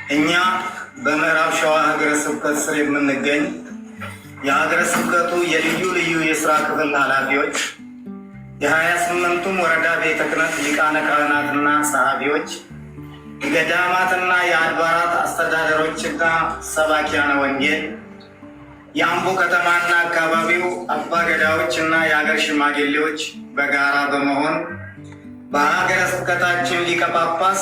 እኛ በምዕራብ ሸዋ ሀገረ ስብከት ስር የምንገኝ የሀገረ ስብከቱ የልዩ ልዩ የስራ ክፍል ኃላፊዎች፣ የ28ቱም ወረዳ ቤተ ክህነት ሊቃነ ካህናትና ጸሐፊዎች፣ የገዳማትና የአድባራት አስተዳደሮችና ሰባኪያነ ወንጌል፣ የአምቦ ከተማና አካባቢው አባገዳዎችና የሀገር ሽማግሌዎች በጋራ በመሆን በሀገረ ስብከታችን ሊቀ ጳጳስ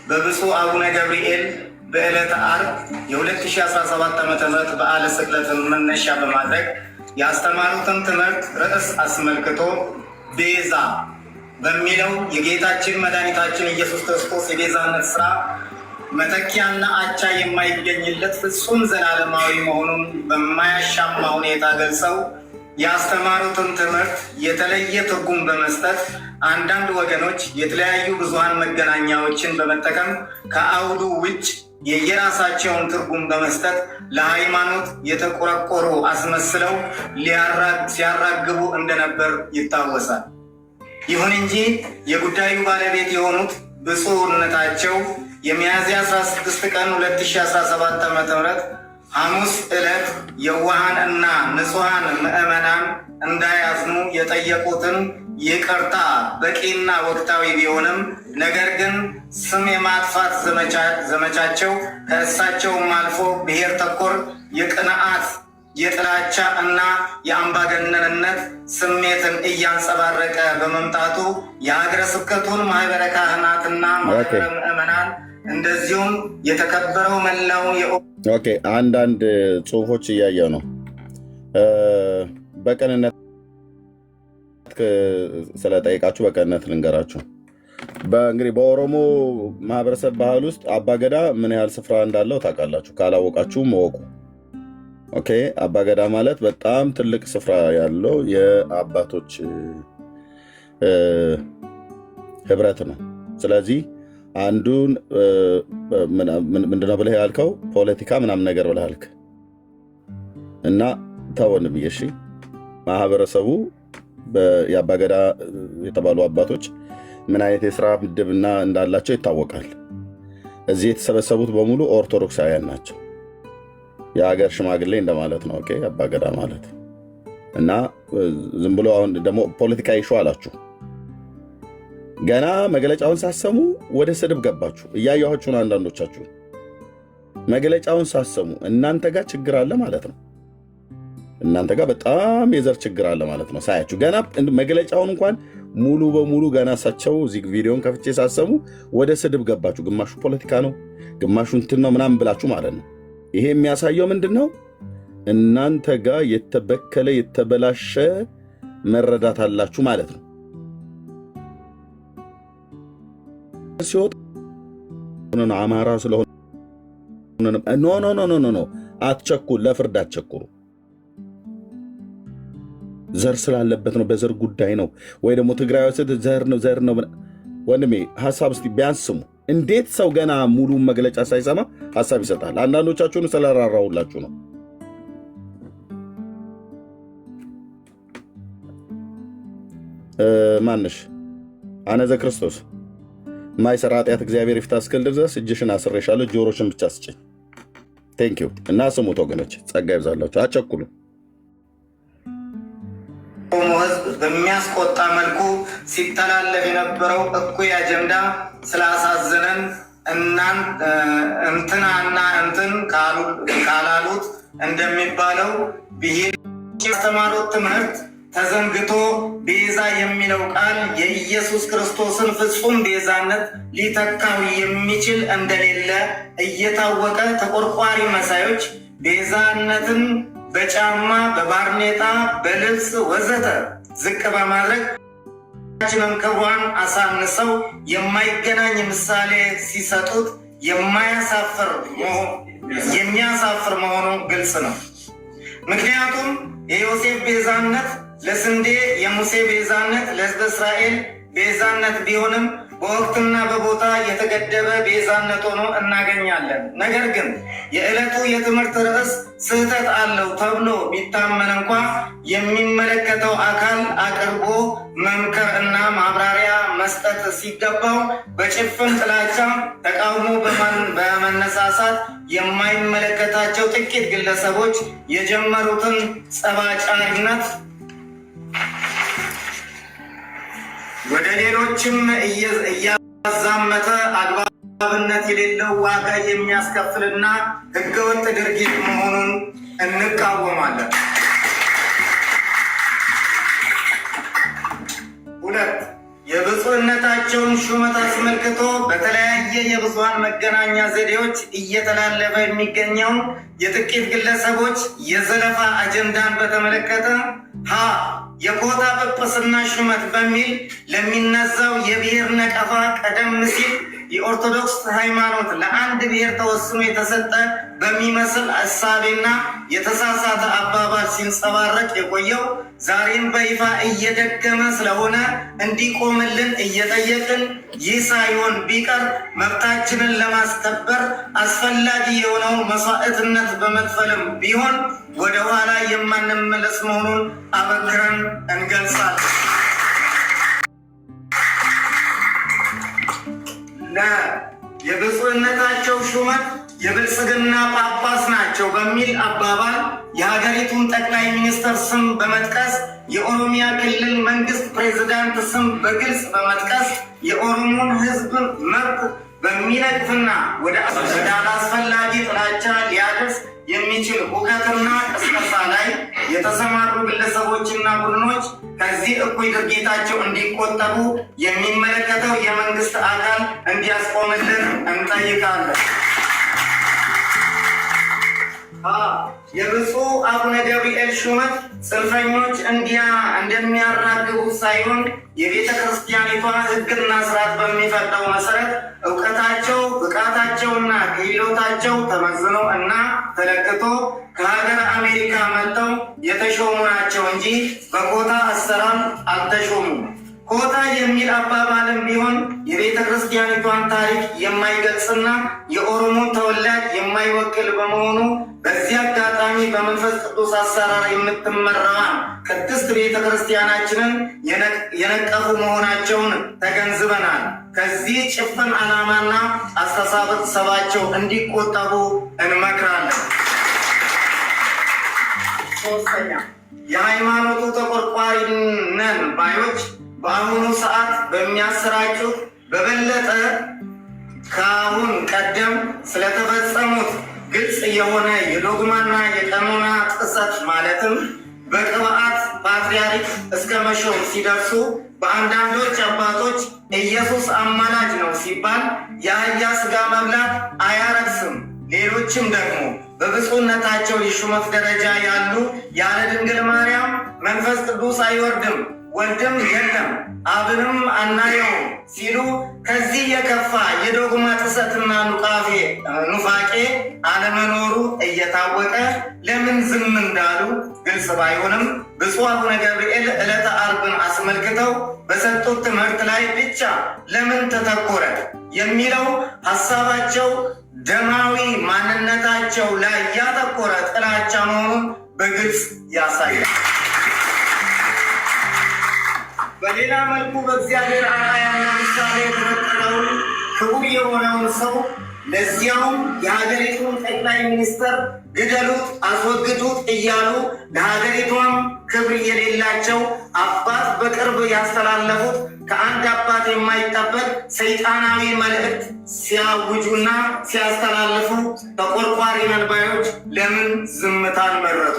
በብፁዕ አቡነ ገብርኤል በዕለተ ዓርብ የ2017 ዓ.ም በዓለ ስቅለትን መነሻ በማድረግ ያስተማሩትን ትምህርት ርዕስ አስመልክቶ ቤዛ በሚለው የጌታችን መድኃኒታችን ኢየሱስ ክርስቶስ የቤዛነት ሥራ መተኪያና አቻ የማይገኝለት ፍጹም ዘላለማዊ መሆኑን በማያሻማ ሁኔታ ገልጸው ያስተማሩትን ትምህርት የተለየ ትርጉም በመስጠት አንዳንድ ወገኖች የተለያዩ ብዙሃን መገናኛዎችን በመጠቀም ከአውዱ ውጭ የየራሳቸውን ትርጉም በመስጠት ለሃይማኖት የተቆረቆሩ አስመስለው ሲያራግቡ እንደነበር ይታወሳል። ይሁን እንጂ የጉዳዩ ባለቤት የሆኑት ብፁዕነታቸው የሚያዝያ 16 ቀን 2017 ዓ.ም ሐሙስ ዕለት የዋሃን እና ንጹሐን ምዕመናን እንዳያዝኑ የጠየቁትን ይቅርታ በቂና ወቅታዊ ቢሆንም ነገር ግን ስም የማጥፋት ዘመቻቸው ከእሳቸውም አልፎ ብሔር ተኮር የቅንዓት የጥላቻ እና የአምባገነንነት ስሜትን እያንጸባረቀ በመምጣቱ የሀገረ ስብከቱን ማህበረ ካህናትና ማህበረ ምዕመናን እንደዚሁም የተከበረው መላው አንዳንድ ጽሁፎች እያየው ነው። በቅንነት ስለጠይቃችሁ በቅንነት ልንገራችሁ። እንግዲህ በኦሮሞ ማህበረሰብ ባህል ውስጥ አባገዳ ምን ያህል ስፍራ እንዳለው ታውቃላችሁ። ካላወቃችሁም እወቁ። ኦኬ፣ አባገዳ ማለት በጣም ትልቅ ስፍራ ያለው የአባቶች ህብረት ነው። ስለዚህ አንዱን ምንድነው ብለህ ያልከው ፖለቲካ ምናምን ነገር ብለህ ያልክ እና ተወን ብዬ እሺ። ማህበረሰቡ የአባገዳ የተባሉ አባቶች ምን አይነት የስራ ምድብና እንዳላቸው ይታወቃል። እዚህ የተሰበሰቡት በሙሉ ኦርቶዶክሳውያን ናቸው። የሀገር ሽማግሌ እንደማለት ነው። ኦኬ፣ አባገዳ ማለት እና ዝም ብሎ አሁን ደግሞ ፖለቲካ ይሹ አላችሁ። ገና መግለጫውን ሳሰሙ ወደ ስድብ ገባችሁ። እያየኋችሁ ነው። አንዳንዶቻችሁ መግለጫውን ሳሰሙ እናንተ ጋር ችግር አለ ማለት ነው። እናንተ ጋር በጣም የዘር ችግር አለ ማለት ነው። ሳያችሁ ገና መግለጫውን እንኳን ሙሉ በሙሉ ገና እሳቸው እዚህ ቪዲዮን ከፍቼ ሳሰሙ ወደ ስድብ ገባችሁ። ግማሹ ፖለቲካ ነው፣ ግማሹ እንትን ነው ምናምን ብላችሁ ማለት ነው። ይሄ የሚያሳየው ምንድን ነው? እናንተ ጋር የተበከለ የተበላሸ መረዳት አላችሁ ማለት ነው። ሲወጣ አማራ ስለሆነ ኖ አትቸኩል፣ ለፍርድ አትቸኩሩ። ዘር ስላለበት ነው፣ በዘር ጉዳይ ነው። ወይ ደግሞ ትግራይ ወስድ ዘር ነው። ወንድሜ ሐሳብ እስቲ ቢያንስ ስሙ። እንዴት ሰው ገና ሙሉ መግለጫ ሳይሰማ ሐሳብ ይሰጣል? አንዳንዶቻችሁን ስለራራሁላችሁ ነው። ማንሽ አነዘ ክርስቶስ ማይሰራ ኃጢአት እግዚአብሔር ይፍታ እስክል ድረስ እጅሽን አስሬሻለሁ፣ ጆሮሽን ብቻ ስጭኝ። ቴንኪው እና ስሙት ወገኖች፣ ጸጋ ይብዛላችሁ። አቸኩሉ። ኦሮሞ ሕዝብ በሚያስቆጣ መልኩ ሲተላለፍ የነበረው እኩይ አጀንዳ ስላሳዘነን እንትናና እንትን ካላሉት እንደሚባለው ብሄር ያስተማሩት ትምህርት ተዘንግቶ ቤዛ የሚለው ቃል የኢየሱስ ክርስቶስን ፍጹም ቤዛነት ሊተካው የሚችል እንደሌለ እየታወቀ ተቆርቋሪ መሳዮች ቤዛነትን በጫማ፣ በባርኔጣ፣ በልብስ ወዘተ ዝቅ በማድረግ ክብሯን አሳንሰው የማይገናኝ ምሳሌ ሲሰጡት የሚያሳፍር መሆኑ ግልጽ ነው። ምክንያቱም የዮሴፍ ቤዛነት ለስንዴ፣ የሙሴ ቤዛነት ለሕዝበ እስራኤል ቤዛነት ቢሆንም በወቅትና በቦታ የተገደበ ቤዛነት ሆኖ እናገኛለን። ነገር ግን የዕለቱ የትምህርት ርዕስ ስህተት አለው ተብሎ ቢታመን እንኳ የሚመለከተው አካል አቅርቦ መምከር እና ማብራሪያ መስጠት ሲገባው በጭፍን ጥላቻ ተቃውሞ በመነሳሳት የማይመለከታቸው ጥቂት ግለሰቦች የጀመሩትን ጸባጫሪነት ወደ ሌሎችም እያዛመተ አግባብነት የሌለው ዋጋ የሚያስከፍልና ሕገወጥ ድርጊት መሆኑን እንቃወማለን። ሁለት የብፁዕነታቸውን ሹመት አስመልክቶ በተለያየ የብዙሃን መገናኛ ዘዴዎች እየተላለፈ የሚገኘውን የጥቂት ግለሰቦች የዘለፋ አጀንዳን በተመለከተ የኮታ ጵጵስና ሹመት በሚል ለሚነዛው የብሔር ነቀፋ ቀደም ሲል የኦርቶዶክስ ሃይማኖት ለአንድ ብሔር ተወስኖ የተሰጠ በሚመስል እሳቤና የተሳሳተ አባባል ሲንጸባረቅ የቆየው ዛሬም በይፋ እየደገመ ስለሆነ እንዲቆምልን እየጠየቅን፣ ይህ ሳይሆን ቢቀር መብታችንን ለማስከበር አስፈላጊ የሆነውን መስዋዕትነት በመክፈልም ቢሆን ወደ ኋላ የማንመለስ መሆኑን አበክረን እንገልጻለን። የብፁዕነታቸው ሹመት የብልጽግና ጳጳስ ናቸው በሚል አባባል የሀገሪቱን ጠቅላይ ሚኒስትር ስም በመጥቀስ የኦሮሚያ ክልል መንግስት ፕሬዝዳንት ስም በግልጽ በመጥቀስ የኦሮሞን ሕዝብ መብት በሚነቅፍና ወደ አላስፈላጊ ጥላቻ ሊያደርስ የሚችል ሁከትና ቅስቀሳ ላይ የተሰማሩ ግለሰቦችና ቡድኖች ከዚህ እኩይ ድርጊታቸው እንዲቆጠቡ የሚመለከተው የመንግስት አካል እንዲያስቆምልን እንጠይቃለን። የብፁዕ አቡነ ገብርኤል ሹመት ጽንፈኞች እንደሚያራግቡት ሳይሆን የቤተ ክርስቲያኒቷ ሕግና ስርዓት በሚፈቅደው መሰረት እውቀታቸው፣ ብቃታቸውና ክህሎታቸው ተመዝኖ እና ተለክቶ ከሀገር አሜሪካ መጥተው የተሾሙ ናቸው እንጂ በኮታ አሰራር አልተሾሙም። ኮታ የሚል አባባልም ቢሆን የቤተ ክርስቲያኒቷን ታሪክ የማይገልጽና የኦሮሞን ተወላጅ የማይወክል በመሆኑ በዚህ አጋጣሚ በመንፈስ ቅዱስ አሰራር የምትመራዋን ቅድስት ቤተ ክርስቲያናችንን የነቀፉ መሆናቸውን ተገንዝበናል። ከዚህ ጭፍን ዓላማና አስተሳሰባቸው እንዲቆጠቡ እንመክራለን። ሶስተኛ የሃይማኖቱ ተቆርቋሪ ነን ባዮች በአሁኑ ሰዓት በሚያሰራጩት በበለጠ ከአሁን ቀደም ስለተፈጸሙት ግልጽ የሆነ የዶግማና የቀኖና ጥሰት ማለትም በቅብዓት ፓትርያርክ እስከ መሾም ሲደርሱ በአንዳንዶች አባቶች ኢየሱስ አማላጅ ነው ሲባል የአህያ ስጋ መብላት አያረክስም፣ ሌሎችም ደግሞ በብፁዕነታቸው የሹመት ደረጃ ያሉ ያለ ድንግል ማርያም መንፈስ ቅዱስ አይወርድም፣ ወልድም የለም፣ አብንም አናየውም ሲሉ ከዚህ የከፋ የዶግማ ጥሰትና ኑፋቄ አለመኖሩ እየታወቀ ለምን ዝም እንዳሉ ግልጽ ባይሆንም ብፁዕ አቡነ ገብርኤል ዕለተ ዓርብን አስመልክተው በሰጡት ትምህርት ላይ ብቻ ለምን ተተኮረ የሚለው ሀሳባቸው ደማዊ ማንነታቸው ላይ ያተኮረ ጥላቻ መሆኑን በግልጽ ያሳያል። በሌላ መልኩ በእግዚአብሔር አርአያና ምሳሌ የተፈጠረውን ክቡር የሆነውን ሰው ለዚያውም የሀገሪቱን ጠቅላይ ሚኒስትር ግደሉት፣ አስወግዱት እያሉ ለሀገሪቷም ክብር የሌላቸው አባት በቅርብ ያስተላለፉት ከአንድ አባት የማይጠበቅ ሰይጣናዊ መልእክት ሲያውጁና ሲያስተላልፉ ተቆርቋሪ ነን ባዮች ለምን ዝምታን መረጡ?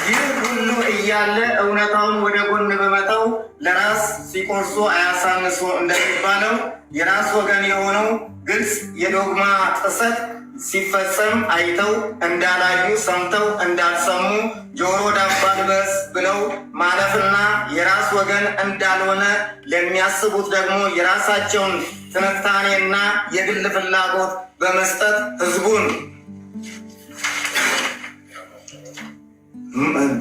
ይህ ሁሉ እያለ እውነታውን ወደ ጎን በመተው ለራስ ሲቆርሱ አያሳንሱ እንደሚባለው የራስ ወገን የሆነው ግልጽ የዶግማ ጥሰት ሲፈጸም አይተው እንዳላዩ ሰምተው እንዳልሰሙ ጆሮ ዳባ ልበስ ብለው ማለፍና የራስ ወገን እንዳልሆነ ለሚያስቡት ደግሞ የራሳቸውን ትንታኔና የግል ፍላጎት በመስጠት ህዝቡን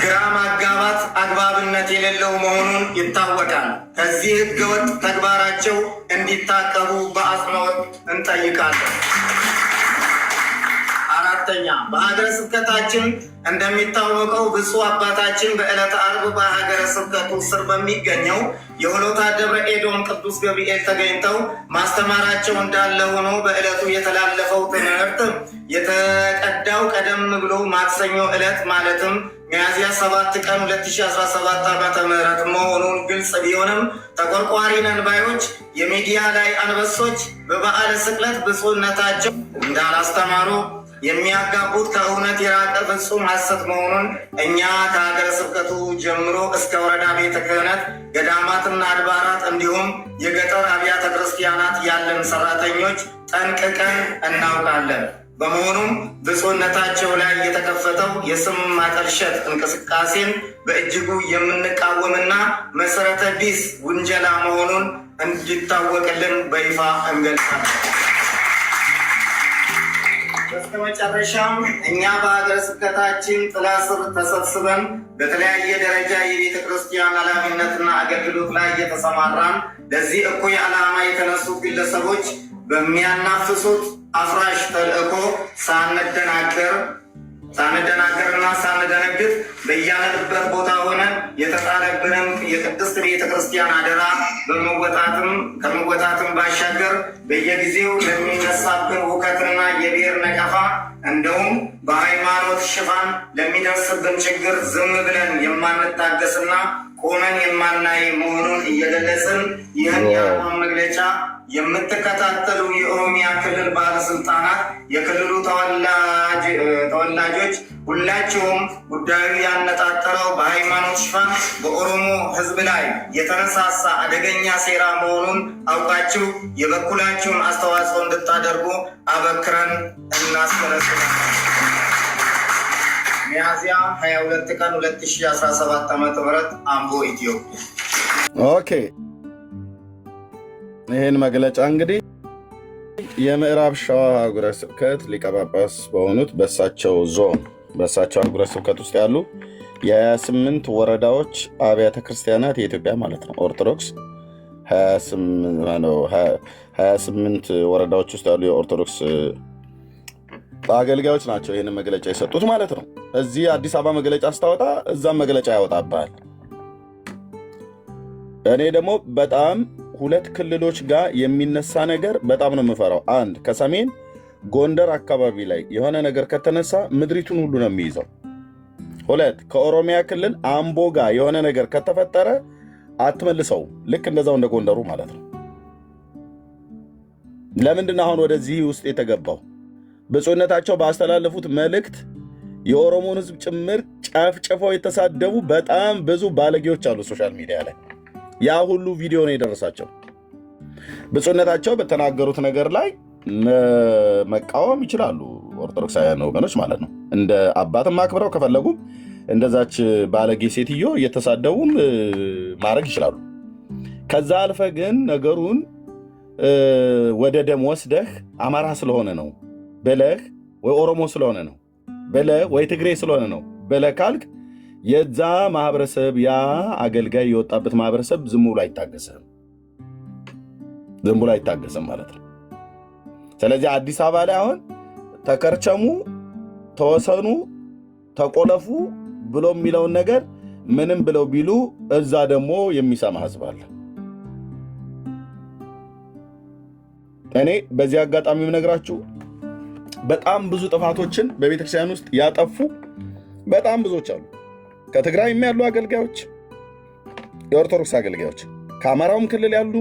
ግራ ማጋባት አግባብነት የሌለው መሆኑን ይታወቃል። ከዚህ ህገወጥ ተግባራቸው እንዲታቀቡ በአጽንኦት እንጠይቃለን። አራተኛ፣ በሀገረ ስብከታችን እንደሚታወቀው ብፁዕ አባታችን በዕለተ ዓርብ በሀገረ ስብከቱ ስር በሚገኘው የሆሎታ ደብረ ኤዶም ቅዱስ ገብርኤል ተገኝተው ማስተማራቸው እንዳለ ሆኖ በዕለቱ የተላለፈው ትምህርት የተቀዳው ቀደም ብሎ ማክሰኞ ዕለት ማለትም ሚያዝያ 7 ቀን 2017 ዓ.ም መሆኑን ግልጽ ቢሆንም ተቆርቋሪ ነን ባዮች የሚዲያ ላይ አንበሶች በበዓለ ስቅለት ብፁዕነታቸው እንዳላስተማሩ የሚያጋቡት ከእውነት የራቀ ፍጹም ሐሰት መሆኑን እኛ ከሀገረ ስብከቱ ጀምሮ እስከ ወረዳ ቤተ ክህነት፣ ገዳማትና አድባራት እንዲሁም የገጠር አብያተ ክርስቲያናት ያለን ሰራተኞች ጠንቅቀን እናውቃለን። በመሆኑም ብፁዕነታቸው ላይ የተከፈተው የስም ማጠልሸት እንቅስቃሴን በእጅጉ የምንቃወምና መሰረተ ቢስ ውንጀላ መሆኑን እንዲታወቅልን በይፋ እንገልጻለን። በስተመጨረሻም እኛ በሀገረ ስብከታችን ጥላ ስር ተሰብስበን በተለያየ ደረጃ የቤተ ክርስቲያን ኃላፊነትና አገልግሎት ላይ እየተሰማራን ለዚህ እኩይ ዓላማ የተነሱ ግለሰቦች በሚያናፍሱት አፍራሽ ተልእኮ ሳንደናገርና ሳንደነግጥ በያለንበት ቦታ ሆነን የተጣለብንን የቅድስት ቤተ ክርስቲያን አደራ ከመወጣትም ባሻገር በየጊዜው ለሚነሳብን ሁከትና የብሔር ነቀፋ እንዲሁም በሃይማኖት ሽፋን ለሚደርስብን ችግር ዝም ብለን የማንታገስና ቆመን የማናይ መሆኑን እየገለጽን ይህን የአቋም መግለጫ የምትከታተሉ የኦሮሚያ ክልል ባለስልጣናት፣ የክልሉ ተወላጆች ሁላችሁም ጉዳዩ ያነጣጠረው በሃይማኖት ሽፋን በኦሮሞ ሕዝብ ላይ የተነሳሳ አደገኛ ሴራ መሆኑን አውቃችሁ የበኩላችሁን አስተዋጽኦ እንድታደርጉ አበክረን እናስገነዝባለን። ሚያዝያ 22 ቀን 2017 ዓ.ም አምቦ ኢትዮጵያ። ኦኬ፣ ይህን መግለጫ እንግዲህ የምዕራብ ሸዋ ሀገረ ስብከት ሊቀ ጳጳስ በሆኑት በእሳቸው ሀገረ ስብከት ውስጥ ያሉ የ28 ወረዳዎች አብያተ ክርስቲያናት የኢትዮጵያ ማለት ነው ኦርቶዶክስ 28 ወረዳዎች ውስጥ ያሉ የኦርቶዶክስ አገልጋዮች ናቸው ይህን መግለጫ የሰጡት ማለት ነው። እዚህ አዲስ አበባ መግለጫ ስታወጣ እዛም መግለጫ ያወጣብሃል። እኔ ደግሞ በጣም ሁለት ክልሎች ጋር የሚነሳ ነገር በጣም ነው የምፈራው። አንድ ከሰሜን ጎንደር አካባቢ ላይ የሆነ ነገር ከተነሳ ምድሪቱን ሁሉ ነው የሚይዘው። ሁለት ከኦሮሚያ ክልል አምቦ ጋር የሆነ ነገር ከተፈጠረ አትመልሰው። ልክ እንደዛው እንደ ጎንደሩ ማለት ነው። ለምንድን ነው አሁን ወደዚህ ውስጥ የተገባው? ብፁዕነታቸው ባስተላለፉት መልእክት የኦሮሞን ሕዝብ ጭምር ጨፍጭፈው የተሳደቡ በጣም ብዙ ባለጌዎች አሉ ሶሻል ሚዲያ ላይ። ያ ሁሉ ቪዲዮ ነው የደረሳቸው። ብፁዕነታቸው በተናገሩት ነገር ላይ መቃወም ይችላሉ ኦርቶዶክሳውያን ወገኖች ማለት ነው። እንደ አባትም አክብረው ከፈለጉም እንደዛች ባለጌ ሴትዮ እየተሳደቡም ማድረግ ይችላሉ። ከዛ አልፈ ግን ነገሩን ወደ ደም ወስደህ አማራ ስለሆነ ነው ብለህ ወይ ኦሮሞ ስለሆነ ነው ብለህ ወይ ትግሬ ስለሆነ ነው ብለህ ካልክ የዛ ማህበረሰብ ያ አገልጋይ የወጣበት ማህበረሰብ ዝም ብሎ አይታገስም ማለት ነው። ስለዚህ አዲስ አበባ ላይ አሁን ተከርቸሙ፣ ተወሰኑ፣ ተቆለፉ ብሎ የሚለውን ነገር ምንም ብለው ቢሉ እዛ ደግሞ የሚሰማ ህዝብ አለ። እኔ በዚህ አጋጣሚ የምነግራችሁ በጣም ብዙ ጥፋቶችን በቤተክርስቲያን ውስጥ ያጠፉ በጣም ብዙዎች አሉ። ከትግራይም ያሉ አገልጋዮች፣ የኦርቶዶክስ አገልጋዮች፣ ከአማራውም ክልል ያሉ፣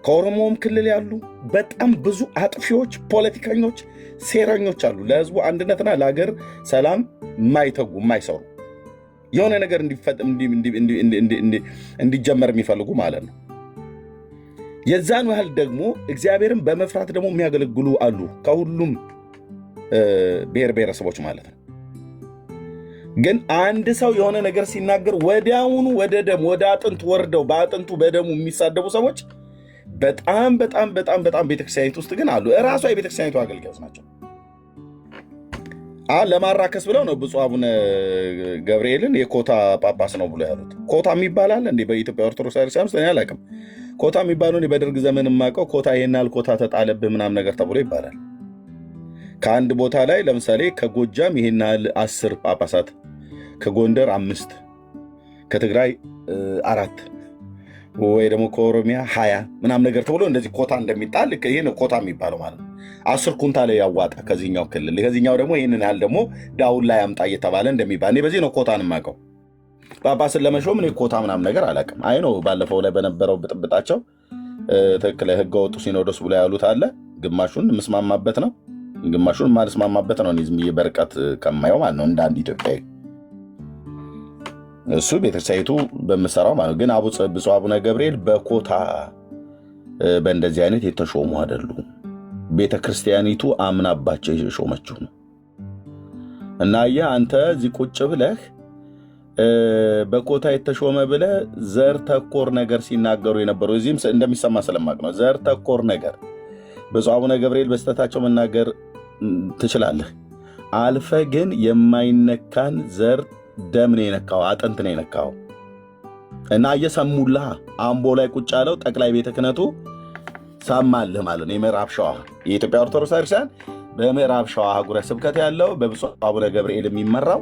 ከኦሮሞውም ክልል ያሉ በጣም ብዙ አጥፊዎች፣ ፖለቲከኞች፣ ሴረኞች አሉ። ለህዝቡ አንድነትና ለሀገር ሰላም የማይተጉ የማይሰሩ የሆነ ነገር እንዲጀመር የሚፈልጉ ማለት ነው። የዛን ያህል ደግሞ እግዚአብሔርን በመፍራት ደግሞ የሚያገለግሉ አሉ። ከሁሉም ብሔር ብሔረሰቦች ማለት ነው። ግን አንድ ሰው የሆነ ነገር ሲናገር ወዲያውኑ ወደ ደም ወደ አጥንት ወርደው በአጥንቱ በደሙ የሚሳደቡ ሰዎች በጣም ቤተክርስቲያኒቱ ውስጥ ግን አሉ። እራሷ የቤተክርስቲያኒቱ አገልጋዮች ናቸው። ለማራከስ ብለው ነው ብፁዕ አቡነ ገብርኤልን የኮታ ጳጳስ ነው ብሎ ያሉት። ኮታ የሚባል አለ እንዴ በኢትዮጵያ ኦርቶዶክስ ክርስቲያን? እኔ አላውቅም። ኮታ የሚባለውን በደርግ ዘመን የማውቀው ኮታ ይሄን ያህል ኮታ ተጣለብህ ምናምን ነገር ተብሎ ይባላል። ከአንድ ቦታ ላይ ለምሳሌ ከጎጃም ይሄን ያህል 10 ጳጳሳት፣ ከጎንደር 5፣ ከትግራይ 4 ወይ ደግሞ ከኦሮሚያ 20 ምናምን ነገር ተብሎ እንደዚህ ኮታ እንደሚጣል ይሄ ነው ኮታ የሚባለው ማለት ነው። 10 ኩንታል ያዋጣ ከዚህኛው ክልል ከዚህኛው ደግሞ ይህንን ያህል ደግሞ ዳውን ላይ አምጣ እየተባለ እንደሚባል እኔ በዚህ ነው ኮታን የማውቀው። ጳጳስን ለመሾም እኔ ኮታ ምናምን ነገር አላውቅም። አይ ነው ባለፈው ላይ በነበረው ብጥብጣቸው ትክክል ህገ ወጡ ሲኖዶስ ብሎ ያሉት አለ። ግማሹን የምስማማበት ነው፣ ግማሹን የማልስማማበት ነው። ዝም ብዬ በርቀት ከማየው ማለት ነው እንደ አንድ ኢትዮጵያዊ እሱ ቤተክርስቲያኒቱ በምሰራው ማለት ነው። ግን ብፁዕ አቡነ ገብርኤል በኮታ በእንደዚህ አይነት የተሾሙ አይደሉም። ቤተክርስቲያኒቱ አምናባቸው የሾመችው ነው። እና አንተ እዚህ ቁጭ ብለህ በኮታ የተሾመ ብለህ ዘር ተኮር ነገር ሲናገሩ የነበረው እዚህም እንደሚሰማ ስለማቅ ነው። ዘር ተኮር ነገር ብፁዕ አቡነ ገብርኤል በስተታቸው መናገር ትችላለህ። አልፈ ግን የማይነካን ዘር ደም ነው የነካው፣ አጥንት ነው የነካው። እና እየሰሙልህ አምቦ ላይ ቁጭ ያለው ጠቅላይ ቤተ ክህነቱ ሰማልህ ማለት ነው። የምዕራብ ሸዋ የኢትዮጵያ ኦርቶዶክስ ክርስቲያን በምዕራብ ሸዋ አህጉረ ስብከት ያለው በብፁዕ አቡነ ገብርኤል የሚመራው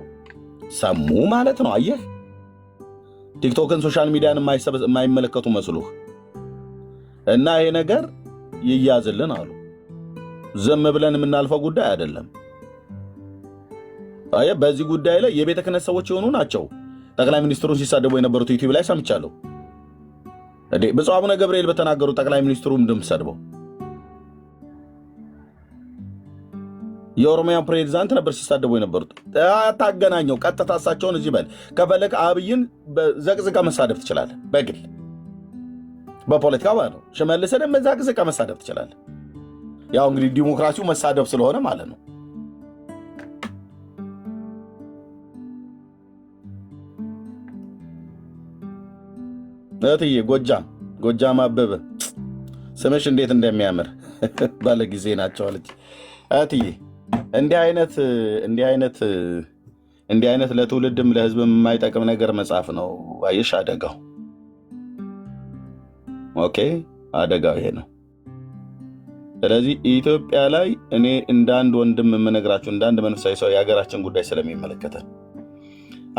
ሰሙ ማለት ነው። አየህ፣ ቲክቶክን ሶሻል ሚዲያን የማይመለከቱ መስሉህ እና ይሄ ነገር ይያዝልን አሉ። ዝም ብለን የምናልፈው ጉዳይ አይደለም። አየህ፣ በዚህ ጉዳይ ላይ የቤተ ክህነት ሰዎች የሆኑ ናቸው ጠቅላይ ሚኒስትሩን ሲሳደቡ የነበሩት ዩቲዩብ ላይ ሰምቻለሁ። ብፁዕ አቡነ ገብርኤል በተናገሩ ጠቅላይ ሚኒስትሩ እንደምሰድበው የኦሮሚያ ፕሬዚዳንት ነበር ሲሳደቡ የነበሩት። ታገናኘው ቀጥታ እሳቸውን እዚህ በል ከፈለክ አብይን ዘቅዝቃ መሳደብ ትችላለህ፣ በግል በፖለቲካ ማለት ነው። ሽመልስንም ዘቅዝቃ መሳደብ ትችላለህ። ያው እንግዲህ ዲሞክራሲው መሳደብ ስለሆነ ማለት ነው። እህትዬ ጎጃም አበበ ስምሽ እንዴት እንደሚያምር ባለ ጊዜ ናቸው አለች እህትዬ። እንዲህ አይነት ለትውልድም ለሕዝብም የማይጠቅም ነገር መጽሐፍ ነው። አየሽ አደጋው። ኦኬ አደጋው ይሄ ነው። ስለዚህ ኢትዮጵያ ላይ እኔ እንደ አንድ ወንድም የምነግራችሁ እንደ አንድ መንፈሳዊ ሰው የሀገራችን ጉዳይ ስለሚመለከተን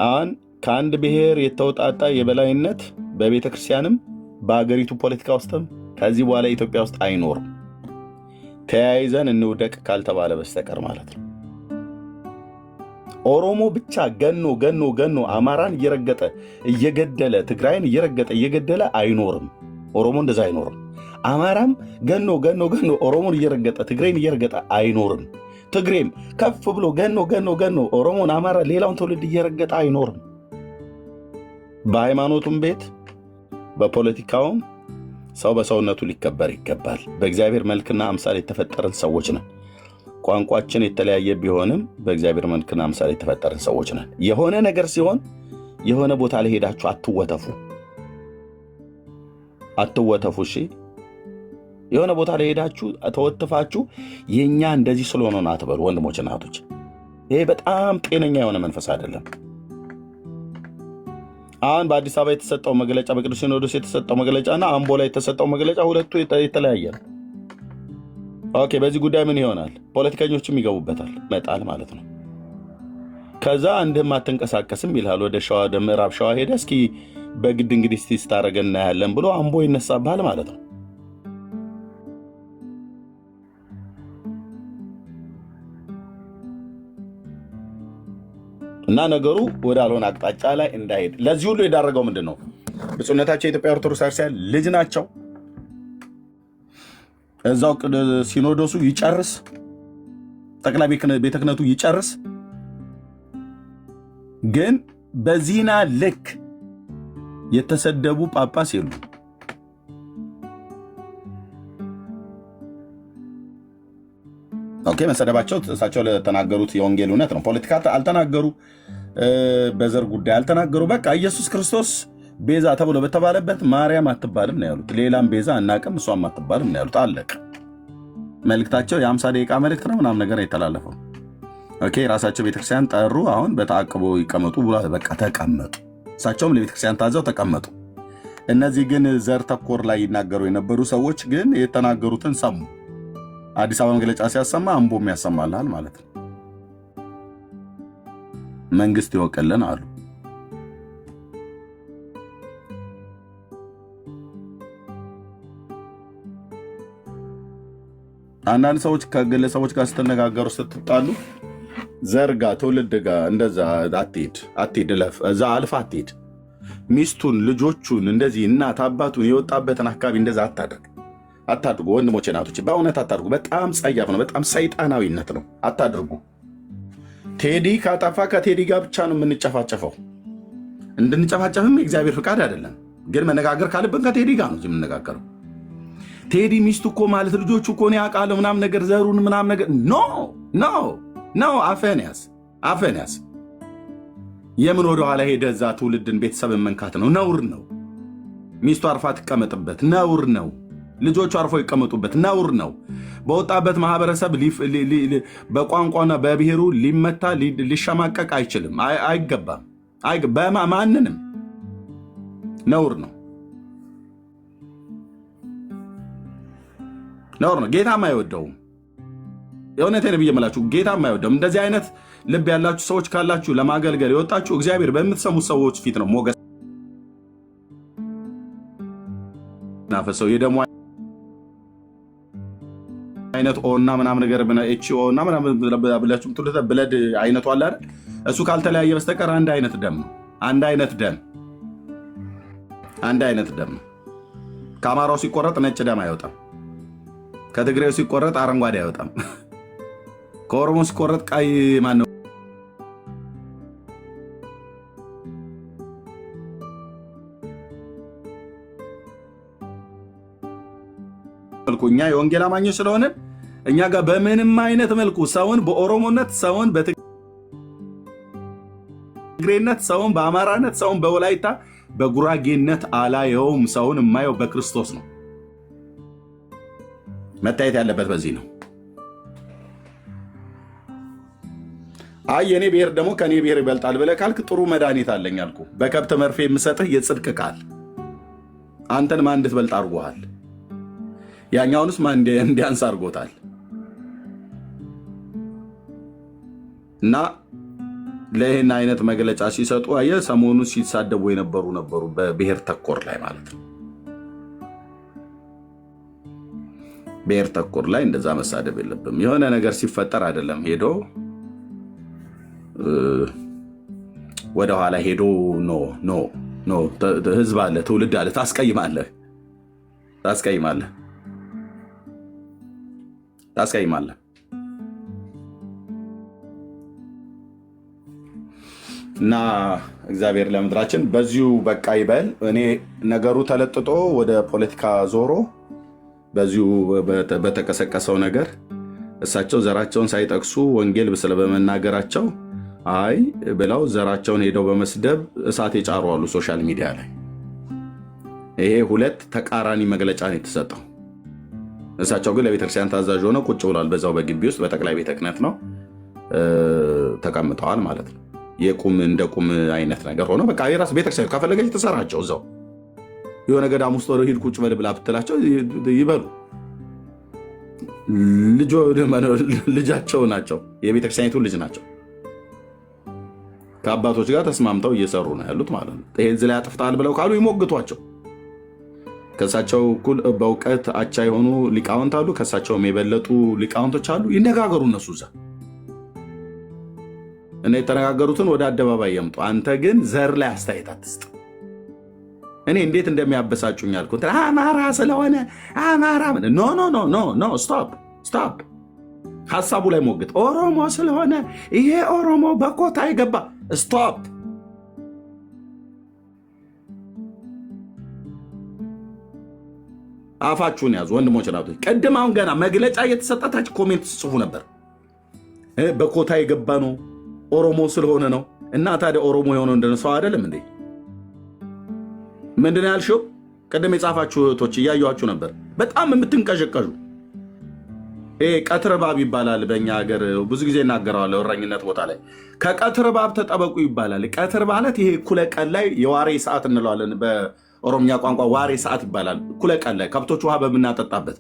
አሁን ከአንድ ብሔር የተውጣጣ የበላይነት በቤተ ክርስቲያንም በሀገሪቱ ፖለቲካ ውስጥም ከዚህ በኋላ ኢትዮጵያ ውስጥ አይኖርም። ተያይዘን እንውደቅ ካልተባለ በስተቀር ማለት ነው። ኦሮሞ ብቻ ገኖ አማራን እየረገጠ እየገደለ ትግራይን እየረገጠ እየገደለ አይኖርም። ኦሮሞ እንደዛ አይኖርም። አማራም ገኖ ኦሮሞን እየረገጠ ትግራይን እየረገጠ አይኖርም። ትግሬም ከፍ ብሎ ገኖ ኦሮሞን አማራ ሌላውን ትውልድ እየረገጠ አይኖርም። በሃይማኖቱም ቤት በፖለቲካውም ሰው በሰውነቱ ሊከበር ይገባል። በእግዚአብሔር መልክና አምሳል የተፈጠርን ሰዎች ነን። ቋንቋችን የተለያየ ቢሆንም በእግዚአብሔር መልክና አምሳል የተፈጠርን ሰዎች ነን። የሆነ ነገር ሲሆን የሆነ ቦታ ላይ ሄዳችሁ አትወተፉ። እሺ፣ የሆነ ቦታ ላይ ሄዳችሁ ተወትፋችሁ የኛ እንደዚህ ስለሆነ ነው አትበሉ። ወንድሞች እና እህቶች፣ ይሄ በጣም ጤነኛ የሆነ መንፈስ አይደለም። አሁን በአዲስ አበባ የተሰጠው መግለጫ፣ በቅዱስ ሲኖዶስ የተሰጠው መግለጫ እና አምቦ ላይ የተሰጠው መግለጫ ሁለቱ የተለያየ ነው። ኦኬ፣ በዚህ ጉዳይ ምን ይሆናል? ፖለቲከኞችም ይገቡበታል፣ መጣል ማለት ነው። ከዛ አንድም አትንቀሳቀስም ይልሃል። ወደ ምዕራብ ሸዋ ሄደ እስኪ በግድ እንግዲህ እስቲ ስታረገ እናያለን ብሎ አምቦ ይነሳብሃል ማለት ነው። እና ነገሩ ወዳልሆነ አቅጣጫ ላይ እንዳይሄድ ለዚህ ሁሉ የዳረገው ምንድን ነው? ብፁዕነታቸው የኢትዮጵያ ኦርቶዶክስ ክርስቲያን ልጅ ናቸው። እዛው ሲኖዶሱ ይጨርስ፣ ጠቅላይ ቤተ ክህነቱ ይጨርስ። ግን በዚህና ልክ የተሰደቡ ጳጳስ የሉ። ኦኬ፣ መሰደባቸው እሳቸው ለተናገሩት የወንጌል እውነት ነው። ፖለቲካ አልተናገሩ፣ በዘር ጉዳይ አልተናገሩ። በቃ ኢየሱስ ክርስቶስ ቤዛ ተብሎ በተባለበት ማርያም አትባልም ነው ያሉት። ሌላም ቤዛ አናቅም፣ እሷም አትባልም ነው ያሉት። አለቅ። መልእክታቸው የ50 ደቂቃ መልእክት ነው ምናምን ነገር የተላለፈው። ኦኬ ራሳቸው ቤተክርስቲያን ጠሩ። አሁን በተአቅቦ ይቀመጡ ብሏል። በቃ ተቀመጡ። እሳቸውም ለቤተክርስቲያን ታዘው ተቀመጡ። እነዚህ ግን ዘር ተኮር ላይ ይናገሩ የነበሩ ሰዎች ግን የተናገሩትን ሰሙ። አዲስ አበባ መግለጫ ሲያሰማ አምቦም ያሰማልሃል ማለት ነው። መንግስት ይወቀልን አሉ። አንዳንድ ሰዎች ከግለሰቦች ጋር ስትነጋገሩ ስትጣሉ ዘርጋ ትውልድ ጋር እንደዛ አትሄድ እለፍ፣ እዛ አልፋ አትሄድ። ሚስቱን ልጆቹን እንደዚህ እናት አባቱን የወጣበትን አካባቢ እንደዛ አታድርጉ። ወንድሞቼ ናቶች በእውነት አታድርጉ። በጣም ጸያፍ ነው። በጣም ሰይጣናዊነት ነው። አታድርጉ። ቴዲ ካጠፋ ከቴዲ ጋር ብቻ ነው የምንጨፋጨፈው። እንድንጨፋጨፍም የእግዚአብሔር ፍቃድ አይደለም። ግን መነጋገር ካለብን ከቴዲ ጋር ነው የምንነጋገረው። ቴዲ ሚስቱ እኮ ማለት ልጆቹ እኮ ነው ያውቃለሁ ምናምን ነገር ዘሩን ምናምን ነገር ኖ አፈን ያዝ። የምን ወደ ኋላ ሄደ እዛ ትውልድን ቤተሰብን መንካት ነው። ነውር ነው። ሚስቱ አርፋ ትቀመጥበት ነውር ነው። ልጆቹ አርፎ ይቀመጡበት ነውር ነው። በወጣበት ማህበረሰብ በቋንቋና በብሔሩ ሊመታ ሊሸማቀቅ አይችልም፣ አይገባም። ማንንም ነውር ነው። ጌታም አይወደውም። የእውነቴን ብዬ የምላችሁ ጌታም አይወደውም። እንደዚህ አይነት ልብ ያላችሁ ሰዎች ካላችሁ ለማገልገል የወጣችሁ እግዚአብሔር በምትሰሙት ሰዎች ፊት ነው ሞገስ ናፈሰው። የደሞ አይነት ኦና ምናምን ነገር ኤችኦ እና ምናምን ብላችሁ ምትሉት ብለድ አይነቱ አለ አይደል? እሱ ካልተለያየ በስተቀር አንድ አይነት ደም ነው። አንድ አይነት ደም። ከአማራው ሲቆረጥ ነጭ ደም አይወጣም። ከትግሬው ሲቆረጥ አረንጓዴ አይወጣም። ከኦሮሞ ሲቆረጥ ቀይ ማነው እኛ የወንጌል አማኞች ስለሆነ እኛ ጋር በምንም አይነት መልኩ ሰውን በኦሮሞነት፣ ሰውን በትግሬነት፣ ሰውን በአማራነት፣ ሰውን በወላይታ በጉራጌነት አላየውም። ሰውን የማየው በክርስቶስ ነው። መታየት ያለበት በዚህ ነው። አይ የኔ ብሔር ደግሞ ከኔ ብሔር ይበልጣል ብለህ ካልክ ጥሩ መድኃኒት አለኝ አልኩ። በከብት መርፌ የምሰጥህ የጽድቅ ቃል አንተን ማን እንድትበልጥ አድርጎሃል? ያኛውንስ ማን እንዲያንስ አድርጎታል? እና ለይህን አይነት መግለጫ ሲሰጡ አየህ፣ ሰሞኑ ሲሳደቡ ነበሩ በብሔር ተኮር ላይ ማለት ነው። ብሔር ተኮር ላይ እንደዛ መሳደብ የለብም። የሆነ ነገር ሲፈጠር አይደለም ሄዶ ወደኋላ ሄዶ ኖ ህዝብ አለ፣ ትውልድ አለ፣ ታስቀይማለህ። እና እግዚአብሔር ለምድራችን በዚሁ በቃ ይበል። እኔ ነገሩ ተለጥጦ ወደ ፖለቲካ ዞሮ በዚሁ በተቀሰቀሰው ነገር እሳቸው ዘራቸውን ሳይጠቅሱ ወንጌል ስለበመናገራቸው አይ ብለው ዘራቸውን ሄደው በመስደብ እሳት የጫሩ አሉ ሶሻል ሚዲያ ላይ። ይሄ ሁለት ተቃራኒ መግለጫ ነው የተሰጠው። እሳቸው ግን ለቤተክርስቲያን ታዛዥ ሆነው ቁጭ ብሏል። በዛው በግቢ ውስጥ በጠቅላይ ቤተ ክህነት ነው ተቀምጠዋል ማለት ነው። የቁም እንደ ቁም አይነት ነገር ሆኖ በቃ የራስ ቤተክርስቲያን ከፈለገች ተሰራቸው እዛው የሆነ ገዳም ውስጥ ሂድ ቁጭ በል ብላ ብትላቸው ይበሉ። ልጃቸው ናቸው፣ የቤተክርስቲያኒቱ ልጅ ናቸው። ከአባቶች ጋር ተስማምተው እየሰሩ ነው ያሉት ማለት ነው። ይሄን ዝላይ አጥፍተሃል ብለው ካሉ ይሞግቷቸው። ከእሳቸው እኩል በእውቀት አቻ የሆኑ ሊቃውንት አሉ፣ ከእሳቸውም የበለጡ ሊቃውንቶች አሉ። ይነጋገሩ እነሱ እዛ እና የተነጋገሩትን ወደ አደባባይ ያምጡ። አንተ ግን ዘር ላይ አስተያየት አትስጥ። እኔ እንዴት እንደሚያበሳጩኝ አልኩ። አማራ ስለሆነ አማራ ኖ ስቶፕ። ሀሳቡ ላይ ሞግት። ኦሮሞ ስለሆነ ይሄ ኦሮሞ በኮታ ይገባ። ስቶፕ። አፋችሁን ያዙ ወንድሞች ናቶች። ቅድም አሁን ገና መግለጫ እየተሰጠታችሁ ኮሜንት ጽፉ ነበር። በኮታ የገባ ነው ኦሮሞ ስለሆነ ነው። እና ታዲያ ኦሮሞ የሆነው እንደነ ሰው አይደለም እንዴ? ምንድን ያልሽው? ቅድም የጻፋችሁ እህቶች እያየኋችሁ ነበር። በጣም የምትንቀዠቀዡ ቀትር እባብ ይባላል በእኛ ሀገር ብዙ ጊዜ እናገረዋለሁ እረኝነት ቦታ ላይ ከቀትር እባብ ተጠበቁ ይባላል። ቀትር ማለት ይሄ እኩለ ቀን ላይ የዋሬ ሰዓት እንለዋለን በኦሮምኛ ቋንቋ ዋሬ ሰዓት ይባላል። እኩለ ቀን ላይ ከብቶች ውሃ በምናጠጣበት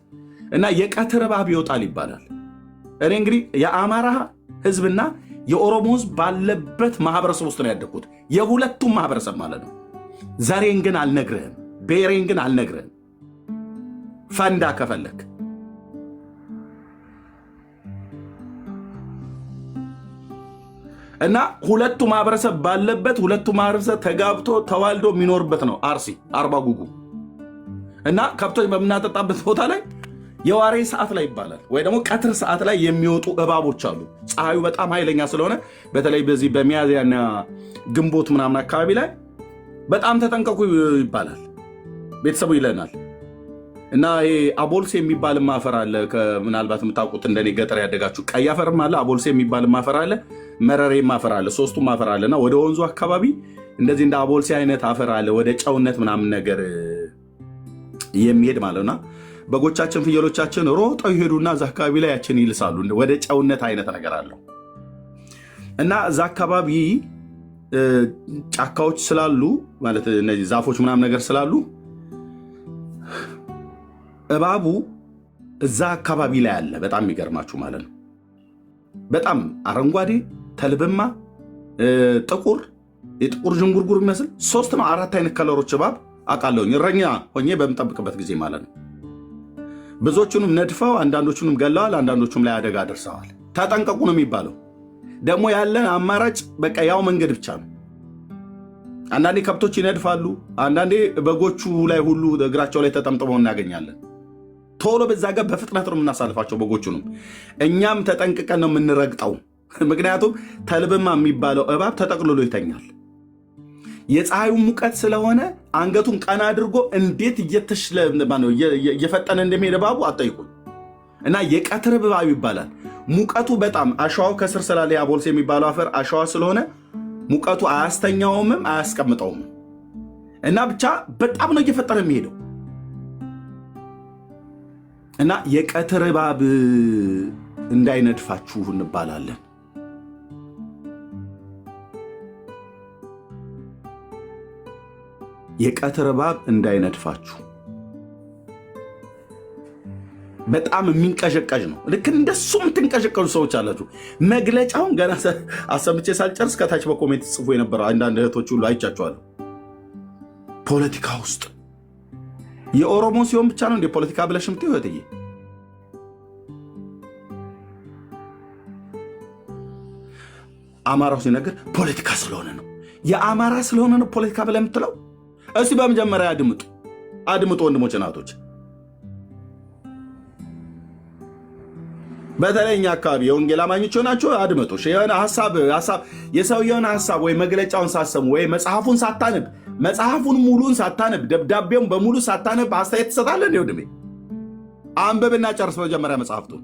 እና የቀትር እባብ ይወጣል ይባላል። እኔ እንግዲህ የአማራ ህዝብና የኦሮሞ ህዝብ ባለበት ማህበረሰብ ውስጥ ነው ያደግኩት፣ የሁለቱም ማህበረሰብ ማለት ነው። ዘሬን ግን አልነግርህም፣ ብሔሬን ግን አልነግርህም። ፈንዳ ከፈለክ እና ሁለቱ ማህበረሰብ ባለበት ሁለቱ ማህበረሰብ ተጋብቶ ተዋልዶ የሚኖርበት ነው አርሲ አርባ ጉጉ እና ከብቶች በምናጠጣበት ቦታ ላይ የዋሬ ሰዓት ላይ ይባላል ወይ ደግሞ ቀትር ሰዓት ላይ የሚወጡ እባቦች አሉ። ፀሐዩ በጣም ኃይለኛ ስለሆነ በተለይ በዚህ በሚያዝያና ግንቦት ምናምን አካባቢ ላይ በጣም ተጠንቀቁ ይባላል። ቤተሰቡ ይለናል። እና ይሄ አቦልሴ የሚባል ማፈር አለ። ምናልባት የምታውቁት እንደኔ ገጠር ያደጋችሁ ቀይ አፈርም አለ፣ አቦልሴ የሚባል ማፈር አለ፣ መረሬ ማፈር አለ። ሶስቱም ማፈር አለ እና ወደ ወንዙ አካባቢ እንደዚህ እንደ አቦልሴ አይነት አፈር አለ፣ ወደ ጨውነት ምናምን ነገር የሚሄድ ማለት ነው። በጎቻችን ፍየሎቻችን ሮጠው ይሄዱና እዛ አካባቢ ላይ ያችን ይልሳሉ። ወደ ጨውነት አይነት ነገር አለው እና እዛ አካባቢ ጫካዎች ስላሉ ማለት እነዚህ ዛፎች ምናምን ነገር ስላሉ እባቡ እዛ አካባቢ ላይ አለ። በጣም የሚገርማችሁ ማለት ነው። በጣም አረንጓዴ፣ ተልብማ፣ ጥቁር፣ የጥቁር ዥንጉርጉር የሚመስል 3 ነው 4 አይነት ከለሮች እባብ አውቃለሁኝ እረኛ ሆኜ በምጠብቅበት ጊዜ ማለት ነው። ብዙዎቹንም ነድፈው አንዳንዶቹንም ገለዋል፣ አንዳንዶቹም ላይ አደጋ ደርሰዋል። ተጠንቀቁ ነው የሚባለው። ደግሞ ያለን አማራጭ በቃ ያው መንገድ ብቻ ነው። አንዳንዴ ከብቶች ይነድፋሉ፣ አንዳንዴ በጎቹ ላይ ሁሉ እግራቸው ላይ ተጠምጥመው እናገኛለን። ቶሎ በዛ ጋር በፍጥነት ነው የምናሳልፋቸው በጎቹንም። እኛም ተጠንቅቀን ነው የምንረግጠው። ምክንያቱም ተልብማ የሚባለው እባብ ተጠቅልሎ ይተኛል። የፀሐዩ ሙቀት ስለሆነ አንገቱን ቀና አድርጎ እንዴት እየፈጠነ እንደሚሄድ እባቡ አጠይቁኝ። እና የቀትር እባብ ይባላል። ሙቀቱ በጣም አሸዋው ከስር ስላለ አቦልሴ የሚባለው አፈር አሸዋ ስለሆነ ሙቀቱ አያስተኛውምም አያስቀምጠውም። እና ብቻ በጣም ነው እየፈጠነ የሚሄደው። እና የቀትር እባብ እንዳይነድፋችሁ እንባላለን። የቀትር እባብ እንዳይነድፋችሁ። በጣም የሚንቀዠቀዥ ነው። ልክ እንደሱ የምትንቀዠቀዡ ሰዎች አላችሁ። መግለጫውን ገና አሰምቼ ሳልጨርስ ከታች በኮሜንት ጽፎ የነበረው አንዳንድ እህቶች ሁሉ አይቻቸዋለሁ። ፖለቲካ ውስጥ የኦሮሞ ሲሆን ብቻ ነው እንደ ፖለቲካ ብለሽ ምት ይወትዬ አማራው ሲነገር ፖለቲካ ስለሆነ ነው። የአማራ ስለሆነ ነው ፖለቲካ ብለህ የምትለው? እስቲ በመጀመሪያ አድምጡ ወንድሞች እናቶች። በተለይኛ አካባቢ የወንጌል አማኞች ሆናችሁ አድምጡ። የሰውየውን ሀሳብ ወይ መግለጫውን ሳሰሙ ወይ መጽሐፉን ሳታነብ መጽሐፉን ሙሉን ሳታነብ ደብዳቤውን በሙሉ ሳታነብ አስተያየት ትሰጣለህ? እንደ ወንድሜ አንብብና ጨርስ መጀመሪያ መጽሐፍቱን።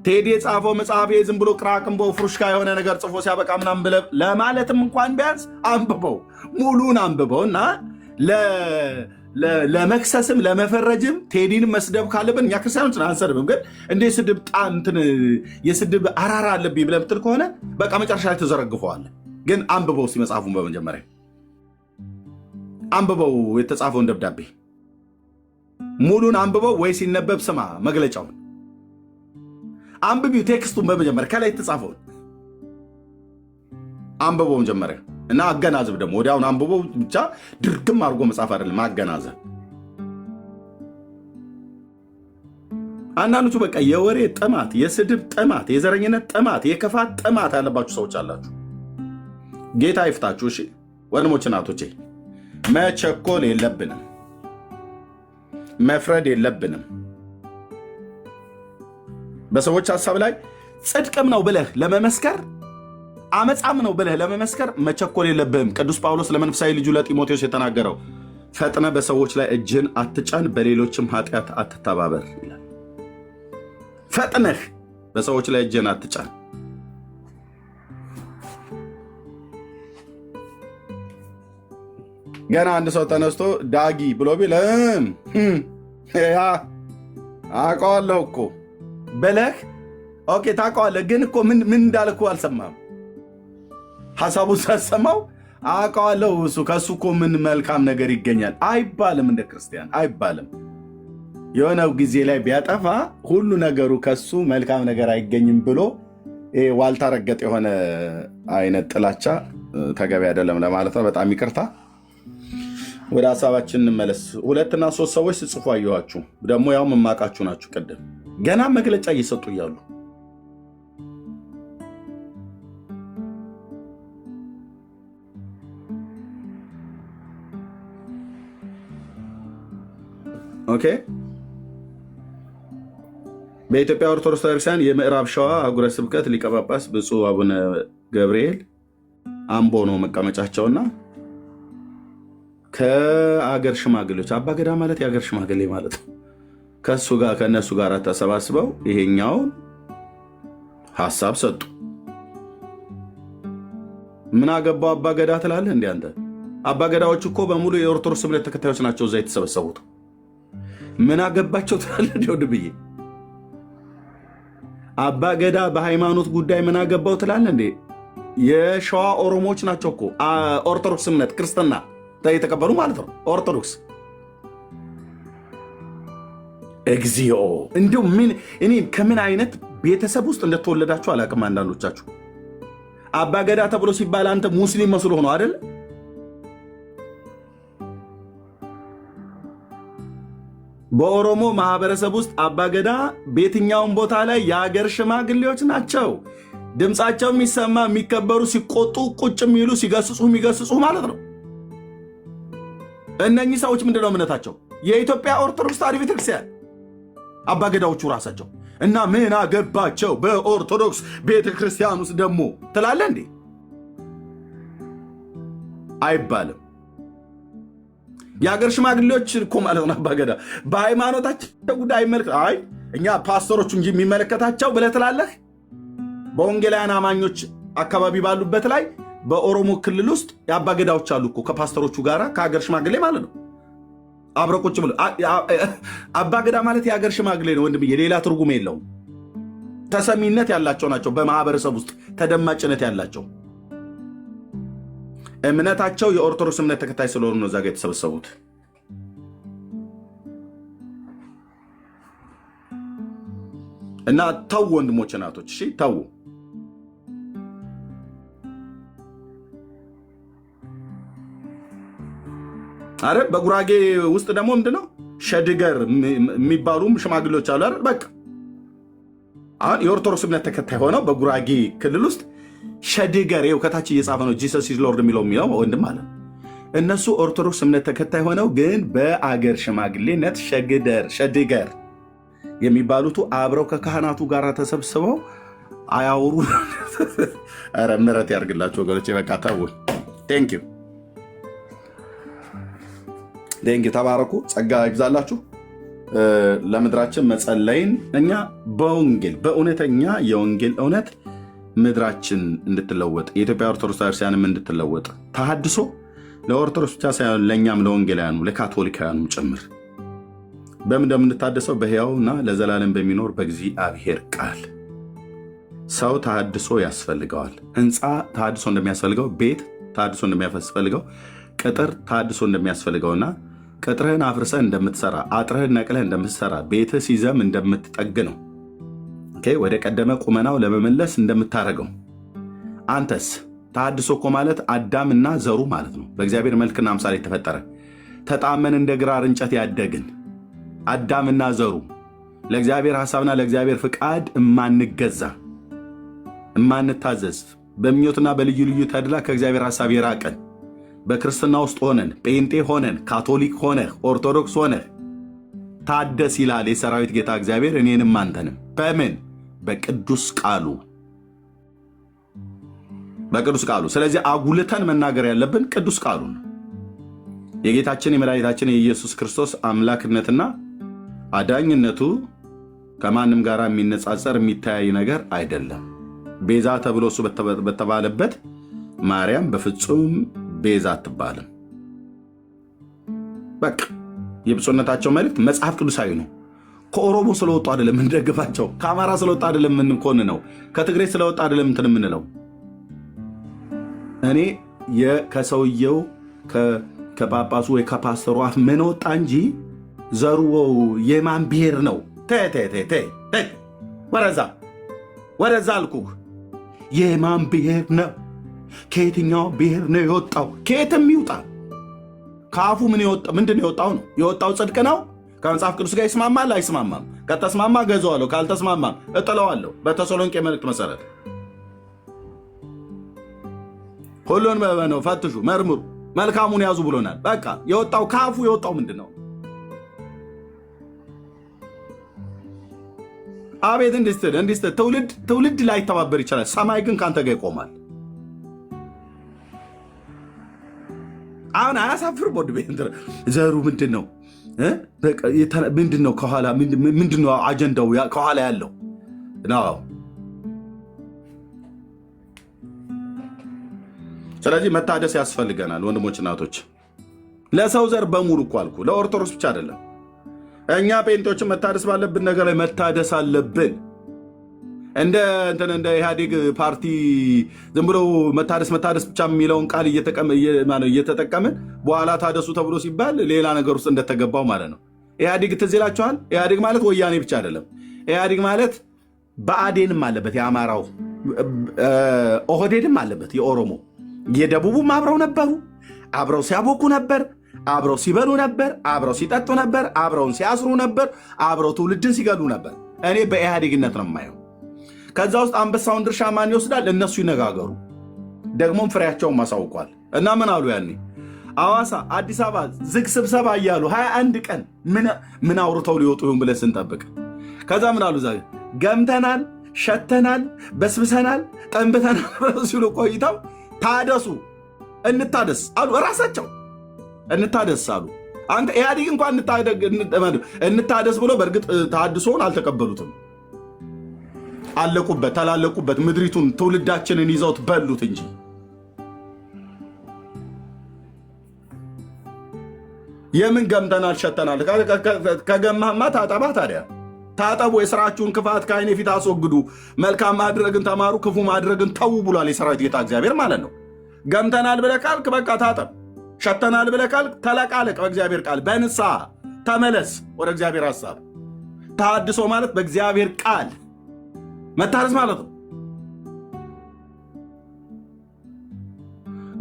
ቴዲ የጻፈው መጽሐፍ ዝም ብሎ ቅራቅንቦ ፍሩሽካ የሆነ ነገር ጽፎ ሲያበቃ ምናምን ብለህ ለማለትም እንኳን ቢያንስ አንብበው፣ ሙሉን አንብበው እና ለመክሰስም ለመፈረጅም ቴዲን መስደብ ካለብን እኛ ክርስቲያኖች አንሰድብም፣ ግን እንደ ስድብ የስድብ አራራ አለብኝ ብለህ ብትል ከሆነ በቃ መጨረሻ ላይ ተዘረግፈዋለህ። ግን አንብበው እስኪ መጽሐፉን በመጀመሪያ አንብበው፣ የተጻፈውን ደብዳቤ ሙሉን አንብበው፣ ወይ ሲነበብ ስማ መግለጫውን አንብቢው። ቴክስቱን በመጀመሪያ ከላይ የተጻፈውን አንብበው መጀመሪያ እና አገናዘብ። ደግሞ ወዲያውን አንብበው ብቻ ድርግም አድርጎ መጻፍ አይደለም፣ አገናዘብ። አንዳንዶቹ በቃ የወሬ ጥማት፣ የስድብ ጥማት፣ የዘረኝነት ጥማት፣ የክፋት ጥማት ያለባችሁ ሰዎች አላችሁ። ጌታ ይፍታችሁ። እሺ ወንድሞች እናቶቼ፣ መቸኮል የለብንም፣ መፍረድ የለብንም። በሰዎች ሀሳብ ላይ ጽድቅም ነው ብለህ ለመመስከር አመፃም ነው ብለህ ለመመስከር መቸኮል የለብህም። ቅዱስ ጳውሎስ ለመንፈሳዊ ልጁ ለጢሞቴዎስ የተናገረው ፈጥነ በሰዎች ላይ እጅን አትጫን፣ በሌሎችም ኃጢአት አትተባበር ይላል። ፈጥነህ በሰዎች ላይ እጅን አትጫን። ገና አንድ ሰው ተነስቶ ዳጊ ብሎ ቢል አውቀዋለሁ እኮ በለህ ኦኬ ታውቀዋለህ። ግን እኮ ምን እንዳልኩ አልሰማም። ሐሳቡን ሳሰማው አውቀዋለሁ። እሱ ከእሱ እኮ ምን መልካም ነገር ይገኛል አይባልም። እንደ ክርስቲያን አይባልም። የሆነው ጊዜ ላይ ቢያጠፋ ሁሉ ነገሩ ከሱ መልካም ነገር አይገኝም ብሎ ዋልታ ረገጥ የሆነ አይነት ጥላቻ ተገቢ አይደለም ለማለት ነው። በጣም ይቅርታ። ወደ ሀሳባችን እንመለስ። 2 እና 3 ሰዎች ስጽፉ አየኋችሁ። ደግሞ ያው መማቃችሁ ናችሁ። ቅድም ገና መግለጫ እየሰጡ እያሉ ኦኬ። በኢትዮጵያ ኦርቶዶክስ ቤተክርስቲያን የምዕራብ ሸዋ አህጉረ ስብከት ሊቀ ጳጳስ ብፁዕ አቡነ ገብርኤል አምቦ ነው መቀመጫቸውና ከአገር ሽማግሌዎች አባገዳ ማለት የአገር ሽማግሌ ማለት ነው። ከእነሱ ጋር ተሰባስበው ይሄኛውን ሀሳብ ሰጡ። ምን አገባው አባገዳ ትላለህ እንዴ አንተ? አባገዳዎች እኮ በሙሉ የኦርቶዶክስ እምነት ተከታዮች ናቸው እዛ የተሰበሰቡት። ምን አገባቸው ትላለህ እንዴ ወንድምዬ? አባገዳ በሃይማኖት ጉዳይ ምን አገባው ትላለህ እንዴ? የሸዋ ኦሮሞዎች ናቸው እኮ ኦርቶዶክስ እምነት ክርስትና የተቀበሉ ማለት ነው። ኦርቶዶክስ እግዚኦ! እንዲሁ እኔ ከምን አይነት ቤተሰብ ውስጥ እንደተወለዳችሁ አላውቅም። አንዳንዶቻችሁ አባገዳ ተብሎ ሲባል አንተ ሙስሊም መስሎ ሆኖ አይደል? በኦሮሞ ማህበረሰብ ውስጥ አባገዳ በየትኛውም ቦታ ላይ የሀገር ሽማግሌዎች ናቸው። ድምፃቸው የሚሰማ የሚከበሩ፣ ሲቆጡ ቁጭ የሚሉ፣ ሲገስጹ የሚገስጹ ማለት ነው። እነኚህ ሰዎች ምንድነው እምነታቸው? የኢትዮጵያ ኦርቶዶክስ ተዋሕዶ ቤተክርስቲያን አባገዳዎቹ ራሳቸው እና ምን አገባቸው በኦርቶዶክስ ቤተክርስቲያን ውስጥ ደግሞ ትላለህ እንዴ? አይባልም። የሀገር ሽማግሌዎች እኮ ማለት ነው አባገዳ በሃይማኖታቸው ጉዳይ አይ እኛ ፓስተሮቹ እንጂ የሚመለከታቸው ብለህ ትላለህ። በወንጌላውያን አማኞች አካባቢ ባሉበት ላይ በኦሮሞ ክልል ውስጥ የአባገዳዎች አሉ እኮ ከፓስተሮቹ ጋር ከሀገር ሽማግሌ ማለት ነው አብረው ቁጭ ብሎ። አባገዳ ማለት የሀገር ሽማግሌ ነው ወንድምዬ፣ ሌላ ትርጉም የለውም። ተሰሚነት ያላቸው ናቸው፣ በማህበረሰብ ውስጥ ተደማጭነት ያላቸው። እምነታቸው የኦርቶዶክስ እምነት ተከታይ ስለሆኑ ነው እዛ ጋ የተሰበሰቡት። እና ተው ወንድሞች እናቶች፣ እሺ ተው። አረ በጉራጌ ውስጥ ደግሞ ምንድነው ሸድገር የሚባሉም ሽማግሌዎች አሉ አይደል? በቃ አሁን የኦርቶዶክስ እምነት ተከታይ ሆነው በጉራጌ ክልል ውስጥ ሸድገር ይኸው ከታች እየጻፈ ነው ጂሰስ ኢዝ ሎርድ የሚለው ወንድም አለ። እነሱ ኦርቶዶክስ እምነት ተከታይ ሆነው ግን በአገር ሽማግሌነት ሸድገር የሚባሉት አብረው ከካህናቱ ጋር ተሰብስበው አያወሩ። ኧረ ምሕረት ያርግላችሁ ወገኖቼ። በቃ ተው። ቴንኪው ተባረኩ። ጸጋ ይብዛላችሁ። ለምድራችን መጸለይን እኛ በወንጌል በእውነተኛ የወንጌል እውነት ምድራችን እንድትለወጥ የኢትዮጵያ ኦርቶዶክስ ቤተክርስቲያንም እንድትለወጥ ተሐድሶ ለኦርቶዶክስ ብቻ ሳይሆን ለእኛም ለወንጌላውያኑ ለካቶሊካውያኑ ጭምር በምን እንደምንታደሰው በሕያውና ለዘላለም በሚኖር በእግዚአብሔር ቃል። ሰው ተሐድሶ ያስፈልገዋል። ሕንፃ ተሐድሶ እንደሚያስፈልገው፣ ቤት ተሐድሶ እንደሚያስፈልገው፣ ቅጥር ተሐድሶ እንደሚያስፈልገውና ቅጥርህን አፍርሰህ እንደምትሰራ፣ አጥርህን ነቅለህ እንደምትሰራ፣ ቤትህ ሲዘም እንደምትጠግ ነው ወደ ቀደመ ቁመናው ለመመለስ እንደምታደርገው። አንተስ ተሐድሶ እኮ ማለት አዳምና ዘሩ ማለት ነው። በእግዚአብሔር መልክና አምሳል የተፈጠረ ተጣመን እንደ ግራር እንጨት ያደግን አዳምና ዘሩ ለእግዚአብሔር ሐሳብና ለእግዚአብሔር ፍቃድ እማንገዛ እማንታዘዝ፣ በምኞትና በልዩ ልዩ ተድላ ከእግዚአብሔር ሐሳብ የራቀን፣ በክርስትና ውስጥ ሆነን ጴንጤ ሆነን ካቶሊክ ሆነህ ኦርቶዶክስ ሆነህ ታደስ ይላል የሰራዊት ጌታ እግዚአብሔር እኔንም አንተንም። በምን? በቅዱስ ቃሉ፣ በቅዱስ ቃሉ። ስለዚህ አጉልተን መናገር ያለብን ቅዱስ ቃሉ ነው። የጌታችን የመድኃኒታችን የኢየሱስ ክርስቶስ አምላክነትና አዳኝነቱ ከማንም ጋር የሚነጻጸር የሚተያይ ነገር አይደለም። ቤዛ ተብሎ እሱ በተባለበት ማርያም በፍጹም ቤዛ አትባልም። በቃ የብፁዕነታቸው መልእክት መጽሐፍ ቅዱሳዊ ነው። ከኦሮሞ ስለወጡ አይደለም እንደግፋቸው፣ ከአማራ ስለወጡ አይደለም እንኮን ነው፣ ከትግሬ ስለወጡ አይደለም እንትን የምንለው። እኔ ከሰውየው ከጳጳሱ ወይ ከፓስተሩ አፍ ምን ወጣ እንጂ ዘሩ የማን ብሔር ነው? ወደዛ አልኩህ። የማን ብሔር ነው? ከየትኛው ብሔር ነው የወጣው? ከየትም ይውጣ፣ ከአፉ ምንድን የወጣው ነው? የወጣው ጽድቅ ነው? ከመጽሐፍ ቅዱስ ጋር ይስማማል አይስማማም? ከተስማማ ገዘዋለሁ፣ ካልተስማማም እጥለዋለሁ። በተሰሎንቄ መልእክት መሰረት ሁሉን ነው ፈትሹ፣ መርምሩ፣ መልካሙን ያዙ ብሎናል። በቃ የወጣው ከአፉ የወጣው ምንድን ነው? አቤት እንዲስትል ትውልድ ላይ ተባበር ይችላል፣ ሰማይ ግን ከአንተ ጋር ይቆማል። አሁን አያሳፍር ቦድ ዘሩ ምንድን ነው? ምንድን ነው ከኋላ? ምንድን ነው አጀንዳው ከኋላ ያለው ነው? ስለዚህ መታደስ ያስፈልገናል ወንድሞች እናቶች፣ ለሰው ዘር በሙሉ እኮ አልኩ፣ ለኦርቶዶክስ ብቻ አይደለም። እኛ ጴንጤዎችን መታደስ ባለብን ነገር ላይ መታደስ አለብን። እንደ ኢህአዴግ ፓርቲ ዝም ብሎ መታደስ ብቻ የሚለውን ቃል እየተጠቀምን በኋላ ታደሱ ተብሎ ሲባል ሌላ ነገር ውስጥ እንደተገባው ማለት ነው። ኢህአዴግ ትዝ ይላችኋል? ኢህአዴግ ማለት ወያኔ ብቻ አይደለም። ኢህአዴግ ማለት ብአዴንም አለበት፣ የአማራው ኦህዴድም አለበት፣ የኦሮሞ የደቡቡም አብረው ነበሩ። አብረው ሲያቦኩ ነበር፣ አብረው ሲበሉ ነበር፣ አብረው ሲጠጡ ነበር፣ አብረውን ሲያስሩ ነበር፣ አብረው ትውልድን ሲገሉ ነበር። እኔ በኢህአዴግነት ነው የማየው። ከዛ ውስጥ አንበሳውን ድርሻ ማን ይወስዳል? እነሱ ይነጋገሩ። ደግሞም ፍሬያቸውን ማሳውቋል። እና ምን አሉ ያኔ አዋሳ፣ አዲስ አበባ ዝግ ስብሰባ እያሉ 21 ቀን ምን አውርተው ሊወጡ ይሁን ብለን ስንጠብቅ፣ ከዛ ምን አሉ? ገምተናል፣ ሸተናል፣ በስብሰናል፣ ጠንብተናል ሲሉ ቆይተው ታደሱ፣ እንታደስ አሉ። እራሳቸው እንታደስ አሉ። አንተ ኢህአዴግ እንኳን እንታደስ ብሎ በእርግጥ ታድሶውን አልተቀበሉትም። አለቁበት፣ ተላለቁበት። ምድሪቱን ትውልዳችንን ይዘውት በሉት እንጂ የምን ገምተናል ሸተናል? ከገማህማ ታጠባ። ታዲያ ታጠቡ፣ የሥራችሁን ክፋት ከዓይኔ ፊት አስወግዱ፣ መልካም ማድረግን ተማሩ፣ ክፉ ማድረግን ተዉ ብሏል የሰራዊት ጌታ እግዚአብሔር ማለት ነው። ገምተናል ብለህ ካልክ በቃ ታጠብ። ሸተናል ብለህ ካልክ ተለቃለቅ። በእግዚአብሔር ቃል በንስሐ ተመለስ ወደ እግዚአብሔር ሐሳብ። ተሐድሶ ማለት በእግዚአብሔር ቃል መታረስ ማለት ነው።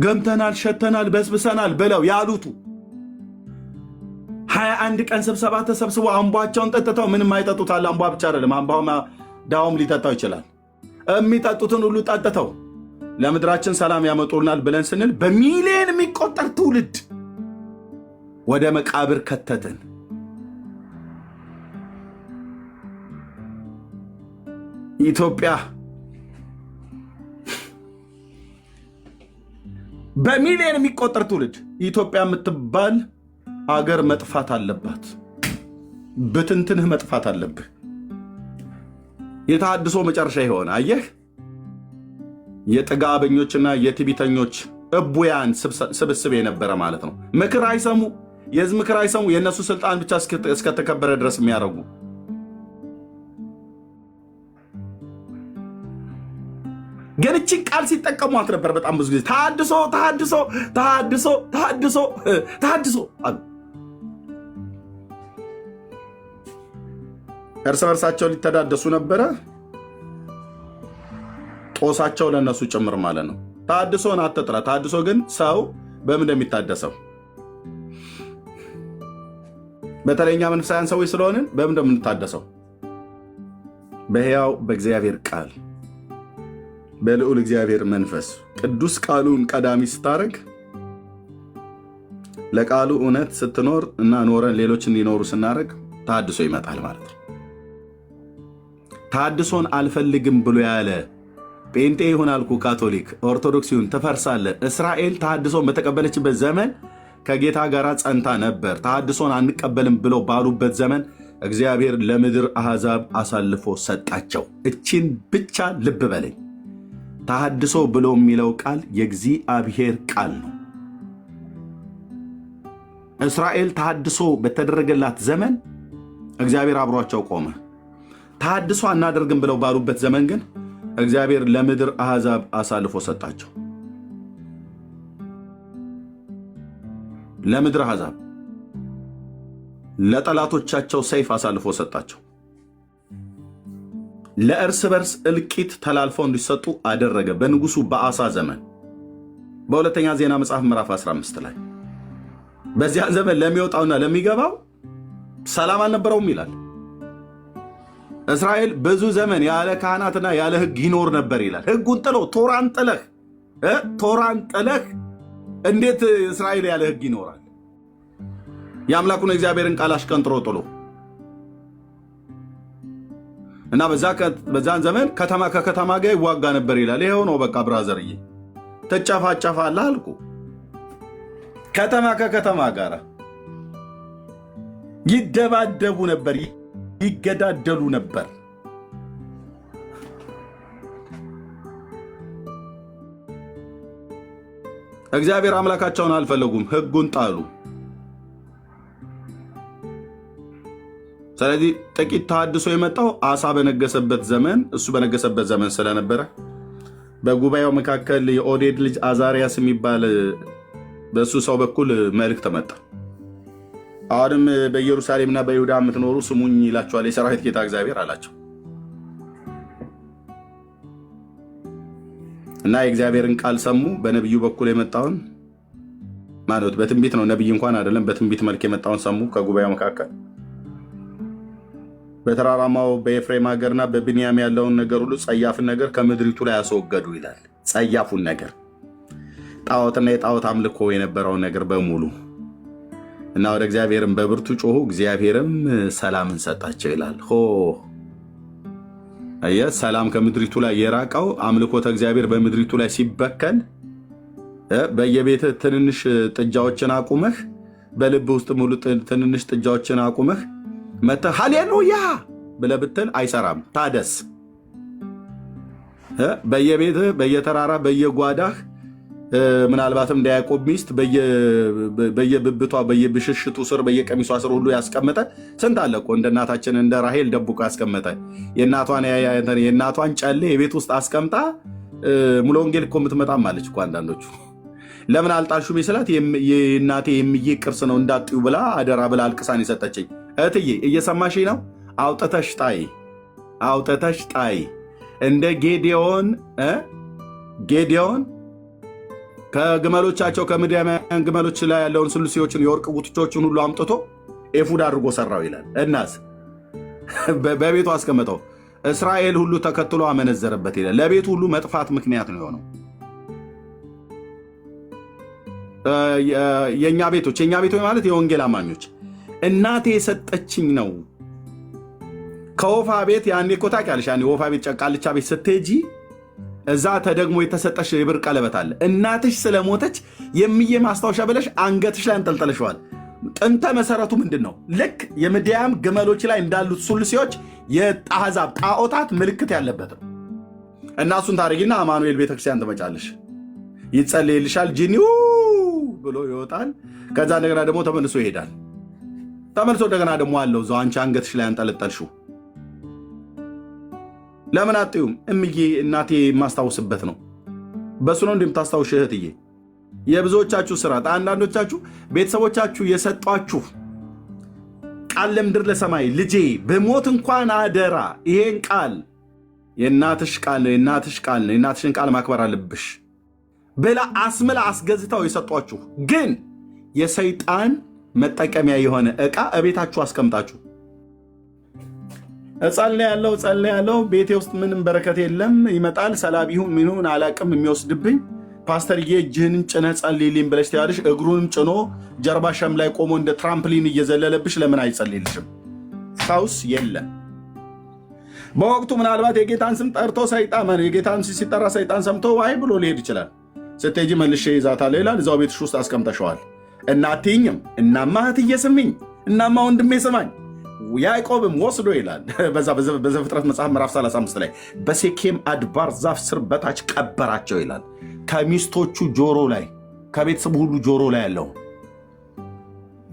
ገምተናል፣ ሸተናል፣ በስብሰናል ብለው ያሉቱ 21 ቀን ስብሰባ ተሰብስበው አምቧቸውን ጠጥተው ምንም አይጠጡት አለ። አምቧ ብቻ አይደለም፣ አምቧማ ዳውም ሊጠጣው ይችላል። የሚጠጡትን ሁሉ ጠጥተው ለምድራችን ሰላም ያመጡልናል ብለን ስንል በሚሊዮን የሚቆጠር ትውልድ ወደ መቃብር ከተትን። ኢትዮጵያ በሚሊዮን የሚቆጠር ትውልድ ኢትዮጵያ የምትባል አገር መጥፋት አለባት። ብትንትንህ መጥፋት አለብህ። የተሐድሶ መጨረሻ የሆነ አየህ፣ የጥጋበኞችና የትዕቢተኞች እቡያን ስብስብ የነበረ ማለት ነው። ምክር አይሰሙ፣ የህዝብ ምክር አይሰሙ፣ የእነሱ ስልጣን ብቻ እስከተከበረ ድረስ የሚያደርጉ ግን እቺን ቃል ሲጠቀሟት ነበር በጣም ብዙ ጊዜ። ተሐድሶ ተሐድሶ ተሐድሶ ተሐድሶ ተሐድሶ አሉ። እርስ በርሳቸው ሊተዳደሱ ነበረ። ጦሳቸው ለእነሱ ጭምር ማለት ነው። ተሐድሶን አትጥራ። ተሐድሶ ግን ሰው በምን እንደሚታደሰው በተለይኛ መንፈሳውያን ሰዎች ስለሆንን በምን እንደምንታደሰው በሕያው በእግዚአብሔር ቃል በልዑል እግዚአብሔር መንፈስ ቅዱስ ቃሉን ቀዳሚ ስታደርግ ለቃሉ እውነት ስትኖር እና ኖረን ሌሎች እንዲኖሩ ስናደርግ ተሐድሶ ይመጣል ማለት ነው። ተሐድሶን አልፈልግም ብሎ ያለ ጴንጤ ይሁን አልኩ፣ ካቶሊክ፣ ኦርቶዶክስ ይሁን ትፈርሳለህ። እስራኤል ተሐድሶን በተቀበለችበት ዘመን ከጌታ ጋር ጸንታ ነበር። ተሐድሶን አንቀበልም ብለው ባሉበት ዘመን እግዚአብሔር ለምድር አሕዛብ አሳልፎ ሰጣቸው። እቺን ብቻ ልብ በለኝ። ተሐድሶ ብሎ የሚለው ቃል የእግዚአብሔር ቃል ነው። እስራኤል ተሐድሶ በተደረገላት ዘመን እግዚአብሔር አብሯቸው ቆመ። ተሐድሶ አናደርግም ብለው ባሉበት ዘመን ግን እግዚአብሔር ለምድር አሕዛብ አሳልፎ ሰጣቸው። ለምድር አሕዛብ ለጠላቶቻቸው ሰይፍ አሳልፎ ሰጣቸው። ለእርስ በርስ እልቂት ተላልፈው እንዲሰጡ አደረገ በንጉሱ በአሳ ዘመን። በሁለተኛ ዜና መጽሐፍ ምዕራፍ 15 ላይ በዚያ ዘመን ለሚወጣውና ለሚገባው ሰላም አልነበረውም ይላል። እስራኤል ብዙ ዘመን ያለ ካህናትና ያለ ሕግ ይኖር ነበር ይላል። ሕጉን ጥለው ቶራን ጥለህ እንዴት እስራኤል ያለ ሕግ ይኖራል? የአምላኩን እግዚአብሔርን ቃል አሽቀንጥሮ ጥሎ እና በዛን ዘመን ከተማ ከከተማ ጋር ይዋጋ ነበር ይላል። ይሄው ነው በቃ ብራዘርዬ፣ ተጨፋጨፋለህ አልኩ። ከተማ ከከተማ ጋር ይደባደቡ ነበር፣ ይገዳደሉ ነበር። እግዚአብሔር አምላካቸውን አልፈለጉም፣ ሕጉን ጣሉ። ስለዚህ ጥቂት ተሐድሶ የመጣው አሳ በነገሰበት ዘመን እሱ በነገሰበት ዘመን ስለነበረ በጉባኤው መካከል የኦዴድ ልጅ አዛሪያስ የሚባል በእሱ ሰው በኩል መልእክት መጣ። አሁንም በኢየሩሳሌምና በይሁዳ የምትኖሩ ስሙኝ ይላቸዋል የሰራዊት ጌታ እግዚአብሔር አላቸው እና የእግዚአብሔርን ቃል ሰሙ። በነቢዩ በኩል የመጣውን ማለት በትንቢት ነው፣ ነቢይ እንኳን አይደለም፣ በትንቢት መልክ የመጣውን ሰሙ። ከጉባኤው መካከል በተራራማው በኤፍሬም ሀገርና በብንያም ያለውን ነገር ሁሉ ጸያፍን ነገር ከምድሪቱ ላይ ያስወገዱ ይላል። ጸያፉን ነገር ጣዖትና የጣዖት አምልኮ የነበረውን ነገር በሙሉ እና ወደ እግዚአብሔርም በብርቱ ጮሁ፣ እግዚአብሔርም ሰላምን ሰጣቸው ይላል። ሰላም ከምድሪቱ ላይ የራቀው አምልኮተ እግዚአብሔር በምድሪቱ ላይ ሲበከል በየቤት ትንንሽ ጥጃዎችን አቁመህ በልብ ውስጥ ሙሉ ትንንሽ ጥጃዎችን አቁመህ መተህ ሃሌሉያ ብለህ ብትል አይሰራም። ታደስ። በየቤትህ በየተራራ በየጓዳህ ምናልባትም እንደ ያዕቆብ ሚስት በየብብቷ በየብሽሽቱ ስር በየቀሚሷ ስር ሁሉ ያስቀመጠ ስንት አለ እኮ። እንደ እናታችን እንደ ራሄል ደብቆ ያስቀመጠ የእናቷን ጨሌ የቤት ውስጥ አስቀምጣ ሙሉ ወንጌል እኮ የምትመጣም አለች እኮ። አንዳንዶቹ ለምን አልጣልሹም ስላት የእናቴ የምዬ ቅርስ ነው እንዳጥዩ ብላ አደራ ብላ አልቅሳን የሰጠችኝ። እህትዬ እየሰማሽ ነው? አውጥተሽ ጣይ። እንደ ጌዲዮን ከግመሎቻቸው ከምድያማውያን ግመሎች ላይ ያለውን ስሉሲዎችን የወርቅ ጉትቾችን ሁሉ አምጥቶ ኤፉድ አድርጎ ሰራው ይላል። እናስ በቤቱ አስቀመጠው። እስራኤል ሁሉ ተከትሎ አመነዘረበት ይላል። ለቤቱ ሁሉ መጥፋት ምክንያት ነው የሆነው። የእኛ ቤቶች ማለት የወንጌል አማኞች እናቴ የሰጠችኝ ነው። ከወፋ ቤት ያኔ እኮ ታውቂያለሽ፣ ያኔ ወፋ ቤት ጨቃልቻ ቤት ስትሄጂ እዛ ተደግሞ የተሰጠሽ የብር ቀለበት አለ። እናትሽ ስለሞተች የምዬ ማስታወሻ ብለሽ አንገትሽ ላይ አንጠልጥለሽዋል። ጥንተ መሰረቱ ምንድን ነው? ልክ የምድያም ግመሎች ላይ እንዳሉት ሱልሲዎች የአሕዛብ ጣዖታት ምልክት ያለበት ነው። እና እሱን ታደርጊና አማኑኤል ቤተክርስቲያን ትመጫለሽ፣ ይጸልይልሻል፣ ጂኒው ብሎ ይወጣል። ከዛ እንደገና ደግሞ ተመልሶ ይሄዳል። ተመልሶ እንደገና ደግሞ አለው እዛው አንቺ አንገትሽ ላይ አንጠለጠልሽው። ለምን አጥዩም? እምዬ እናቴ የማስታውስበት ነው። በሱ ነው እንደምታስታውሽ እህትዬ። የብዙዎቻችሁ ስራት፣ አንዳንዶቻችሁ ቤተሰቦቻችሁ የሰጧችሁ ቃል ለምድር ለሰማይ ልጄ በሞት እንኳን አደራ ይሄን ቃል የእናትሽ ቃል ነው፣ የእናትሽን ቃል ማክበር አለብሽ ብላ አስምላ አስገዝተው የሰጧችሁ ግን የሰይጣን መጠቀሚያ የሆነ ዕቃ እቤታችሁ አስቀምጣችሁ እጸልያለሁ ቤቴ ውስጥ ምንም በረከት የለም፣ ይመጣል ሰላቢሁን ምኑን አላቅም የሚወስድብኝ ፓስተርዬ እጅህን ጭነህ ጸልይልኝ ብለሽ ትያለሽ። እግሩንም ጭኖ ጀርባሽም ላይ ቆሞ እንደ ትራምፕሊን እየዘለለብሽ ለምን አይጸልይልሽም? ፈውስ የለም። በወቅቱ ምናልባት የጌታን ስም ጠርቶ የጌታን ስም ሲጠራ ሰይጣን ሰምቶ ዋይ ብሎ ሊሄድ ይችላል። ስትሄጂ መልሼ ይዛታለሁ ይላል። እዛው ቤትሽ ውስጥ አስቀምጠሸዋል። እናትኝም እናማ እህትዬ ስሚኝ፣ እናማ ወንድሜ ስማኝ። ያዕቆብም ወስዶ ይላል በዘፍጥረት መጽሐፍ ምዕራፍ 35 ላይ በሴኬም አድባር ዛፍ ስር በታች ቀበራቸው ይላል። ከሚስቶቹ ጆሮ ላይ ከቤተሰቡ ሁሉ ጆሮ ላይ ያለው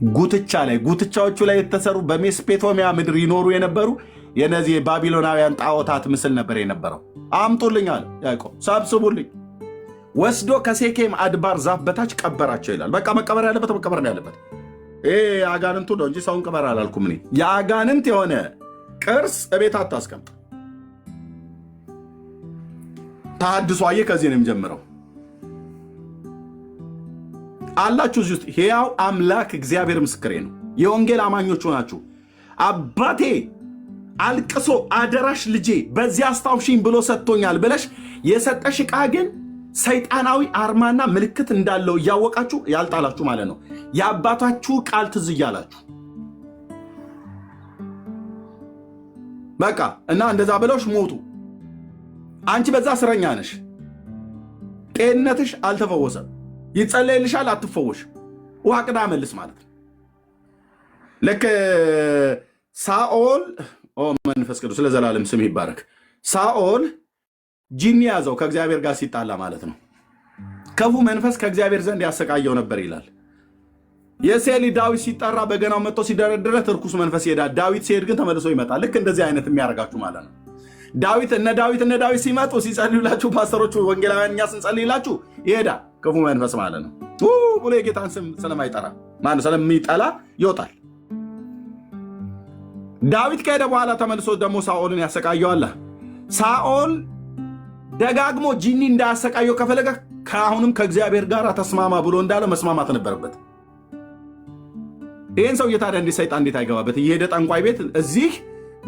ጉትቻ ላይ ጉትቻዎቹ ላይ የተሰሩ በሜሶፖታሚያ ምድር ይኖሩ የነበሩ የነዚህ የባቢሎናውያን ጣዖታት ምስል ነበር የነበረው። አምጡልኝ አለ ያዕቆብ፣ ሰብስቡልኝ። ወስዶ ከሴኬም አድባር ዛፍ በታች ቀበራቸው ይላል። በቃ መቀበር ያለበት መቀበር ነው ያለበት። ይሄ አጋንንቱ ነው እንጂ ሰውን ቅበር አላልኩም እኔ። የአጋንንት የሆነ ቅርስ እቤት አታስቀምጥ። ተሐድሶ አየህ፣ ከዚህ ነው የሚጀምረው። አላችሁ እዚህ ውስጥ ሕያው አምላክ እግዚአብሔር ምስክሬ ነው። የወንጌል አማኞቹ ናችሁ። አባቴ አልቅሶ አደራሽ ልጄ በዚህ አስታውሽኝ ብሎ ሰጥቶኛል ብለሽ የሰጠሽ ዕቃ ግን ሰይጣናዊ አርማና ምልክት እንዳለው እያወቃችሁ ያልጣላችሁ ማለት ነው። የአባታችሁ ቃል ትዝ እያላችሁ በቃ እና እንደዛ ብለውሽ ሞቱ። አንቺ በዛ እስረኛ ነሽ። ጤንነትሽ አልተፈወሰም። ይጸለይልሻል፣ አትፈወሽ። ውሃ ቅዳ መልስ ማለት ነው። ልክ ሳኦል መንፈስ ቅዱስ ለዘላለም ስም ይባረክ። ሳኦል ጂኒ ያዘው ከእግዚአብሔር ጋር ሲጣላ ማለት ነው። ክፉ መንፈስ ከእግዚአብሔር ዘንድ ያሰቃየው ነበር ይላል። የሴሊ ዳዊት ሲጠራ በገናው መጥቶ ሲደረድረት ርኩስ መንፈስ ይሄዳል። ዳዊት ሲሄድ ግን ተመልሶ ይመጣል። ልክ እንደዚህ አይነት የሚያደርጋችሁ ማለት ነው። እነ ዳዊት ሲመጡ ሲጸልዩላችሁ፣ ፓስተሮቹ ወንጌላውያን እኛ ስንጸልይላችሁ ይሄዳል ክፉ መንፈስ ማለት ነው። ብሎ የጌታን ስም ስለማይጠራ ማለት ስለሚጠላ ይወጣል። ዳዊት ከሄደ በኋላ ተመልሶ ደግሞ ሳኦልን ያሰቃየዋል። ሳኦል ደጋግሞ ጂኒ እንዳያሰቃየው ከፈለገ ከአሁንም ከእግዚአብሔር ጋር ተስማማ ብሎ እንዳለ መስማማት ነበረበት። ይህን ሰው ታዲያ እንዴት ሰይጣን እንዴት አይገባበት? እየሄደ ጠንቋይ ቤት እዚህ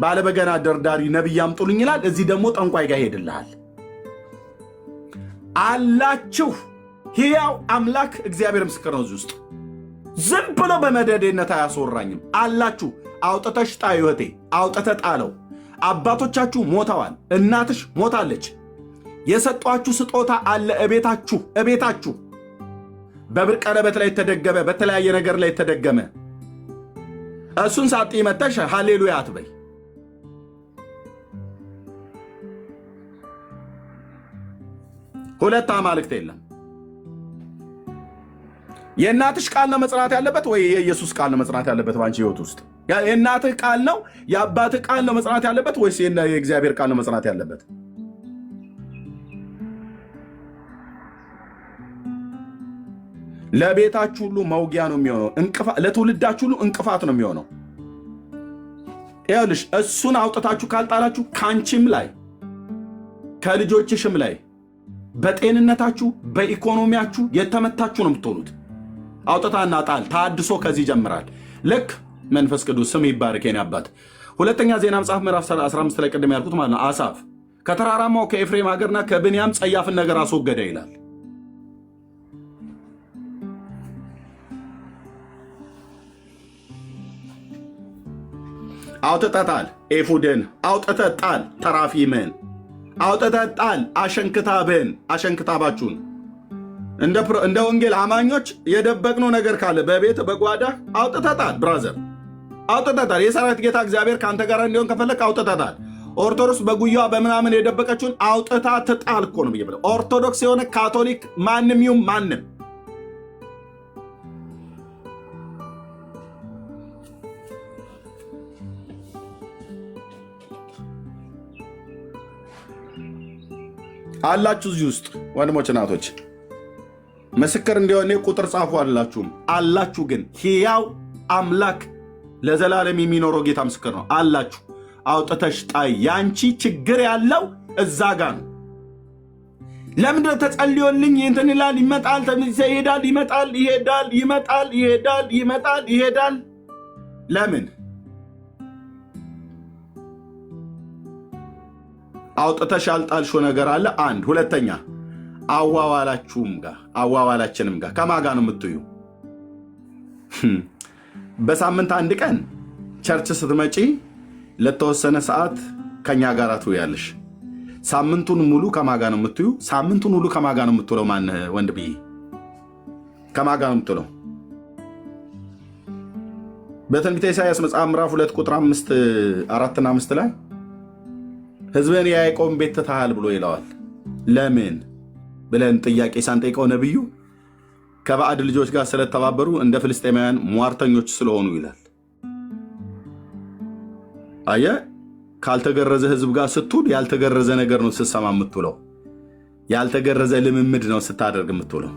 ባለበገና ደርዳሪ ነቢይ አምጡልኝ ይላል፣ እዚህ ደግሞ ጠንቋይ ጋር ይሄድልሃል። አላችሁ ሕያው አምላክ እግዚአብሔር ምስክር ነው። እዚህ ውስጥ ዝም ብሎ በመደዴነት አያስወራኝም። አላችሁ። አውጥተሽ ጣዩ እህቴ፣ አውጥተህ ጣለው። አባቶቻችሁ ሞተዋል፣ እናትሽ ሞታለች። የሰጧችሁ ስጦታ አለ እቤታችሁ በብር ቀለበት ላይ የተደገመ በተለያየ ነገር ላይ የተደገመ እሱን ሳጥ መተሽ ሃሌሉያ አትበይ። ሁለት አማልክት የለም። የእናትሽ ቃል ነው መጽናት ያለበት ወይ የኢየሱስ ቃል ነው መጽናት ያለበት? ባንቺ ህይወት ውስጥ የእናትህ ቃል ነው የአባትህ ቃል ነው መጽናት ያለበት ወይስ የእግዚአብሔር ቃል ነው መጽናት ያለበት? ለቤታችሁ ሁሉ መውጊያ ነው የሚሆነው። ለትውልዳችሁ ሁሉ እንቅፋት ነው የሚሆነው። ይኸውልሽ እሱን አውጥታችሁ ካልጣላችሁ ከአንቺም ላይ ከልጆችሽም ላይ በጤንነታችሁ በኢኮኖሚያችሁ የተመታችሁ ነው የምትሆኑት። አውጥታና ጣል። ተሐድሶ ከዚህ ይጀምራል። ልክ መንፈስ ቅዱስ ስም ይባረክ የኔ አባት። ሁለተኛ ዜና መጽሐፍ ምዕራፍ 15 ላይ ቅድም ያልኩት ማለት ነው። አሳፍ ከተራራማው ከኤፍሬም ሀገርና ከብንያም ጸያፍን ነገር አስወገደ ይላል። አውጥተጣል። ኤፉድን አውጥተጣል። ተራፊምን አውጥተጣል። አሸንክታባችሁን እንደ ወንጌል አማኞች የደበቅነው ነገር ካለ በቤት በጓዳ አውጥተጣል። ብራዘር አውጥተጣል። የሰራዊት ጌታ እግዚአብሔር ከአንተ ጋር እንዲሆን ከፈለክ አውጥተጣል። ኦርቶዶክስ በጉያዋ በምናምን የደበቀችውን አውጥታ ትጣል እኮ ነው ብዬ ብለው። ኦርቶዶክስ የሆነ ካቶሊክ ማንም ይሁን ማንም አላችሁ እዚህ ውስጥ ወንድሞች እናቶች፣ ምስክር እንዲሆን ቁጥር ጻፉ። አላችሁ ግን ሕያው አምላክ ለዘላለም የሚኖረው ጌታ ምስክር ነው። አላችሁ። አውጥተሽ ጣይ። ያንቺ ችግር ያለው እዛ ጋ ነው። ለምንድነው ተጸልዮልኝ እንትን ይላል ይመጣል፣ ይሄዳል፣ ይመጣል፣ ይሄዳል፣ ይመጣል፣ ይሄዳል፣ ይመጣል፣ ይሄዳል? ለምን? አውጥተሽ ያልጣልሽው ነገር አለ። አንድ ሁለተኛ አዋዋላችንም ጋር ከማጋ ነው የምትዩ። በሳምንት አንድ ቀን ቸርች ስትመጪ ለተወሰነ ሰዓት ከኛ ጋር ትውያለሽ። ሳምንቱን ሙሉ ከማጋ ነው የምትዩ። ሳምንቱን ሙሉ ከማጋ ነው የምትውለው። ማን ወንድ ብዬ ከማጋ ነው የምትውለው። በትንቢተ ኢሳይያስ መጽሐፍ ምዕራፍ 2 ቁጥር 4 እና 5 ላይ ሕዝብን የያዕቆብን ቤት ትተሃል ብሎ ይለዋል። ለምን ብለን ጥያቄ ሳንጠይቀው ነቢዩ ከባዕድ ልጆች ጋር ስለተባበሩ እንደ ፍልስጤማውያን ሟርተኞች ስለሆኑ ይላል። አየ ካልተገረዘ ህዝብ ጋር ስትውል ያልተገረዘ ነገር ነው ስትሰማ የምትውለው። ያልተገረዘ ልምምድ ነው ስታደርግ የምትውለው።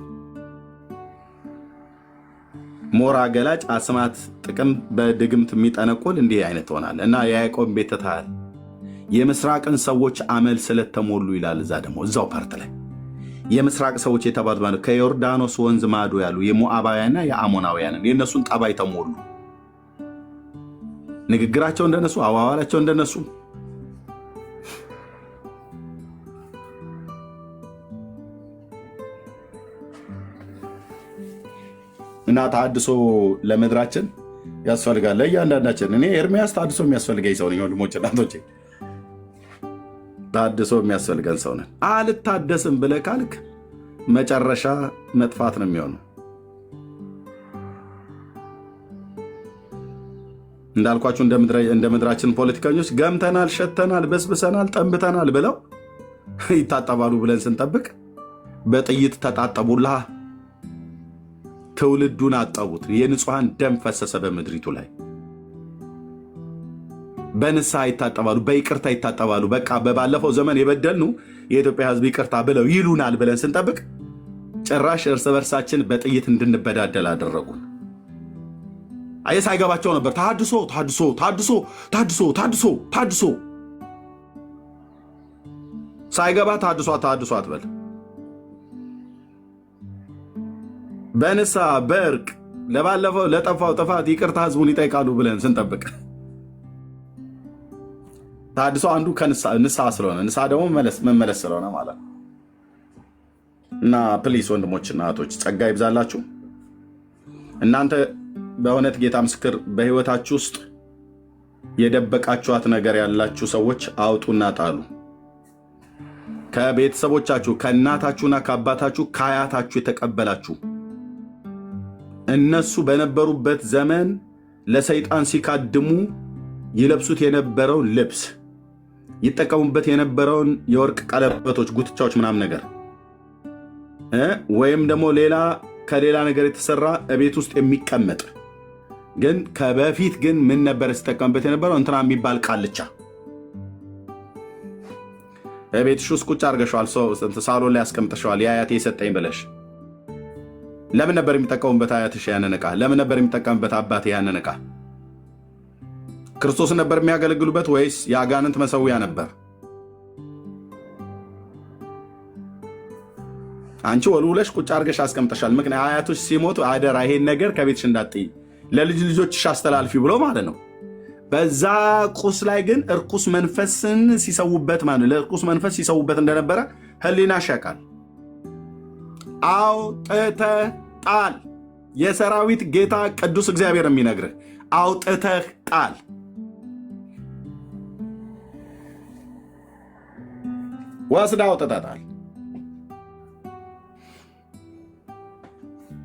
ሞራ ገላጭ አስማት ጥቅም በድግምት የሚጠነቁል እንዲህ አይነት ሆናል እና የያዕቆብ ቤት ተታል የምስራቅን ሰዎች አመል ስለተሞሉ ይላል። እዛ ደግሞ እዛው ፓርት ላይ የምስራቅ ሰዎች የተባሉት ማለት ከዮርዳኖስ ወንዝ ማዶ ያሉ የሞዓባውያንና የአሞናውያንን የእነሱን ጠባይ ተሞሉ። ንግግራቸው እንደነሱ፣ አዋዋላቸው እንደነሱ እና ተሐድሶ ለምድራችን ያስፈልጋል ለእያንዳንዳችን። እኔ ኤርሚያስ ተሐድሶ የሚያስፈልገኝ ሰው ነኝ። ወንድሞች እናቶቼ ተሐድሶ የሚያስፈልገን ሰው ነን። አልታደስም ብለህ ካልክ መጨረሻ መጥፋት ነው የሚሆነው። እንዳልኳችሁ እንደ ምድራችን ፖለቲከኞች ገምተናል፣ ሸተናል፣ በስብሰናል፣ ጠንብተናል ብለው ይታጠባሉ ብለን ስንጠብቅ በጥይት ተጣጠቡላ። ትውልዱን አጠቡት። የንጹሐን ደም ፈሰሰ በምድሪቱ ላይ። በንስሐ ይታጠባሉ፣ በይቅርታ ይታጠባሉ። በቃ በባለፈው ዘመን የበደልኑ የኢትዮጵያ ሕዝብ ይቅርታ ብለው ይሉናል ብለን ስንጠብቅ ጭራሽ እርስ በርሳችን በጥይት እንድንበዳደል አደረጉን። አየ ሳይገባቸው ነበር ተሐድሶ ተሐድሶ ተሐድሶ ተሐድሶ ተሐድሶ ተሐድሶ ሳይገባ ተሐድሶ ተሐድሶ አትበል። በንስሐ በእርቅ ለባለፈው ለጠፋው ጥፋት ይቅርታ ህዝቡን ይጠይቃሉ ብለን ስንጠብቅ ተሐድሶ አንዱ ከንስሐ ስለሆነ ንስሐ ደግሞ መመለስ ስለሆነ ማለት ነው። እና ፕሊስ ወንድሞችና እህቶች ጸጋ ይብዛላችሁ። እናንተ በእውነት ጌታ ምስክር በህይወታችሁ ውስጥ የደበቃችኋት ነገር ያላችሁ ሰዎች አውጡና ጣሉ። ከቤተሰቦቻችሁ ከእናታችሁና ከአባታችሁ ከአያታችሁ የተቀበላችሁ እነሱ በነበሩበት ዘመን ለሰይጣን ሲካድሙ ይለብሱት የነበረውን ልብስ ይጠቀሙበት የነበረውን የወርቅ ቀለበቶች፣ ጉትቻዎች ምናምን ነገር ወይም ደግሞ ከሌላ ነገር የተሰራ ቤት ውስጥ የሚቀመጥ ግን ከበፊት ግን ምን ነበር ሲጠቀምበት የነበረው እንትና የሚባል ቃልቻ ቤትሽ ውስጥ ቁጭ አድርገሽዋል፣ ሳሎን ላይ ያስቀምጠሽዋል። የአያቴ የሰጠኝ ብለሽ ለምን ነበር የሚጠቀሙበት አያትሽ ያንን ዕቃ? ለምን ነበር የሚጠቀምበት አባቴ ያንን ዕቃ? ክርስቶስን ነበር የሚያገለግሉበት ወይስ የአጋንንት መሰዊያ ነበር? አንቺ ወልውለሽ ቁጭ አድርገሽ አስቀምጠሻል። ምክንያት አያቶች ሲሞቱ አደራ ይሄን ነገር ከቤትሽ እንዳትይ ለልጅ ልጆችሽ አስተላልፊ ብሎ ማለት ነው። በዛ ቁስ ላይ ግን እርኩስ መንፈስን ሲሰውበት ማለት ነው። ለእርኩስ መንፈስ ሲሰውበት እንደነበረ ህሊናሽ ያውቃል። አውጥተህ ጣል። የሰራዊት ጌታ ቅዱስ እግዚአብሔር የሚነግርህ አውጥተህ ጣል። ወስዳ አውጥተህ ጣል።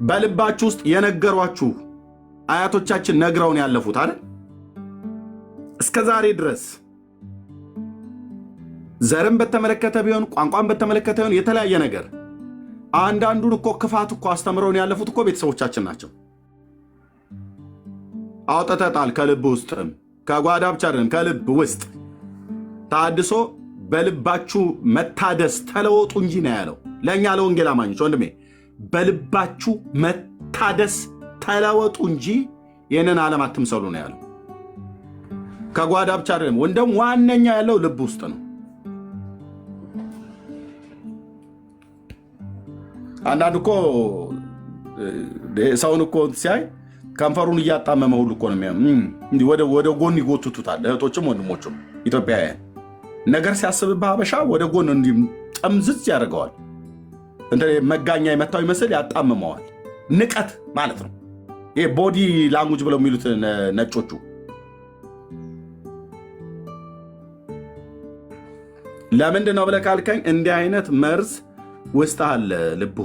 በልባችሁ ውስጥ የነገሯችሁ አያቶቻችን ነግረውን ያለፉት አይደል? እስከ ዛሬ ድረስ ዘርን በተመለከተ ቢሆን ቋንቋን በተመለከተ ቢሆን የተለያየ ነገር አንዳንዱን እኮ ክፋት እኮ አስተምረውን ያለፉት እኮ ቤተሰቦቻችን ናቸው። አውጥተህ ጣል። ከልብ ውስጥም ከጓዳ ብቻ አይደለም ከልብ ውስጥ ተሐድሶ በልባችሁ መታደስ ተለወጡ እንጂ ነው ያለው ለእኛ ለወንጌል አማኞች። ወንድሜ በልባችሁ መታደስ ተለወጡ እንጂ ይህንን ዓለም አትምሰሉ ነው ያለው። ከጓዳ ብቻ አይደለም፣ ወንድም ዋነኛ ያለው ልብ ውስጥ ነው። አንዳንድ እኮ ሰውን እኮ ሲያይ ከንፈሩን እያጣመመ ሁሉ እኮ ነው እንዲህ ወደ ጎን ይጎትቱታል። እህቶችም ወንድሞችም ኢትዮጵያውያን ነገር ሲያስብብህ ሀበሻ ወደ ጎን እንዲህ ጠምዝዝ ያደርገዋል። መጋኛ የመታው ይመስል ያጣምመዋል። ንቀት ማለት ነው። ይሄ ቦዲ ላንጉጅ ብለው የሚሉት ነጮቹ። ለምንድን ነው ብለህ ካልከኝ እንዲህ አይነት መርዝ ውስጥ አለ ልብ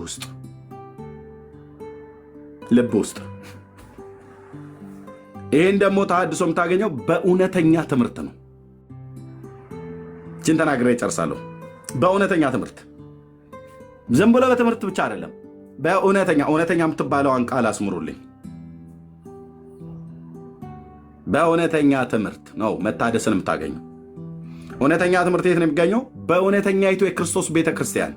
ውስጥ። ይህን ደግሞ ተሐድሶ የምታገኘው በእውነተኛ ትምህርት ነው። ይህችን ተናግሬ እጨርሳለሁ። በእውነተኛ ትምህርት ዝም ብሎ በትምህርት ብቻ አይደለም፣ እውነተኛ የምትባለውን ቃል አስምሩልኝ። በእውነተኛ ትምህርት ነው መታደስን የምታገኘው። እውነተኛ ትምህርት የት ነው የሚገኘው? በእውነተኛይቱ የክርስቶስ ቤተክርስቲያን።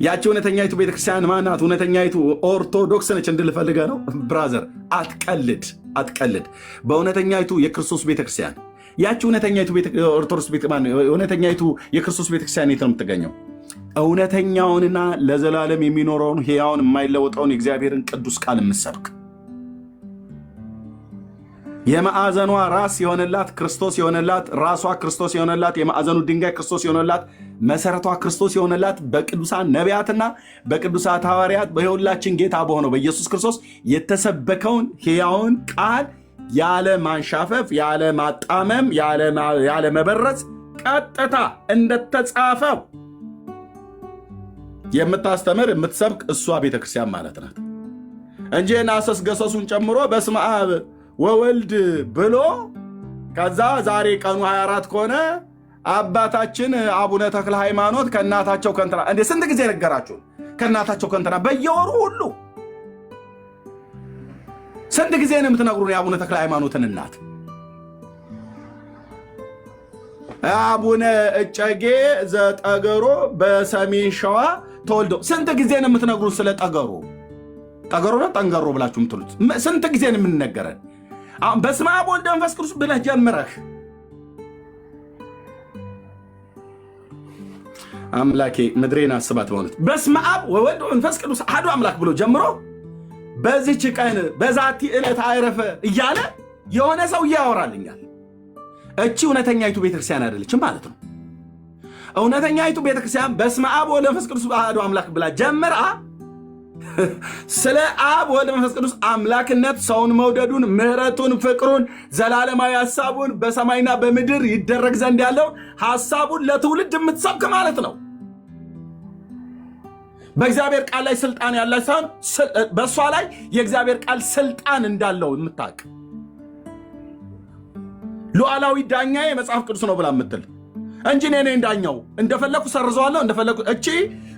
ያቺ እውነተኛይቱ ቤተክርስቲያን ማናት? እውነተኛይቱ ኦርቶዶክስ ነች እንድልፈልገ ነው። ብራዘር አትቀልድ። በእውነተኛይቱ የክርስቶስ ቤተክርስቲያን። ያቺ እውነተኛይቱ የክርስቶስ ቤተክርስቲያን የት ነው የምትገኘው? እውነተኛውንና ለዘላለም የሚኖረውን ሕያውን የማይለወጠውን የእግዚአብሔርን ቅዱስ ቃል የምትሰብክ የማዕዘኗ ራስ የሆነላት ክርስቶስ የሆነላት ራሷ ክርስቶስ የሆነላት የማዕዘኑ ድንጋይ ክርስቶስ የሆነላት መሰረቷ ክርስቶስ የሆነላት በቅዱሳን ነቢያትና በቅዱሳት ሐዋርያት በሁላችን ጌታ በሆነው በኢየሱስ ክርስቶስ የተሰበከውን ሕያውን ቃል ያለ ማንሻፈፍ፣ ያለ ማጣመም፣ ያለ መበረዝ ቀጥታ እንደተጻፈው የምታስተምር የምትሰብክ እሷ ቤተክርስቲያን ማለት ናት እንጂ ናሰስ ገሰሱን ጨምሮ በስመ አብ ወወልድ ብሎ ከዛ ዛሬ ቀኑ 24 ከሆነ አባታችን አቡነ ተክለ ሃይማኖት ከእናታቸው ከንትና እንዴ ስንት ጊዜ ነገራችሁ? ከእናታቸው ከንትና በየወሩ ሁሉ ስንት ጊዜ ነው የምትነግሩን የአቡነ ተክለ ሃይማኖትን እናት? አቡነ እጨጌ ዘጠገሮ በሰሜን ሸዋ ተወልዶ ስንት ጊዜ ነው የምትነግሩን ስለ ጠገሮ? ጠገሮ ነው ጠንገሮ ብላችሁ የምትሉት ስንት ጊዜ ነው የምንነገረን? በስመ አብ ወወልድ ወመንፈስ ቅዱስ ብለህ ጀምረህ አምላኬ ምድሬን አስባት። በእውነት በስመ አብ ወወልድ ወመንፈስ ቅዱስ አሐዱ አምላክ ብሎ ጀምሮ በዚህች ቀን በዛቲ ዕለት አረፈ እያለ የሆነ ሰው ያወራልኛል። እቺ እውነተኛይቱ ቤተክርስቲያን አይደለችም ማለት ነው። እውነተኛይቱ ቤተክርስቲያን በስመ አብ ወወልድ ወመንፈስ ቅዱስ አሐዱ አምላክ ብላ ጀምራ ስለ አብ ወልድ መንፈስ ቅዱስ አምላክነት ሰውን መውደዱን፣ ምሕረቱን፣ ፍቅሩን፣ ዘላለማዊ ሐሳቡን በሰማይና በምድር ይደረግ ዘንድ ያለው ሐሳቡን ለትውልድ የምትሰብክ ማለት ነው። በእግዚአብሔር ቃል ላይ ስልጣን ያላት ሳይሆን በእሷ ላይ የእግዚአብሔር ቃል ስልጣን እንዳለው የምታውቅ ሉዓላዊ ዳኛ የመጽሐፍ ቅዱስ ነው ብላ የምትል እንጂ እኔ እንዳኛው እንደፈለኩ ሰርዘዋለሁ እንደፈለኩ።